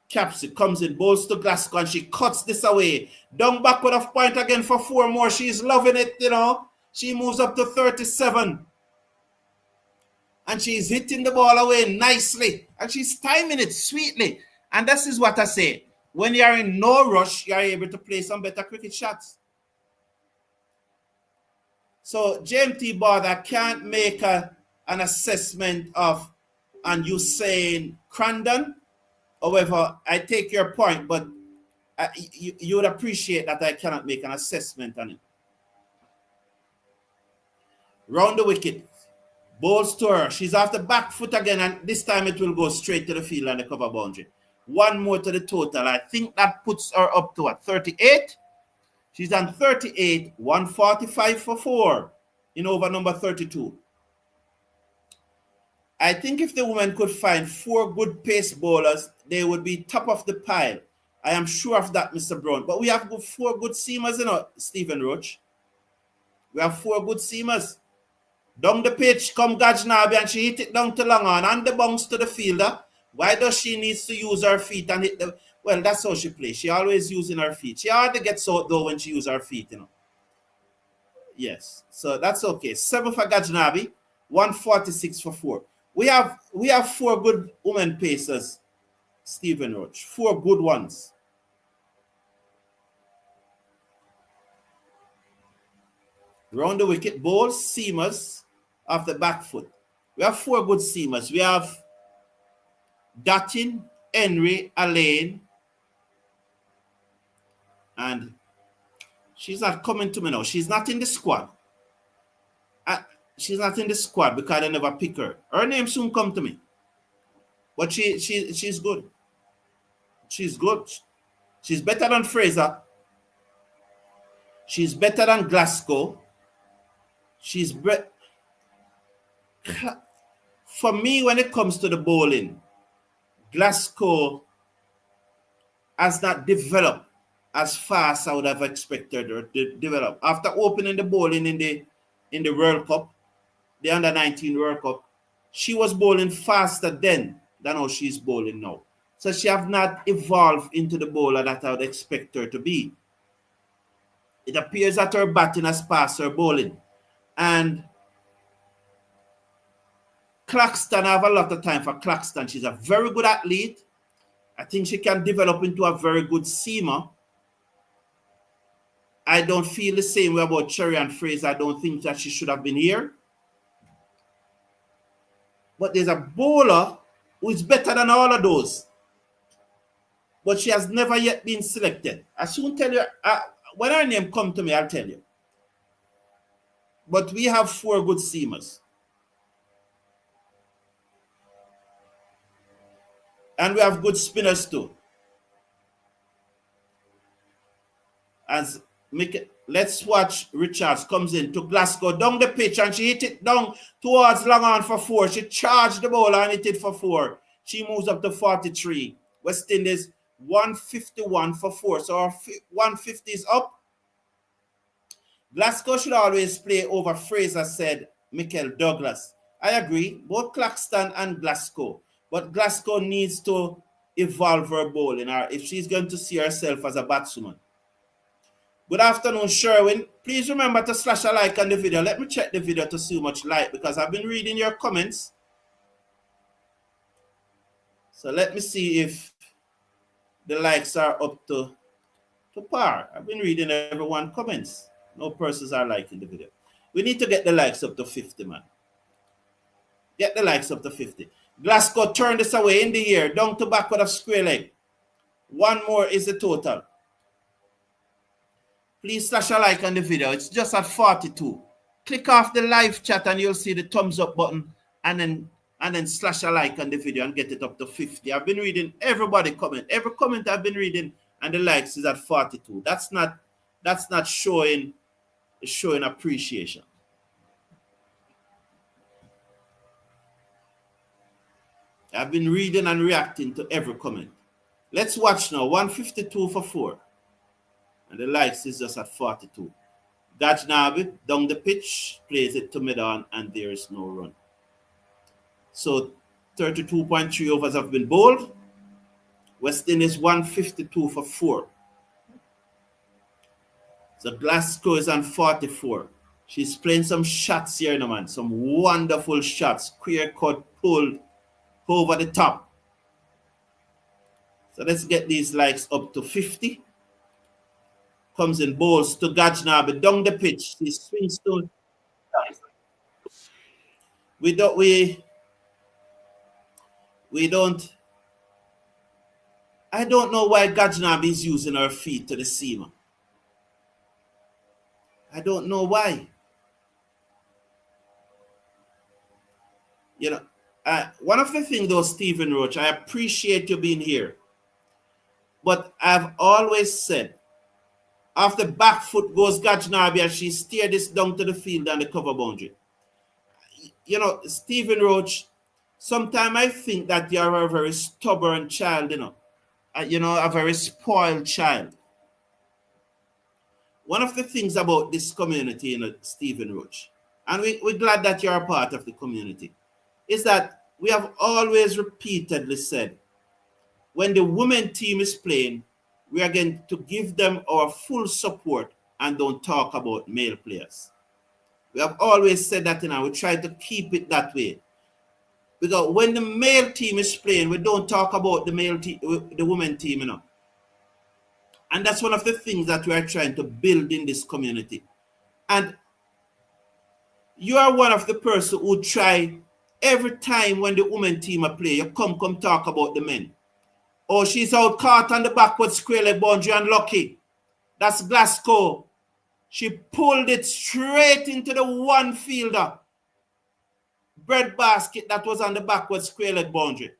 Capsy comes in, bowls to Glasgow, and she cuts this away. Down backward of point again for 4 more. She's loving it, you know. She moves up to 37. And she's hitting the ball away nicely. And she's timing it sweetly. And this is what I say. When you are in no rush, you are able to play some better cricket shots. So, JMT Board, I can't make an assessment of and Usain Crandon. However, I take your point, but you would appreciate that I cannot make an assessment on it. Round the wicket. Bowls to her. She's off the back foot again, and this time it will go straight to the field and the cover boundary. 1 more to the total. I think that puts her up to what, 38? She's on 38, 145 for 4 in over number 32. I think if the women could find 4 good pace bowlers, they would be top of the pile. I am sure of that, Mr. Brown. But we have 4 good seamers, you know, Stephen Roach. We have 4 good seamers. Down the pitch, come Gajnabi, and she hit it down to long on, and the bounce to the fielder. Why does she need to use her feet and hit the... Well, that's how she plays. She always using her feet. She hardly gets out, though, when she uses her feet, you know. Yes, so that's okay. 7 for Gajnabi, 146 for 4. We have 4 good women pacers, Stephen Roach. 4 good ones. Round the wicket, bowls, seamers off the back foot. We have 4 good seamers. We have Datin, Henry, Alaine, and she's not coming to me now. She's not in the squad. She's not in the squad because I never pick her. Her name soon come to me. But she's good. She's good. She's better than Fraser. She's better than Glasgow. For me, when it comes to the bowling, Glasgow has not developed as fast as I would have expected her to develop. After opening the bowling in the World Cup, the Under-19 World Cup, she was bowling faster then than how she's bowling now. So she have not evolved into the bowler that I would expect her to be. It appears that her batting has passed her bowling. And Claxton, I have a lot of time for Claxton. She's a very good athlete. I think she can develop into a very good seamer. I don't feel the same way about Cherry and Fraser. I don't think that she should have been here. But there's a bowler who is better than all of those. But she has never yet been selected. I soon tell you, when her name comes to me, I'll tell you. But we have 4 good seamers. And we have good spinners too. Let's watch Richards comes in to Glasgow down the pitch and she hit it down towards long on for 4. She charged the ball and hit it for 4. She moves up to 43. West Indies 151 for 4. So our 150 is up. Glasgow should always play over Fraser, said Michael Douglas. I agree, both Claxton and Glasgow. But Glasgow needs to evolve her bowling if she's going to see herself as a batswoman. Good afternoon, Sherwin. Please remember to slash a like on the video. Let me check the video to see how much like because I've been reading your comments. So let me see if the likes are up to par. I've been reading everyone's comments. No persons are liking the video. We need to get the likes up to 50, man. Get the likes up to 50. Glasgow turned this away in the air, down to backward of square leg. 1 more is the total. Please slash a like on the video. It's just at 42. Click off the live chat and you'll see the thumbs up button and then slash a like on the video and get it up to 50. I've been reading everybody comment. Every comment I've been reading and the likes is at 42. That's not showing appreciation. I've been reading and reacting to every comment. Let's watch now. 152 for 4. And the likes is just at 42. Gajnabi down the pitch, plays it to mid-on, and there is no run. So 32.3 overs have been bowled. West Indies 152 for 4. So Glasgow is on 44. She's playing some shots here, no man. Some wonderful shots. Queer cut, pulled over the top. So let's get these likes up to 50. Comes in, bowls to Gajnabi down the pitch. She swings to. We don't. I don't know why Gajnabi is using her feet to the seamer. I don't know why. You know, one of the things though, Stephen Roach, I appreciate you being here. But I've always said, after back foot goes Gajnabi and she steered this down to the field and the cover boundary. You know, Stephen Roach, sometimes I think that you're a very stubborn child, a very spoiled child. One of the things about this community, Stephen Roach, and we're glad that you're a part of the community, is that we have always repeatedly said, when the women team is playing, we are going to give them our full support and don't talk about male players. We have always said that, we try to keep it that way. Because when the male team is playing, we don't talk about the women team, And that's one of the things that we are trying to build in this community. And you are one of the person who try Every time when the women team are play, you come talk about the men. Oh, she's out caught on the backward square leg boundary and lucky. That's Glasgow. She pulled it straight into the one fielder bread basket that was on the backward square leg boundary.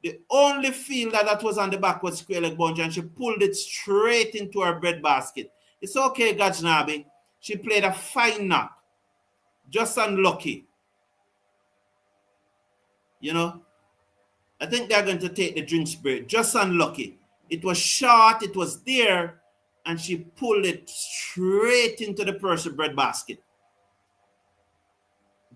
The only fielder that was on the backward square leg boundary, and she pulled it straight into her bread basket. It's okay, Gajnabi. She played a fine knock. Just unlucky. You know, I think they're going to take the drinks break. Just unlucky. It was short, it was there, and she pulled it straight into the person bread basket.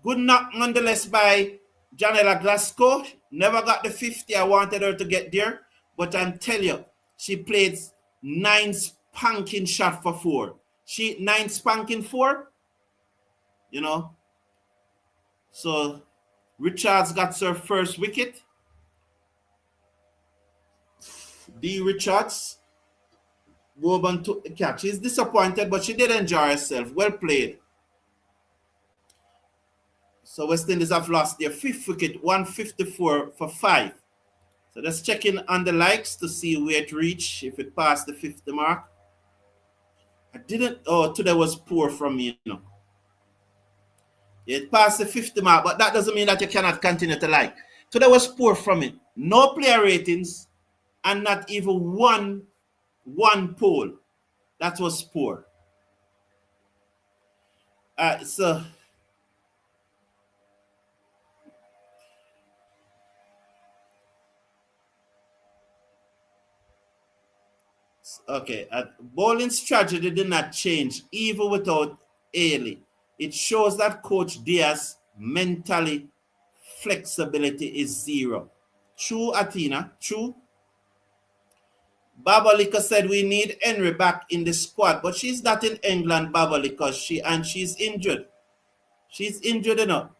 Good knock nonetheless by Janella Glasgow. Never got the 50. I wanted her to get there. But I'm telling you, she played 9 spanking shot for 4. 9 spanking 4. You know. So Richards got her first wicket. D. Richards. Woburn took the catch. She's disappointed, but she did enjoy herself. Well played. So West Indies have lost their 5th wicket, 154 for 5. So let's check in on the likes to see where it reached, if it passed the 50 mark. I didn't, today was poor from me, you know. It passed the 50 mark, but that doesn't mean that you cannot continue to like. Today was poor from it. No player ratings and not even one poll. That was poor. So okay, bowling strategy did not change even without Ailey. It shows that Coach Diaz mentally flexibility is 0. True, Athena, true. Babalika said we need Henry back in the squad, but she's not in England, Babalika, she's injured. She's injured enough.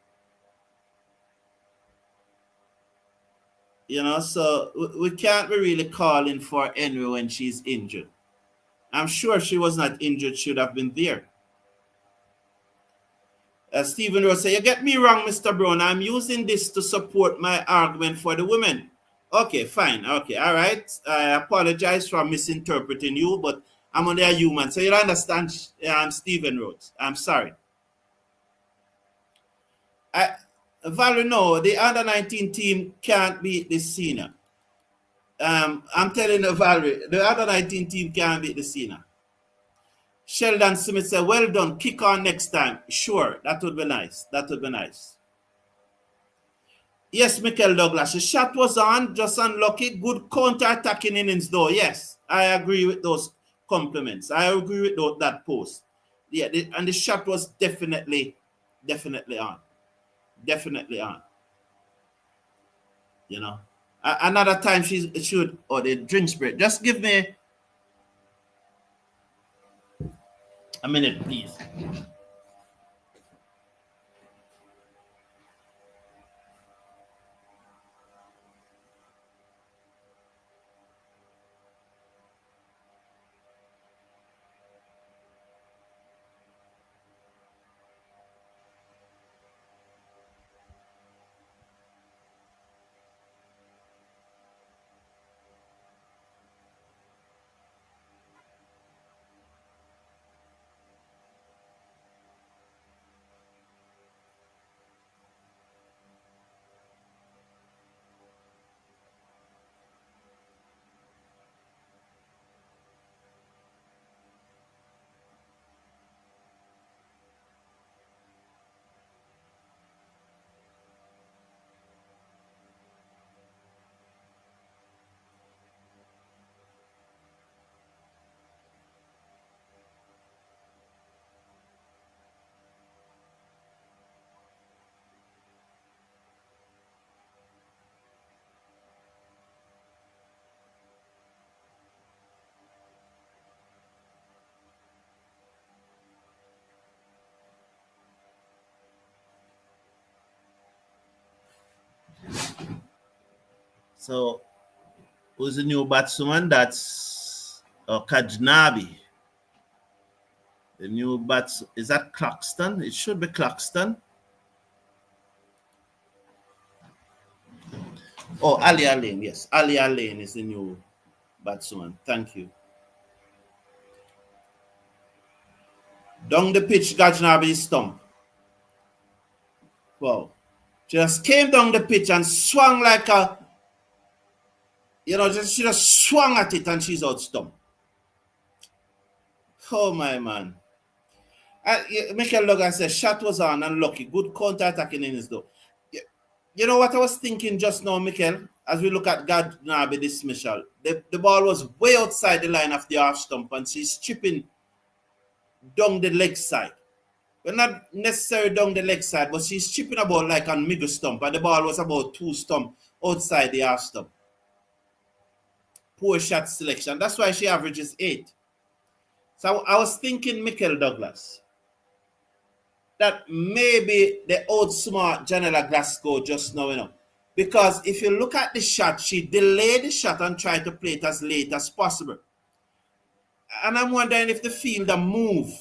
You know, so we can't be really calling for Henry when she's injured. I'm sure she was not injured, should have been there. Stephen Rose said, you get me wrong, Mr. Brown. I'm using this to support my argument for the women. Okay, fine. Okay, all right. I apologize for misinterpreting you, but I'm only a human. So you'll understand, Stephen Rhodes. I'm sorry. Valerie, no, the under 19 team can't beat the senior. I'm telling you, Valerie, the under 19 team can't beat the senior. Sheldon Smith said, well done, kick on next time. Sure, that would be nice. That would be nice. Yes, Michael Douglas, the shot was on, just unlucky. Good counter-attacking innings, though. Yes, I agree with those compliments. I agree with that post. Yeah, and the shot was definitely on. Definitely on. You know. Another time she should, or the drinks break. Just give me a minute, please. So, who's the new batsman? That's Gajnabi. The new bats, is that Claxton? It should be Claxton. Oh, Alaine, yes. Alaine is the new batsman. Thank you. Down the pitch, Gajnabi stump. Wow. Just came down the pitch and swung like a, she just swung at it and she's out stump. Oh, my man. Michael Logan says, shot was on and lucky. Good counter-attacking innings, though. You know what I was thinking just now, Michael, as we look at Gajnabi dismissal? The ball was way outside the line of the half stump and she's chipping down the leg side. Well, not necessarily down the leg side, but she's chipping a ball like on middle stump, and the ball was about 2 stump outside the half stump. Poor shot selection. That's why she averages 8. So I was thinking, Michael Douglas, that maybe they outsmart Gajnabi and Glasgow just now, Because if you look at the shot, she delayed the shot and tried to play it as late as possible. And I'm wondering if the fielder moved,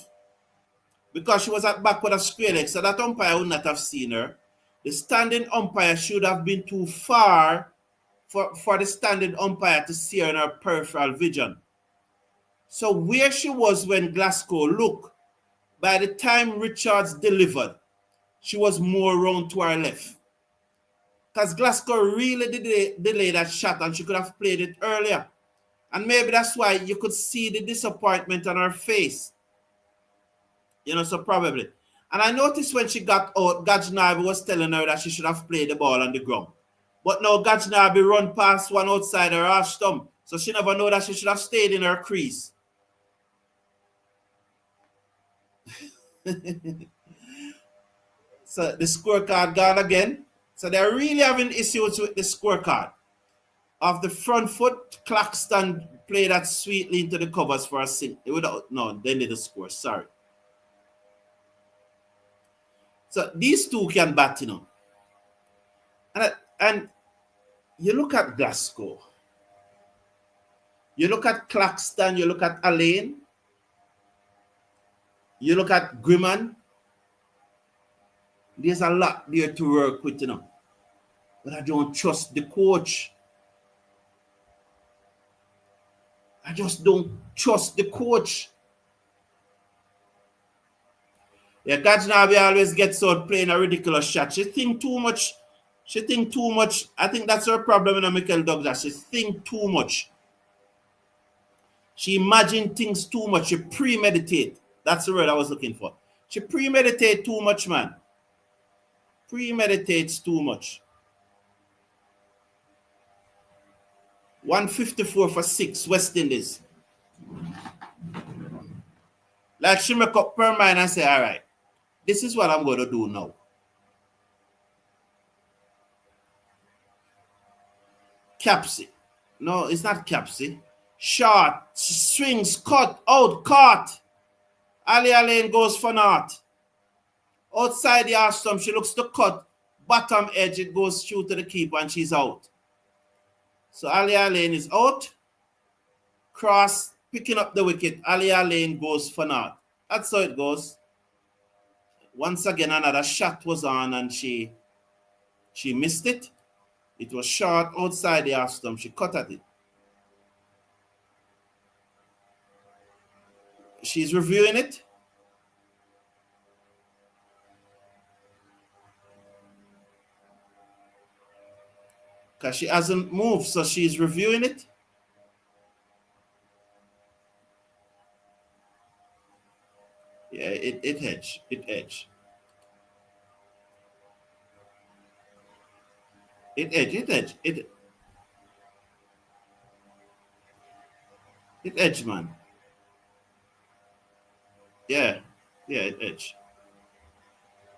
because she was at back with a square leg, so that umpire would not have seen her. The standing umpire should have been too far for the standing umpire to see her in her peripheral vision. So where she was when Glasgow looked, by the time Richards delivered, she was more round to her left. Because Glasgow really delayed that shot and she could have played it earlier. And maybe that's why you could see the disappointment on her face. So probably. And I noticed when she got out, Gajnabi was telling her that she should have played the ball on the ground. But now Gajnabi run past one outside her half stump. So she never know that she should have stayed in her crease. So the scorecard gone again. So they're really having issues with the scorecard. Off the front foot, Claxton played that sweetly into the covers for a sink. No, they didn't score. Sorry. So these two can bat, And you look at Glasgow. You look at Claxton. You look at Alaine. You look at Grimman. There's a lot there to work with, But I don't trust the coach. I just don't trust the coach. Yeah, Gajnabi always gets out playing a ridiculous shot. She think too much. I think that's her problem in Michael Douglas. She think too much. She imagine things too much. She premeditate. That's the word I was looking for. She premeditate too much, man. Premeditates too much. 154 for 6, West Indies. Like she make up her mind and say, all right, this is what I'm going to do now. Capsy. No, it's not Capsy. Short, swings, cut, out, caught. Alaine goes for naught. Outside the half stump, she looks to cut. Bottom edge, it goes through to the keeper and she's out. So Alaine is out. Cross, picking up the wicket. Alaine goes for naught. That's how it goes. Once again, another shot was on and she missed it. It was short outside the half stump. She cut at it. She's reviewing it. Because she hasn't moved, so she's reviewing it. Yeah, it edge. It edge. It edge. It edge. It edge, man. Yeah, it edge.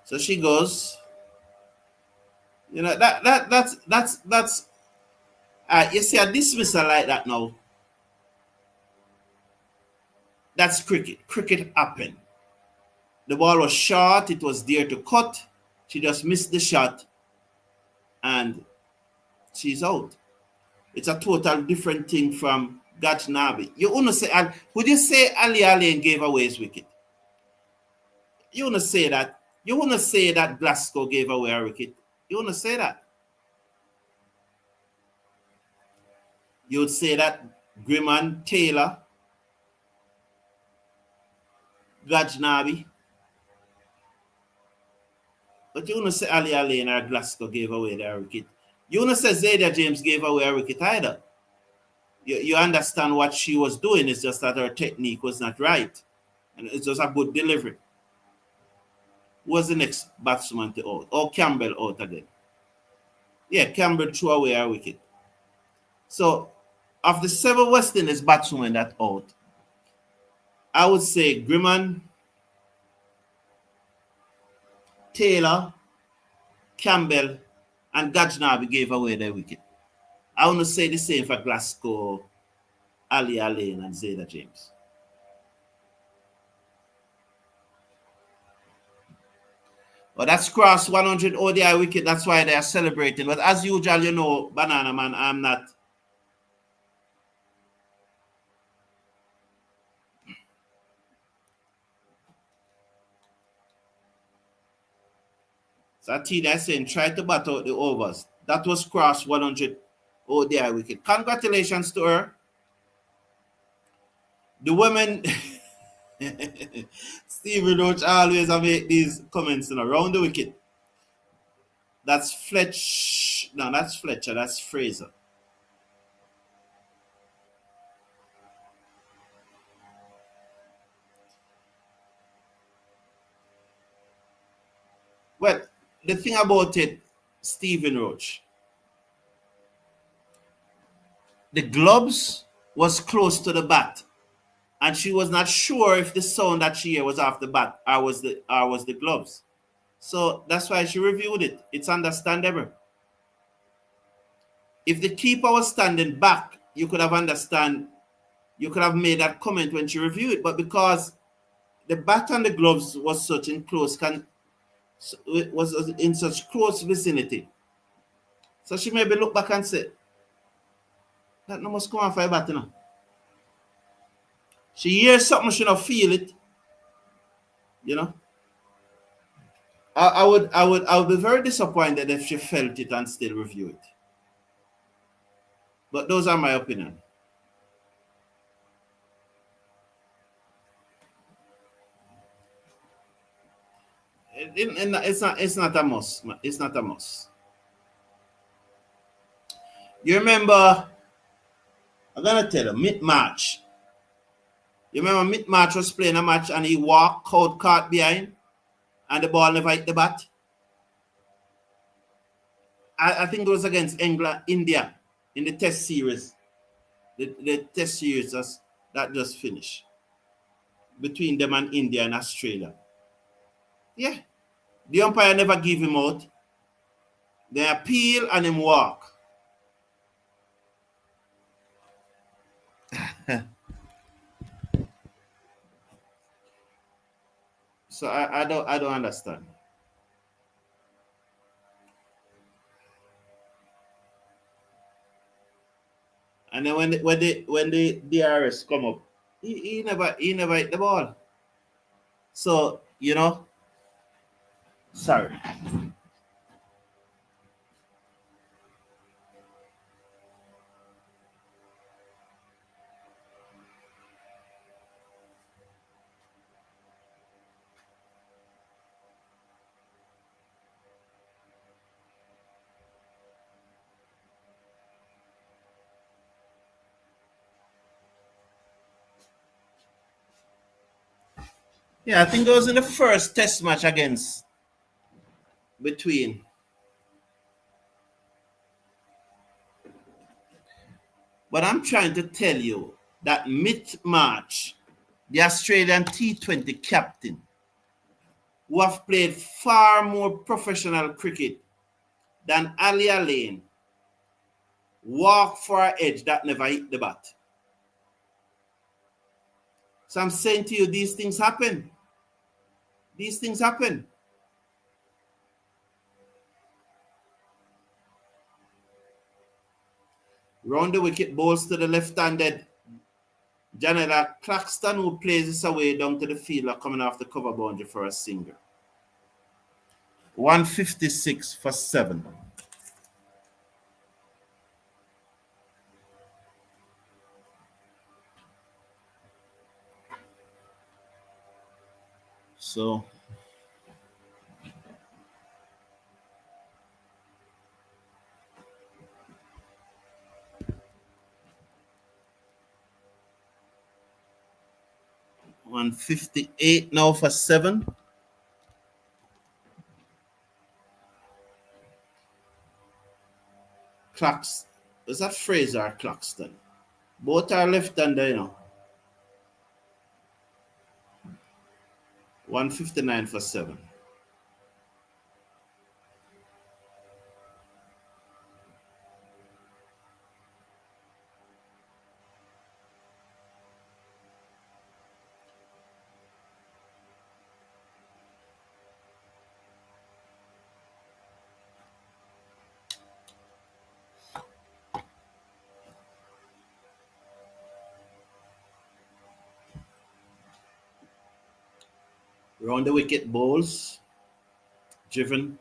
So she goes. That's you see a dismissal like that now. That's cricket. Cricket happened. The ball was short. It was there to cut. She just missed the shot. And she's out. It's a total different thing from Gajnabi. Would you say Alaine gave away his wicket? You want to say that? You want to say that Glasgow gave away her wicket? You want to say that? You would say that Grimman, Taylor, Gajnabi, but you don't say Alaine or Glasgow gave away their wicket. You don't say Zayda James gave away a wicket either. You understand what she was doing. It's just that her technique was not right. And it was a good delivery. Who was the next batsman to out? Oh, Campbell out again. Yeah, Campbell threw away a wicket. So, of the 7 West Indies batsmen that out, I would say Grimman, Taylor, Campbell, and Gajnabi gave away their wicket. I want to say the same for Glasgow, Alaine, and Zayda James. Well, that's crossed 100 ODI wicket. That's why they are celebrating. But as usual, you know, Banana Man, I'm not. So Atina is saying, try to bat out the overs. That was crossed 100 ODI wicket. Congratulations to her. The women, Stephen Roach always make these comments around the wicket. That's Fletch. No, that's Fletcher. That's Fraser. Well, the thing about it, Stephen Roach, the gloves was close to the bat, and she was not sure if the sound that she heard was off the bat or was the gloves. So that's why she reviewed it. It's understandable. If the keeper was standing back, you could have made that comment when she reviewed it. But because the bat and the gloves was such in close was in such close vicinity, so she maybe look back and say, that no must come off her bat, you know. She hears something, she don't feel it, you know. I would be very disappointed if she felt it and still review it. But those are my opinion. It's not a must. It's not a must. You remember, I'm gonna tell you, mid-match. You remember mid-match was playing a match and he walked out caught behind and the ball never hit the bat? I think it was against India in the test series. The test series that just finished between them and India and Australia. Yeah. The umpire never give him out. They appeal and him walk. So I don't understand. And then when the DRS come up, he never hit the ball. So, you know, sorry. Yeah, I think it was in the first test match between. But I'm trying to tell you that mid-March, the Australian T20 captain, who have played far more professional cricket than Alaine, walk for an edge that never hit the bat. So I'm saying to you, these things happen. These things happen. Round the wicket, balls to the left-handed Gajnabi Claxton, who plays this away down to the fielder coming off the cover boundary for a single. 156 for 7. So $158 now for 7. Claxton. Is that Fraser or Claxton? Both are left-hander, 159 for 7. Round the wicket bowls. Driven.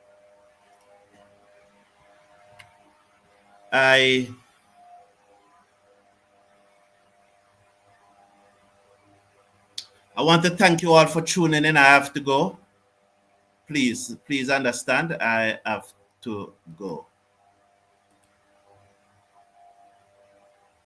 I want to thank you all for tuning in. I have to go. Please understand, I have to go.